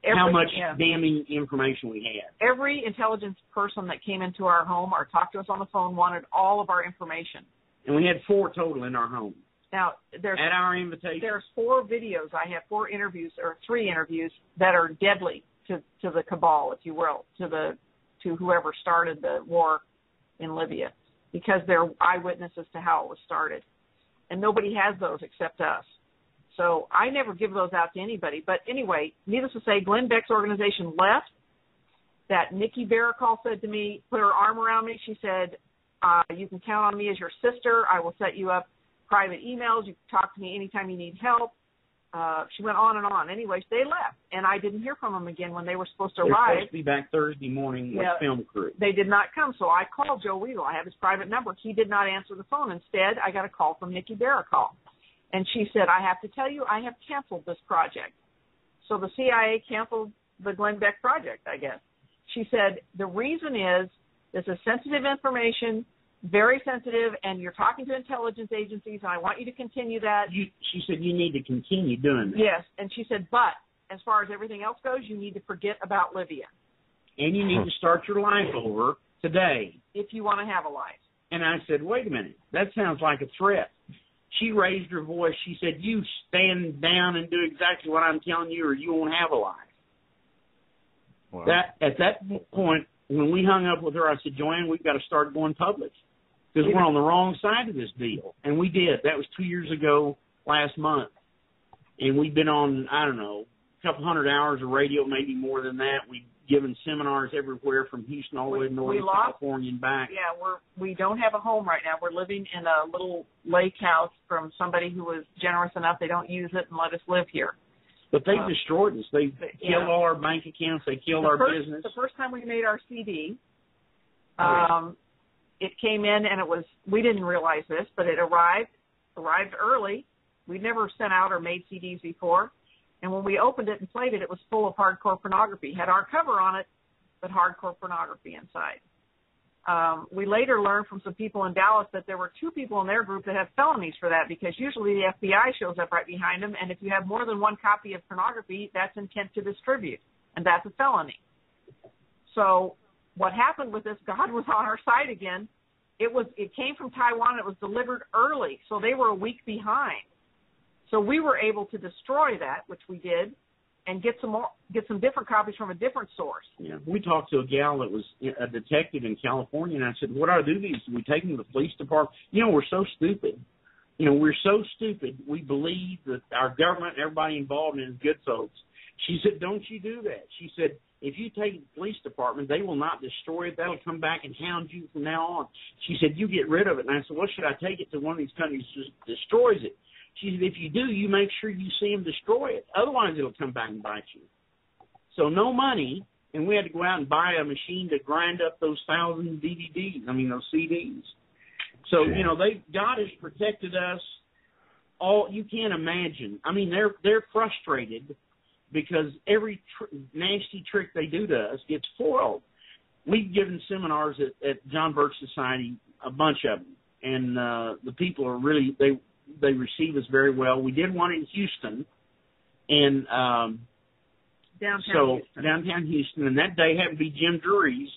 damning information we had. Every intelligence person that came into our home or talked to us on the phone wanted all of our information. And we had 4 total in our home. Now, at our invitation, there's 4 videos. I have 4 interviews or 3 interviews that are deadly to the cabal, if you will, to whoever started the war in Libya, because they're eyewitnesses to how it was started. And nobody has those except us. So I never give those out to anybody. But anyway, needless to say, Glenn Beck's organization left. That Nikki Baracall said to me, put her arm around me. She said, you can count on me as your sister. I will set you up private emails. You can talk to me anytime you need help. She went on and on. Anyways, they left, and I didn't hear from them again when they were supposed to arrive. They're supposed to be back Thursday morning with film crew. They did not come, so I called Joe Weedle. I have his private number. He did not answer the phone. Instead, I got a call from Nikki Baracall, and she said, I have to tell you, I have canceled this project. So the CIA canceled the Glenn Beck project, I guess. She said, the reason is this is sensitive information, very sensitive, and you're talking to intelligence agencies, and I want you to continue that. She said you need to continue doing that. Yes, and she said, but as far as everything else goes, you need to forget about Libya. And you need to start your life over today. If you want to have a life. And I said, wait a minute, that sounds like a threat. She raised her voice. She said, you stand down and do exactly what I'm telling you or you won't have a life. Wow. At that point, when we hung up with her, I said, Joanne, we've got to start going public because we're on the wrong side of this deal. And we did. That was 2 years ago last month. And we've been on, I don't know, a couple hundred hours of radio, maybe more than that. We've given seminars everywhere from Houston all the way to Northern California and back. Yeah, we don't have a home right now. We're living in a little lake house from somebody who was generous enough. They don't use it and let us live here. But they destroyed us. They killed all our bank accounts. They killed our business. The first time we made our CD, it came in and we didn't realize this, but it arrived early. We'd never sent out or made CDs before. And when we opened it and played it, it was full of hardcore pornography. Had our cover on it, but hardcore pornography inside. We later learned from some people in Dallas that there were 2 people in their group that have felonies for that because usually the FBI shows up right behind them, and if you have more than one copy of pornography, that's intent to distribute, and that's a felony. So what happened with this, God was on our side again. It came from Taiwan. It was delivered early, so they were a week behind. So we were able to destroy that, which we did, and get some different copies from a different source. Yeah, we talked to a gal that was a detective in California, and I said, "What do I do these? Do we take them to the police department?" We're so stupid. We're so stupid. We believe that our government and everybody involved in it is good folks. She said, "Don't you do that?" She said, "If you take it to the police department, they will not destroy it. They'll come back and hound you from now on." She said, "You get rid of it." And I said, "Well, should I take it to one of these companies that just destroys it?" She said, "If you do, you make sure you see them destroy it. Otherwise, it'll come back and bite you." So no money, and we had to go out and buy a machine to grind up those 1,000 those CDs. So, God has protected us all you can't imagine. I mean, they're frustrated because every nasty trick they do to us gets foiled. We've given seminars at John Birch Society, a bunch of them, and the people are really, they receive us very well. We did one in Houston, and downtown Houston, and that day happened to be Jim Drury's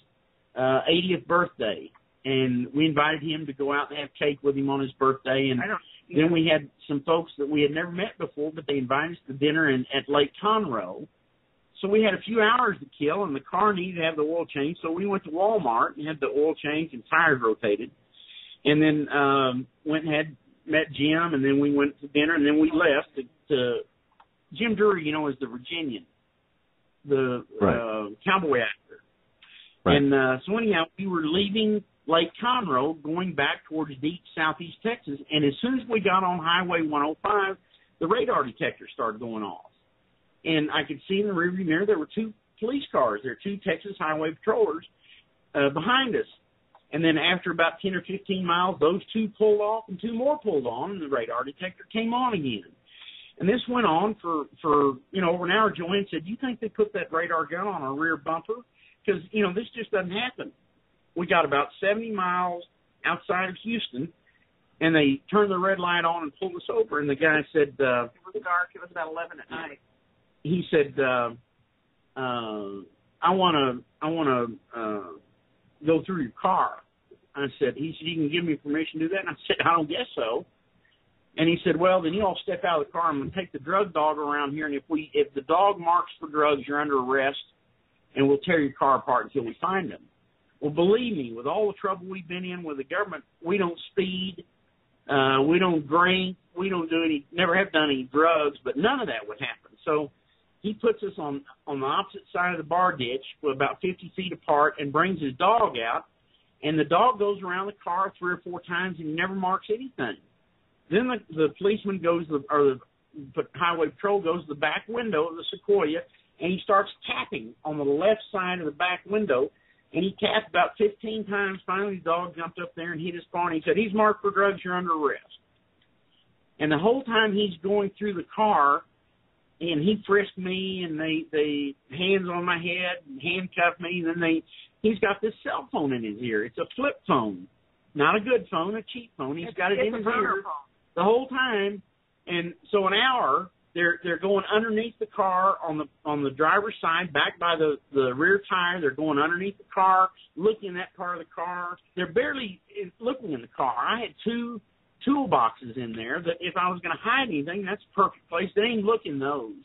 80th birthday, and we invited him to go out and have cake with him on his birthday, and then we had some folks that we had never met before, but they invited us to dinner at Lake Conroe. So we had a few hours to kill, and the car needed to have the oil change, so we went to Walmart and had the oil change and tires rotated, and then went and met Jim, and then we went to dinner, and then we left to Jim Drury, is the Virginian, the cowboy actor. Right. And so anyhow, we were leaving Lake Conroe, going back towards deep southeast Texas, and as soon as we got on Highway 105, the radar detector started going off. And I could see in the rearview mirror there were 2 police cars. There were 2 Texas highway patrollers behind us. And then after about 10 or 15 miles, those 2 pulled off and 2 more pulled on, and the radar detector came on again. And this went on for over an hour. Joanne said, "Do you think they put that radar gun on our rear bumper? Because, this just doesn't happen." We got about 70 miles outside of Houston, and they turned the red light on and pulled us over. And the guy said, it was dark. It was about 11 at night. He said, I want to go through your car. He said, "You can give me permission to do that?" And I said, "I don't guess so." And he said, "Well, then you all step out of the car. I'm going to take the drug dog around here, and if the dog marks for drugs, you're under arrest, and we'll tear your car apart until we find them." Well, believe me, with all the trouble we've been in with the government, we don't speed, we don't drink, we don't never have done any drugs, but none of that would happen. So he puts us on the opposite side of the bar ditch, about 50 feet apart, and brings his dog out. And the dog goes around the car 3 or 4 times and he never marks anything. Then the policeman the highway patrol goes to the back window of the Sequoia, and he starts tapping on the left side of the back window. And he tapped about 15 times. Finally, the dog jumped up there and hit his paw, and he said, "He's marked for drugs. You're under arrest." And the whole time he's going through the car, and he frisked me, and they hands on my head and handcuffed me. And then he's got this cell phone in his ear. It's a flip phone, not a good phone, a cheap phone. He's got it in his ear the whole time. And so an hour, they're going underneath the car on the driver's side, back by the rear tire. They're going underneath the car, looking in that part of the car. They're barely looking in the car. I had 2 toolboxes in there that if I was going to hide anything, that's a perfect place. They ain't looking those.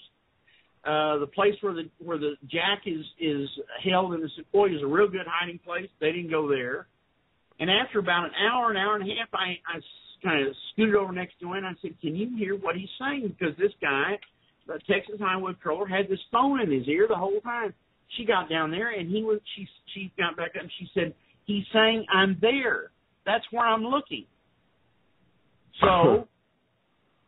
The place where the jack is held in the sequoia is a real good hiding place. They didn't go there. And after about an hour and a half, I kind of scooted over next to him and I said, "Can you hear what he's saying?" Because this guy, the Texas Highway Patroller, had this phone in his ear the whole time. She got down there and she got back up and she said, "He's saying I'm there. That's where I'm looking." So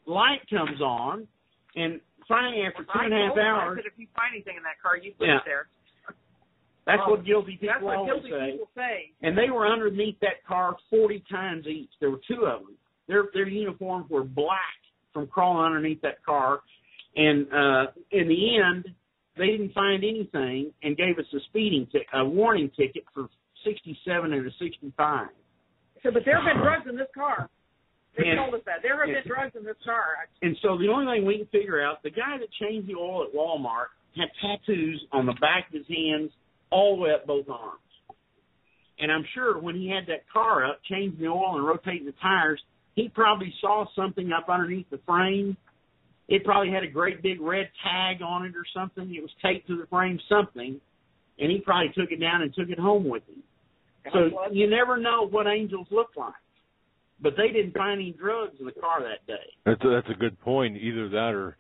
light comes on, and finally after 2.5 hours, I said, if you find anything in that car, you put it there. That's what guilty people always say. And they were underneath that car 40 times each. There were two of them. Their uniforms were black from crawling underneath that car. And in the end, they didn't find anything and gave us a warning ticket for 67 and a 65. So, but there have been drugs in this car. They told us that. There have been drugs in this car. And so the only thing we can figure out, the guy that changed the oil at Walmart had tattoos on the back of his hands all the way up both arms. And I'm sure when he had that car up, changing the oil and rotating the tires, he probably saw something up underneath the frame. It probably had a great big red tag on it or something. It was taped to the frame, something. And he probably took it down and took it home with him. So you never know what angels look like. But they didn't find any drugs in the car that day. That's a good point. Either that or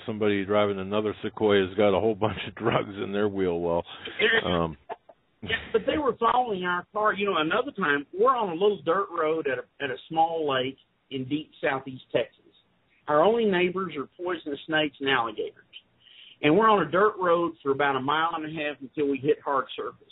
somebody driving another Sequoia's got a whole bunch of drugs in their wheel well. Yeah, but they were following our car. You know, another time, we're on a little dirt road at a small lake in deep southeast Texas. Our only neighbors are poisonous snakes and alligators. And we're on a dirt road for about 1.5 miles until we hit hard surface.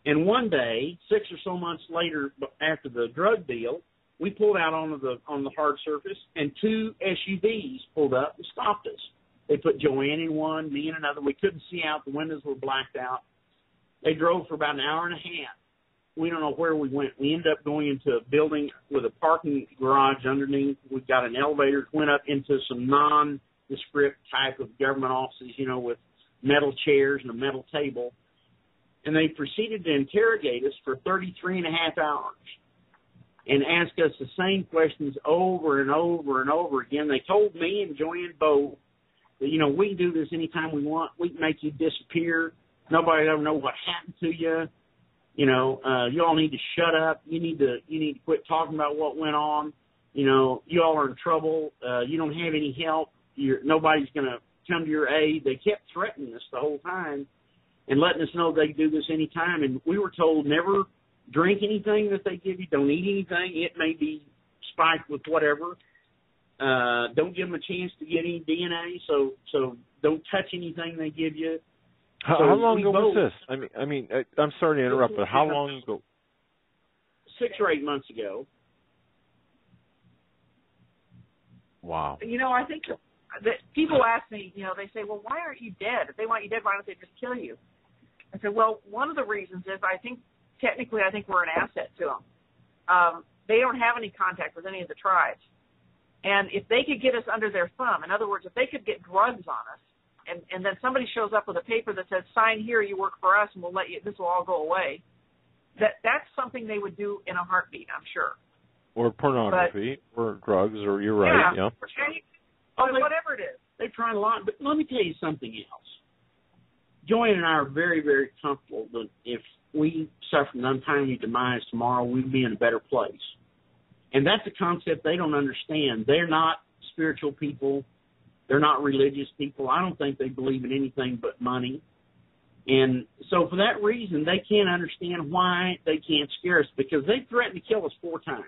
And one day, 6 or so months later, after the drug deal, we pulled out on the hard surface, and 2 SUVs pulled up and stopped us. They put Joanne in one, me in another. We couldn't see out. The windows were blacked out. They drove for about 1.5 hours. We don't know where we went. We ended up going into a building with a parking garage underneath. We got an elevator, went up into some nondescript type of government offices, you know, with metal chairs and a metal table. And they proceeded to interrogate us for 33.5 hours and asked us the same questions over and over and over again. They told me and Joanne both that, you know, we can do this anytime we want. We can make you disappear. Nobody will ever know what happened to you. You know, you all need to shut up. You need to quit talking about what went on. You know, you all are in trouble. You don't have any help. Nobody's going to come to your aid. They kept threatening us the whole time and letting us know they could do this anytime. And we were told never drink anything that they give you. Don't eat anything. It may be spiked with whatever. Don't give them a chance to get any DNA. So don't touch anything they give you. How long ago was this? I mean, I'm sorry to interrupt, but how long ago? 6 or 8 months ago. Wow. You know, I think that people ask me, you know, they say, well, why aren't you dead? If they want you dead, why don't they just kill you? I said, well, one of the reasons is I think we're an asset to them. They don't have any contact with any of the tribes. And if they could get us under their thumb, in other words, if they could get drugs on us, and then somebody shows up with a paper that says, sign here, you work for us, and we'll let you, this will all go away, that's something they would do in a heartbeat, I'm sure. Or pornography, or drugs, or you're right, yeah. Whatever it is. They try a lot, but let me tell you something else. Joanne and I are very, very comfortable that if we suffer an untimely demise tomorrow, we'd be in a better place. And that's a concept they don't understand. They're not spiritual people. They're not religious people. I don't think they believe in anything but money. And so for that reason, they can't understand why they can't scare us, because they threatened to kill us 4 times.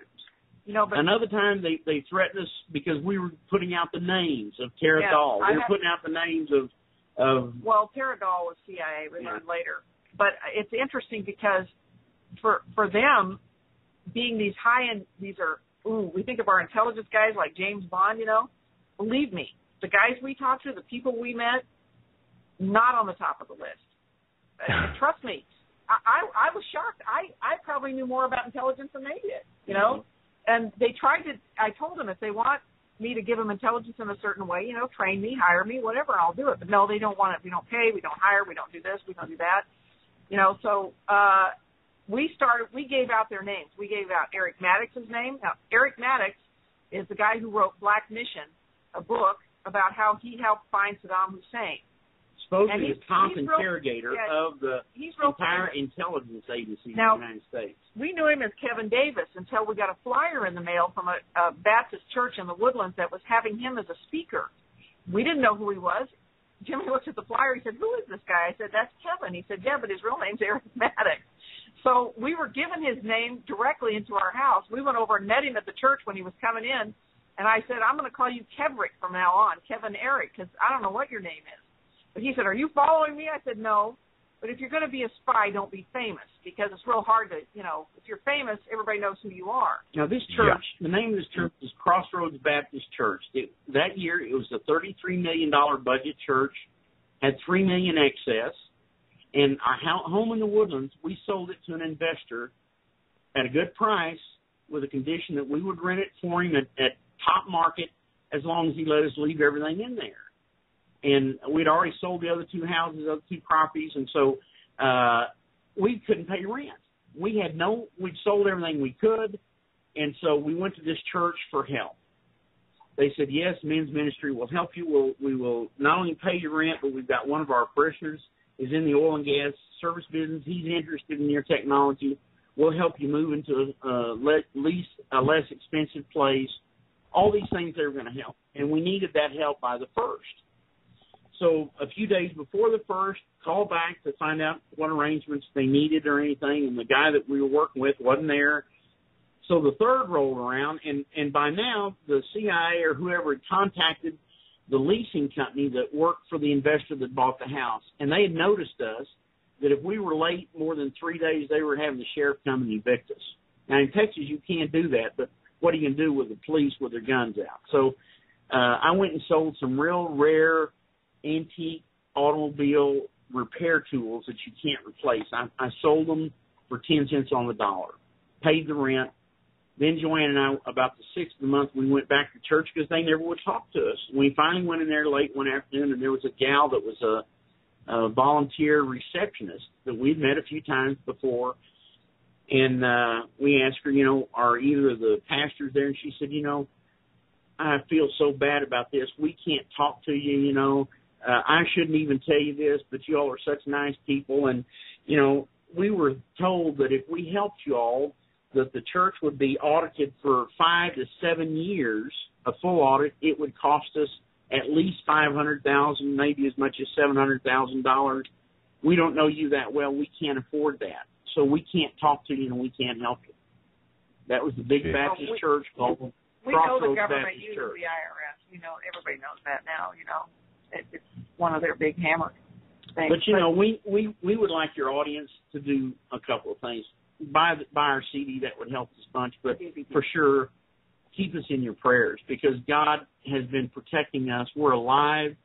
You know, but another time they threatened us because we were putting out the names of Terradol. We were putting out the names of Well, Terradol was CIA, we learned later. But it's interesting because for them, being these high-end, we think of our intelligence guys like James Bond, you know. Believe me, the guys we talked to, the people we met, not on the top of the list. Trust me, I was shocked. I probably knew more about intelligence than they did, you know. And they tried to, I told them if they want me to give them intelligence in a certain way, you know, train me, hire me, whatever, I'll do it. But no, they don't want it. We don't pay, we don't hire, we don't do this, we don't do that. You know, so we gave out their names. We gave out Eric Maddox's name. Now, Eric Maddox is the guy who wrote Black Mission, a book about how he helped find Saddam Hussein. Supposedly the top interrogator of the entire famous. intelligence agency Now, of the United States. We knew him as Kevin Davis until we got a flyer in the mail from a Baptist church in the Woodlands that was having him as a speaker. We didn't know who he was. Jimmy looked at the flyer. He said, "Who is this guy?" I said, "That's Kevin." He said, "Yeah, but his real name's Arithmetic." So we were given his name directly into our house. We went over and met him at the church when he was coming in, and I said, "I'm going to call you Kevrick from now on, Kevin Eric, because I don't know what your name is." But he said, "Are you following me?" I said, "No. But if you're going to be a spy, don't be famous, because it's real hard to, if you're famous, everybody knows who you are." Now, this church, the name of this church is Crossroads Baptist Church. That year, it was a $33 million budget church, had $3 million excess, and our home in the Woodlands, we sold it to an investor at a good price with a condition that we would rent it for him at top market as long as he let us leave everything in there. And we'd already sold the other two houses, other two properties, and so we couldn't pay rent. We'd sold everything we could, and so we went to this church for help. They said, "Yes, men's ministry will help you. We will not only pay your rent, but we've got one of our parishioners is in the oil and gas service business. He's interested in your technology. We'll help you move into a less expensive place." All these things they were going to help, and we needed that help by the 1st. So a few days before the 1st, called back to find out what arrangements they needed or anything, and the guy that we were working with wasn't there. So the 3rd rolled around, and by now the CIA or whoever had contacted the leasing company that worked for the investor that bought the house, and they had noticed us that if we were late more than 3 days, they were having the sheriff come and evict us. Now, in Texas, you can't do that, but what are you going to do with the police with their guns out? So I went and sold some real rare antique automobile repair tools that you can't replace. I sold them for 10 cents on the dollar, paid the rent. Then Joanne and I, about the 6th of the month, we went back to church because they never would talk to us. We finally went in there late one afternoon, and there was a gal that was a volunteer receptionist that we'd met a few times before. And we asked her, are either of the pastors there? And she said, I feel so bad about this. We can't talk to you, I shouldn't even tell you this, but you all are such nice people. And, we were told that if we helped you all, that the church would be audited for 5 to 7 years, a full audit. It would cost us at least $500,000, maybe as much as $700,000. We don't know you that well. We can't afford that. So we can't talk to you and we can't help you. That was the big Baptist church called we know the Crossroads government Baptist uses Church. the IRS. Everybody knows that now, It's one of their big hammer things. But, we would like your audience to do a couple of things. Buy our CD, that would help us a bunch, but for sure, keep us in your prayers because God has been protecting us. We're alive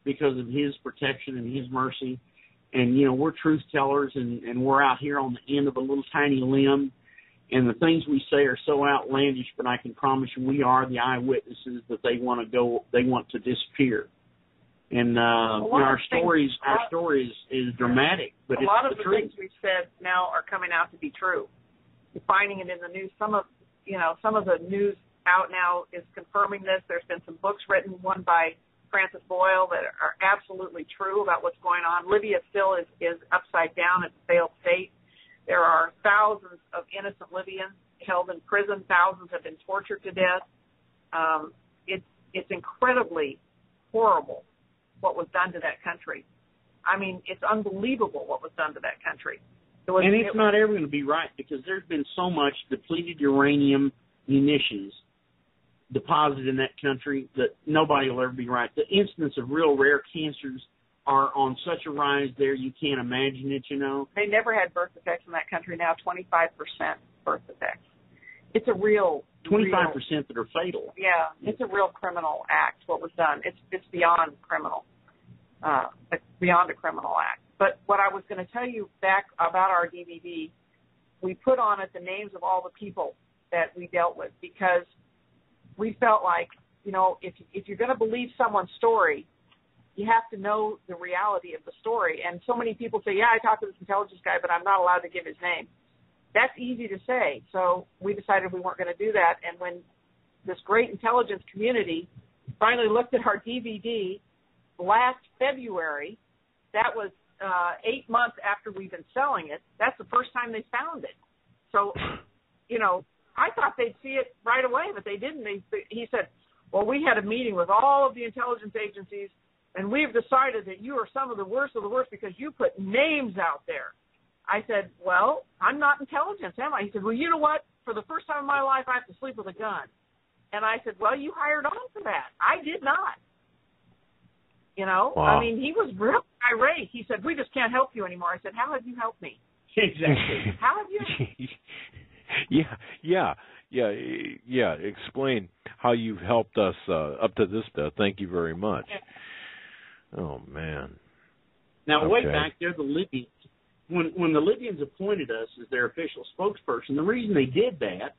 because of His protection and His mercy. And, we're truth tellers, and we're out here on the end of a little tiny limb. And the things we say are so outlandish, but I can promise you we are the eyewitnesses that they want to disappear. And our story is dramatic, but it's the truth. A lot of the things we've said now are coming out to be true. You're finding it in the news. Some of the news out now is confirming this. There's been some books written, one by Francis Boyle, that are absolutely true about what's going on. Libya still is upside down. It's a failed state. There are thousands of innocent Libyans held in prison. Thousands have been tortured to death. It's incredibly horrible what was done to that country. I mean, it's unbelievable what was done to that country. It's not ever going to be right because there's been so much depleted uranium munitions deposited in that country that nobody will ever be right. The incidence of real rare cancers are on such a rise there you can't imagine it, They never had birth defects in that country. Now 25% birth defects. It's a real 25% that are fatal. Yeah, it's a real criminal act, what was done. It's beyond criminal. It's beyond a criminal act. But what I was going to tell you back about our DVD, we put on it the names of all the people that we dealt with because we felt like, if you're going to believe someone's story, you have to know the reality of the story. And so many people say, I talked to this intelligence guy, but I'm not allowed to give his name. That's easy to say. So we decided we weren't going to do that. And when this great intelligence community finally looked at our DVD last February. That was 8 months after we've been selling it. That's the first time they found it. So, you know, I thought they'd see it right away, but they didn't. He said, well, we had a meeting with all of the intelligence agencies, and we've decided that you are some of the worst because you put names out there. I said, well, I'm not intelligence, am I? He said, well, you know what? For the first time in my life, I have to sleep with a gun. And I said, well, you hired on for that. I did not. You know, wow. I mean, he was real irate. He said, we just can't help you anymore. I said, how have you helped me? Exactly. How have you? Yeah. Explain how you've helped us up to this day. Thank you very much. Oh, man. Now, way back there, the Libyans, when the Libyans appointed us as their official spokesperson, the reason they did that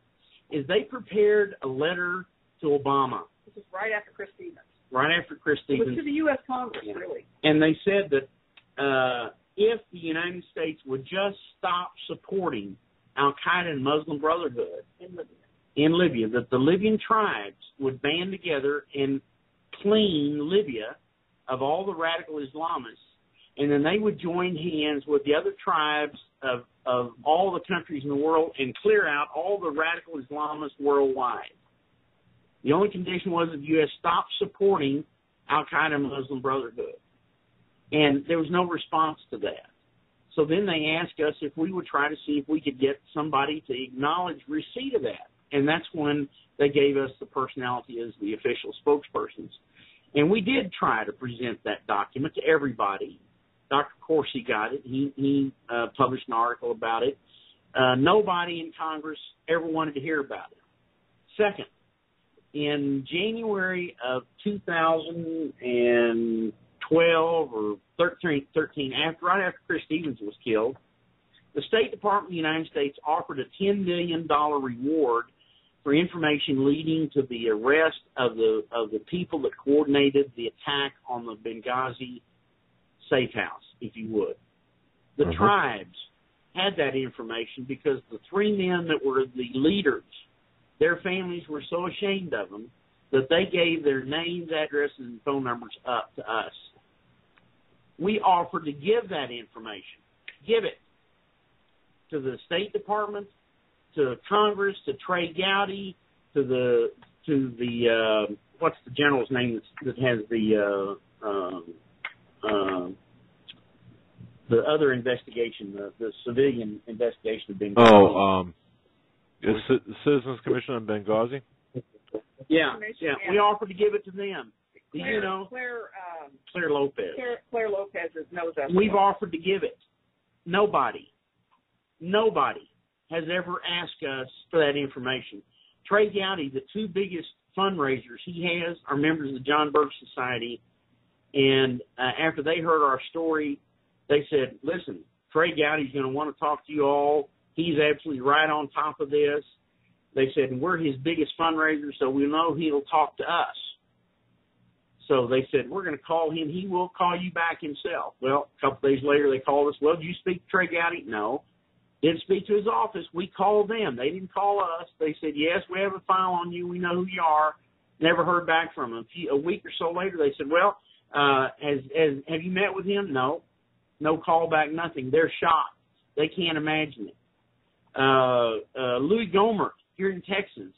is they prepared a letter to Obama. This is right after Chris Stevens. Right after Chris Stevens. It was to the U.S. Congress, really. And they said that if the United States would just stop supporting Al-Qaeda and Muslim Brotherhood in Libya, that the Libyan tribes would band together and clean Libya of all the radical Islamists, and then they would join hands with the other tribes of all the countries in the world and clear out all the radical Islamists worldwide. The only condition was that the U.S. stopped supporting Al-Qaeda and Muslim Brotherhood. And there was no response to that. So then they asked us if we would try to see if we could get somebody to acknowledge receipt of that. And that's when they gave us the personality as the official spokespersons. And we did try to present that document to everybody. Dr. Corsi got it. He published an article about it. Nobody in Congress ever wanted to hear about it. Second, in January of 2012 or 13, right after Chris Stevens was killed, the State Department of the United States offered a $10 million reward for information leading to the arrest of the people that coordinated the attack on the Benghazi safe house, if you would. The tribes had that information because the three men that were the leaders, their families were so ashamed of them that they gave their names, addresses, and phone numbers up to us. We offered to give that information, give it to the State Department, to Congress, to Trey Gowdy, to the what's the general's name that has the other investigation, the civilian investigation of Benghazi. Citizens Commission on Benghazi? Yeah. We offered to give it to them. Claire Lopez. Claire Lopez knows us. We've offered to give it. Nobody has ever asked us for that information. Trey Gowdy, the two biggest fundraisers he has are members of the John Birch Society, and after they heard our story, they said, listen, Trey Gowdy's going to want to talk to you all. He's absolutely right on top of this. They said, we're his biggest fundraiser, so we know he'll talk to us. So they said, we're going to call him. He will call you back himself. Well, a couple days later, they called us. Well, did you speak to Trey Gowdy? No. Didn't speak to his office. We called them. They didn't call us. They said, yes, we have a file on you. We know who you are. Never heard back from him. A week or so later, they said, well, have you met with him? No. No call back, nothing. They're shocked. They can't imagine it. Louis Gohmert here in Texas,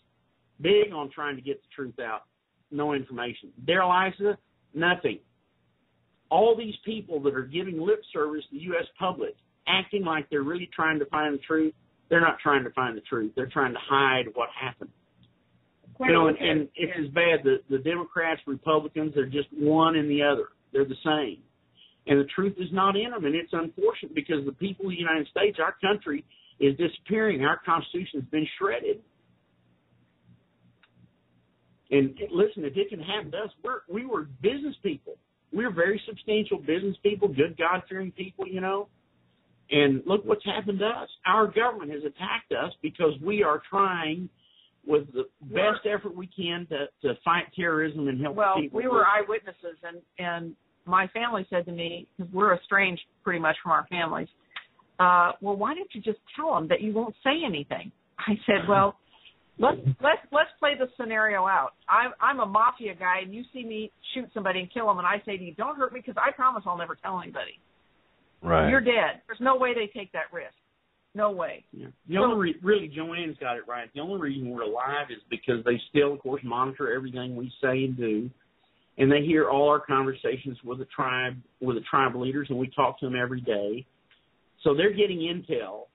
big on trying to get the truth out. No information. Darrell Issa, nothing. All these people that are giving lip service to the U.S. public, acting like they're really trying to find the truth, they're not trying to find the truth. They're trying to hide what happened. And it's as bad. The Democrats, Republicans, they're just one and the other. They're the same. And the truth is not in them. And it's unfortunate because the people of the United States, our country, is disappearing. Our Constitution has been shredded. And listen, if it can happen to us, we were business people. We were very substantial business people, good God-fearing people, you know. And look what's happened to us. Our government has attacked us because we are trying with the best effort we can to fight terrorism and help people. Well, we were eyewitnesses, and my family said to me, because we're estranged pretty much from our families, well, why don't you just tell them that you won't say anything? I said, well, Let's play the scenario out. I'm a mafia guy, and you see me shoot somebody and kill them, and I say to you, "Don't hurt me, because I promise I'll never tell anybody." Right. You're dead. There's no way they take that risk. No way. Yeah. The only really, Joanne's got it right. The only reason we're alive is because they still, of course, monitor everything we say and do, and they hear all our conversations with the tribal leaders, and we talk to them every day. So they're getting intel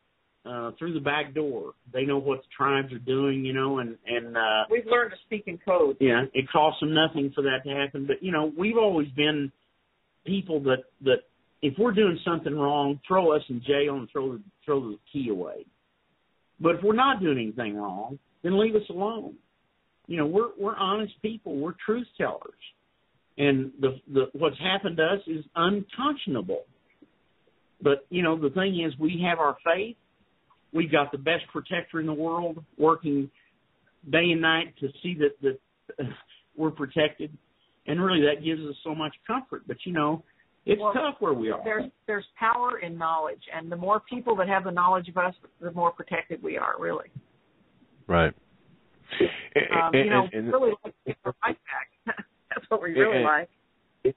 through the back door. They know what the tribes are doing, and we've learned to speak in code. Yeah, it costs them nothing for that to happen. But we've always been people that if we're doing something wrong, throw us in jail and throw the key away. But if we're not doing anything wrong, then leave us alone. We're honest people. We're truth tellers, and the what's happened to us is unconscionable. But the thing is, we have our faith. We've got the best protector in the world working day and night to see that we're protected, and really that gives us so much comfort. But it's tough where we are. There's power in knowledge, and the more people that have the knowledge of us, the more protected we are, really. Right. Really like to get our life back. That's what we really like.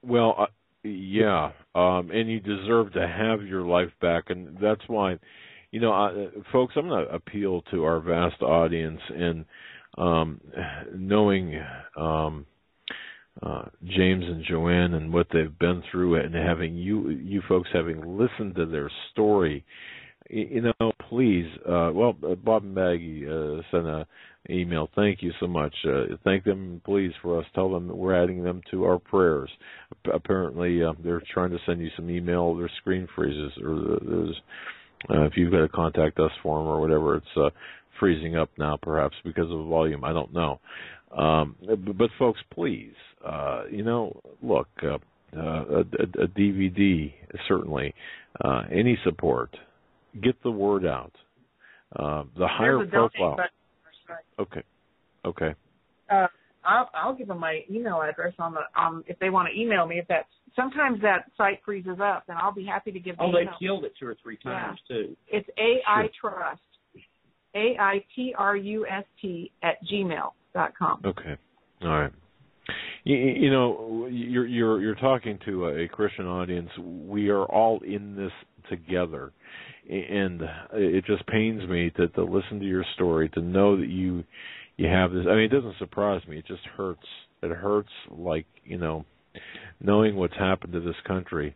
Well, yeah, and you deserve to have your life back, and that's why, folks, I'm going to appeal to our vast audience, and knowing James and Joanne and what they've been through, and having you folks having listened to their story, please, Bob and Maggie sent an email. Thank you so much. Thank them, please, for us. Tell them that we're adding them to our prayers. Apparently, they're trying to send you some email. Their screen freezes, or there's if you've got to contact us for them or whatever, it's freezing up now, perhaps because of volume. I don't know. But folks, please, look, a DVD, certainly, any support, get the word out. The higher profile. Okay. I'll give them my email address if they want to email me. Sometimes that site freezes up, and I'll be happy to give them. They've killed it 2 or 3 times too. It's AITrust, AITRUST @gmail.com. Okay, all right. You're talking to a Christian audience. We are all in this together, and it just pains me to listen to your story, to know that you have this. I mean, it doesn't surprise me. It just hurts. It hurts, like, knowing what's happened to this country.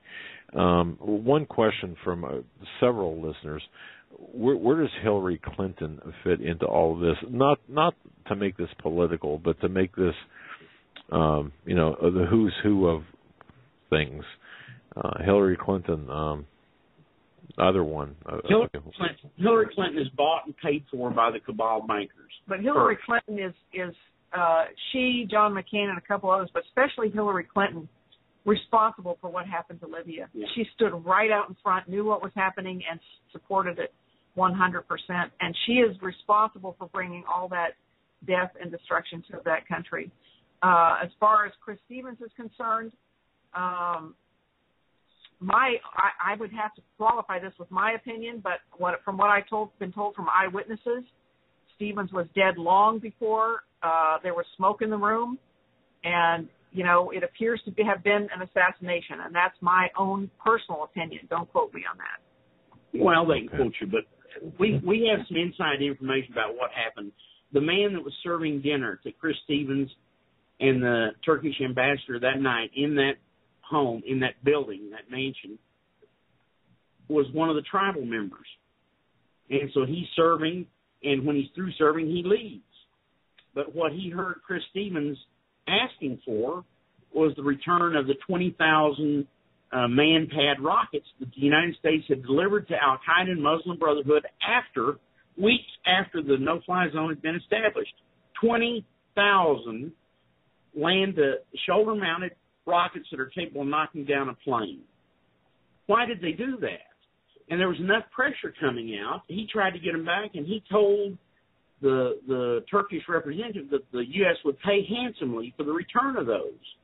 One question from several listeners: Where does Hillary Clinton fit into all of this? Not to make this political, but to make this, the who's who of things. Hillary Clinton, either one. Hillary Clinton is bought and paid for by the cabal bankers. But Hillary Clinton is she, John McCain, and a couple others, but especially Hillary Clinton, responsible for what happened to Libya. Yeah. She stood right out in front, knew what was happening, and supported it 100%. And she is responsible for bringing all that death and destruction to that country. As far as Chris Stevens is concerned, I would have to qualify this with my opinion, but from what I've been told from eyewitnesses, Stevens was dead long before there was smoke in the room, and it appears to have been an assassination, and that's my own personal opinion. Don't quote me on that. Well, they can quote you, but we have some inside information about what happened. The man that was serving dinner to Chris Stevens and the Turkish ambassador that night in that home, in that building, that mansion, was one of the tribal members. And so he's serving, and when he's through serving, he leaves. But what he heard Chris Stevens asking for was the return of the 20,000 man-pad rockets that the United States had delivered to Al-Qaeda and Muslim Brotherhood weeks after the no-fly zone had been established. 20,000 shoulder-mounted rockets that are capable of knocking down a plane. Why did they do that? And there was enough pressure coming out. He tried to get them back, and he told the Turkish representative that the U.S. would pay handsomely for the return of those.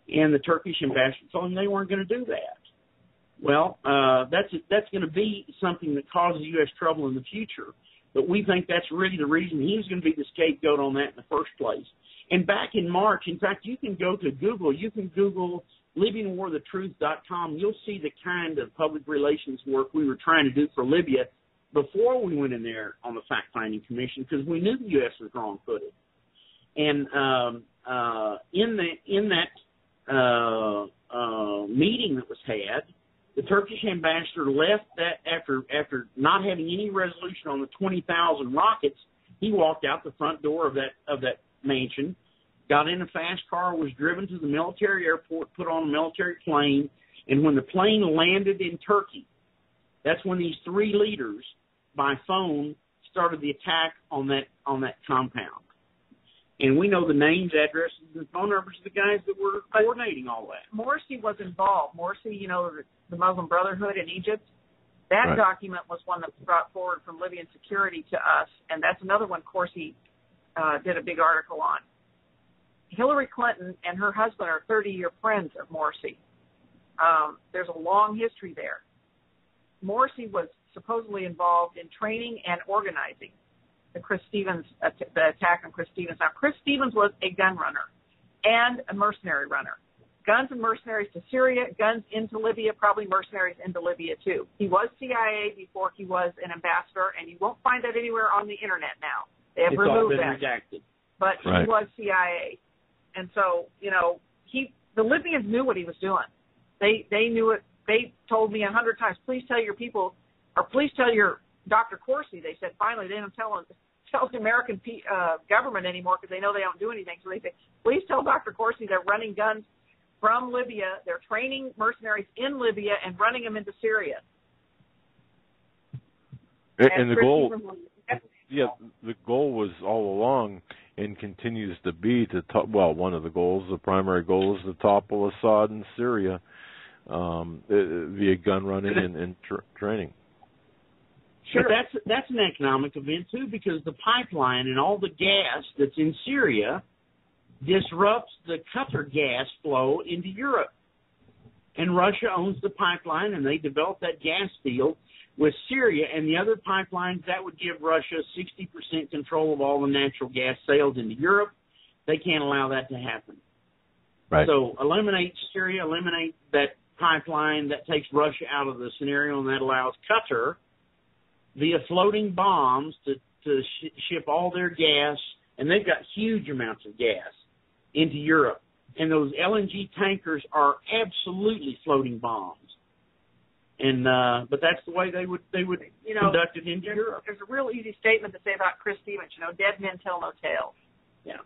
And the Turkish ambassador told him they weren't going to do that. Well, that's going to be something that causes U.S. trouble in the future. But we think that's really the reason he was going to be the scapegoat on that in the first place. And back in March, in fact, you can go to Google. You can Google LibyaWarTheTruth.com. You'll see the kind of public relations work we were trying to do for Libya before we went in there on the fact-finding commission, because we knew the U.S. was wrong-footed. And in that meeting that was had, the Turkish ambassador left that after not having any resolution on the 20,000 rockets. He walked out the front door of that mansion, got in a fast car, was driven to the military airport, put on a military plane, and when the plane landed in Turkey, that's when these three leaders by phone started the attack on that compound. And we know the names, addresses, and phone numbers of the guys that were coordinating all that. Morsi was involved. Morsi, the Muslim Brotherhood in Egypt, that document was one that was brought forward from Libyan security to us, and that's another one Corsi did a big article on. Hillary Clinton and her husband are 30-year friends of Morsi. There's a long history there. Morsi was supposedly involved in training and organizing the attack on Chris Stevens. Now, Chris Stevens was a gun runner and a mercenary runner. Guns and mercenaries to Syria, guns into Libya, probably mercenaries into Libya too. He was CIA before he was an ambassador, and you won't find that anywhere on the internet now. They have removed that. Redacted. But he was CIA. And so, the Libyans knew what he was doing. They knew it. They told me 100 times, please tell your people, or please tell your Dr. Corsi. They said, finally, they don't tell the American government anymore because they know they don't do anything. So they say, please tell Dr. Corsi they're running guns from Libya. They're training mercenaries in Libya and running them into Syria. And the goal, the goal was all along and continues to be one of the goals, the primary goal is to topple Assad in Syria via gun running and training. Sure, that's an economic event too, because the pipeline and all the gas that's in Syria disrupts the Qatar gas flow into Europe. And Russia owns the pipeline, and they developed that gas field with Syria and the other pipelines. That would give Russia 60% control of all the natural gas sales into Europe. They can't allow that to happen. Right. So eliminate Syria, eliminate that pipeline. That takes Russia out of the scenario, and that allows Qatar via floating bombs to ship all their gas, and they've got huge amounts of gas into Europe. And those LNG tankers are absolutely floating bombs. And but that's the way they would conduct it into Europe. There's a real easy statement to say about Chris Stevens. Dead men tell no tales. Yeah.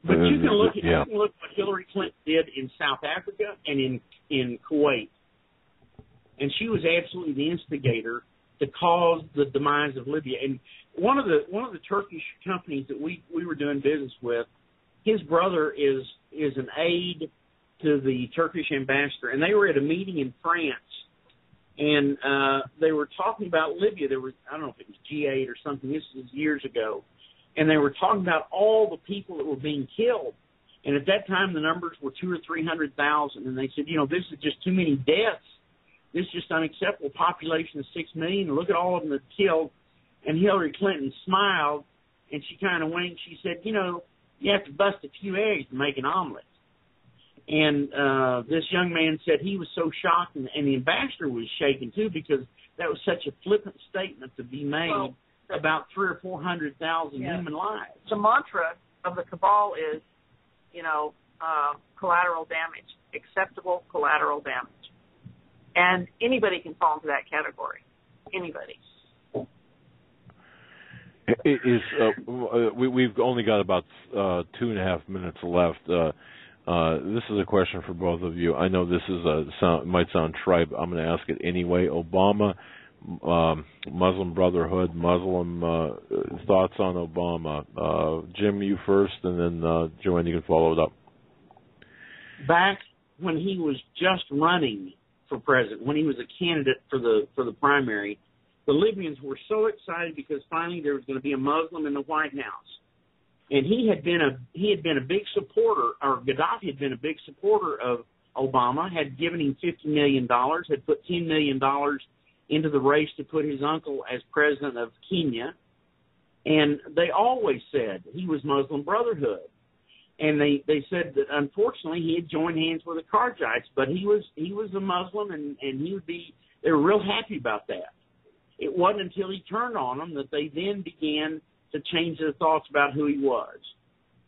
But you can look at what Hillary Clinton did in South Africa and in Kuwait. And she was absolutely the instigator to cause the demise of Libya. And one of the Turkish companies that we were doing business with, his brother is an aide to the Turkish ambassador, and they were at a meeting in France, and they were talking about Libya. There was, I don't know if it was G8 or something. This was years ago, and they were talking about all the people that were being killed. And at that time, the numbers were 200,000 or 300,000, and they said, this is just too many deaths. This is just unacceptable. Population of 6 million. Look at all of them that killed. And Hillary Clinton smiled, and she kind of winked. She said, you have to bust a few eggs to make an omelet. And this young man said he was so shocked, and the ambassador was shaken too, because that was such a flippant statement to be made about 300,000 or 400,000 human lives. The mantra of the cabal is, collateral damage, acceptable collateral damage. And anybody can fall into that category. Anybody. We've only got about 2.5 minutes left. This is a question for both of you. I know this might sound trite, but I'm going to ask it anyway. Obama, Muslim Brotherhood, Muslim thoughts on Obama. Jim, you first, and then Joanne, you can follow it up. Back when he was just running for president, when he was a candidate for the primary, the Libyans were so excited because finally there was going to be a Muslim in the White House. And he had been a big supporter, or Gaddafi had been a big supporter of Obama, had given him $50 million, had put $10 million into the race to put his uncle as president of Kenya. And they always said he was Muslim Brotherhood. And they said that unfortunately he had joined hands with the Karjites, but he was a Muslim, and they were real happy about that. It wasn't until he turned on them that they then began to change their thoughts about who he was.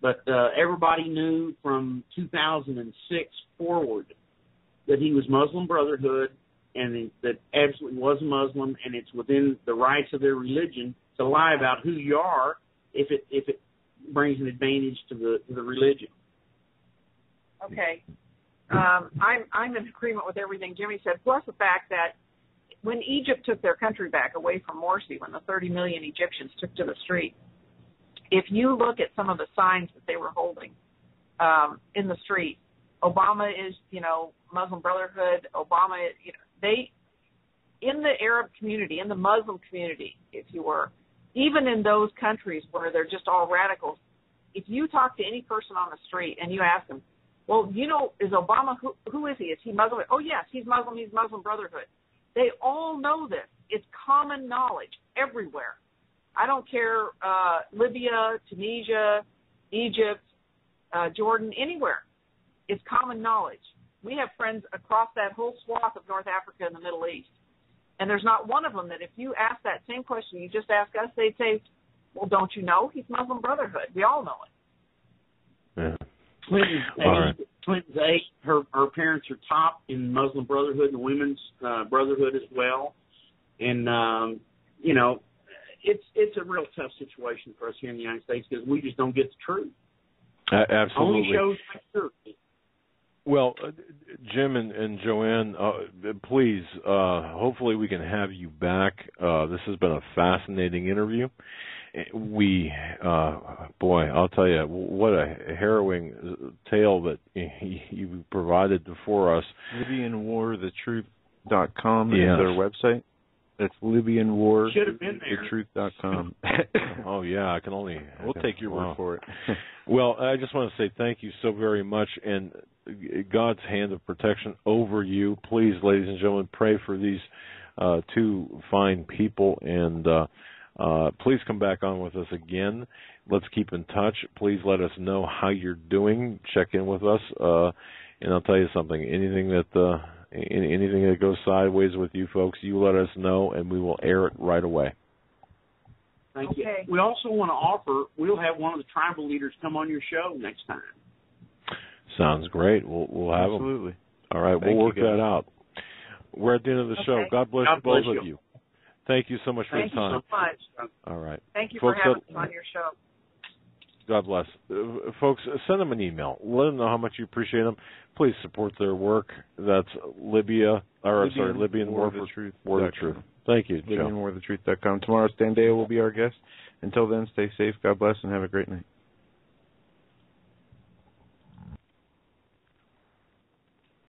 But everybody knew from 2006 forward that he was Muslim Brotherhood, and that absolutely was a Muslim, and it's within the rights of their religion to lie about who you are if it brings an advantage to the religion. Okay. I'm in agreement with everything Jimmy said, plus the fact that when Egypt took their country back away from Morsi, when the 30 million Egyptians took to the street, if you look at some of the signs that they were holding in the street, Obama is, Muslim Brotherhood, Obama, they, in the Arab community, in the Muslim community, if you were, even in those countries where they're just all radicals, if you talk to any person on the street and you ask them, well, is Obama, who is he? Is he Muslim? Oh, yes, he's Muslim Brotherhood. They all know this. It's common knowledge everywhere. I don't care, Libya, Tunisia, Egypt, Jordan, anywhere. It's common knowledge. We have friends across that whole swath of North Africa and the Middle East. And there's not one of them that if you ask that same question you just asked us, they'd say, well, don't you know? He's Muslim Brotherhood. We all know it. Yeah. Clinton's eight. Her parents are top in Muslim Brotherhood and the Women's Brotherhood as well. And, it's a real tough situation for us here in the United States because we just don't get the truth. Absolutely. Only shows like truth. Well, Jim and Joanne, please, hopefully we can have you back. This has been a fascinating interview. I'll tell you, what a harrowing tale that you provided for us. LibyanWarTheTruth.com is their website. That's LibyanWarTheTruth.com. Oh, yeah, I can only... We'll take your word for it. Well, I just want to say thank you so very much, and God's hand of protection over you. Please, ladies and gentlemen, pray for these two fine people, and please come back on with us again. Let's keep in touch. Please let us know how you're doing. Check in with us, and I'll tell you something. Anything that goes sideways with you folks, you let us know, and we will air it right away. Thank you. We also want to offer, we'll have one of the tribal leaders come on your show next time. Sounds great. We'll have Absolutely. them. All right, we'll work that out. We're at the end of the show. God bless both of you. Thank you so much for your time. Thank you so much. All right. Thank you for having us on your show. God bless. Folks, send them an email. Let them know how much you appreciate them. Please support their work. That's Libyan War the Truth. Thank you, Joe. LibyanWarTheTruth.com. Tomorrow, Stan Deo will be our guest. Until then, stay safe. God bless, and have a great night.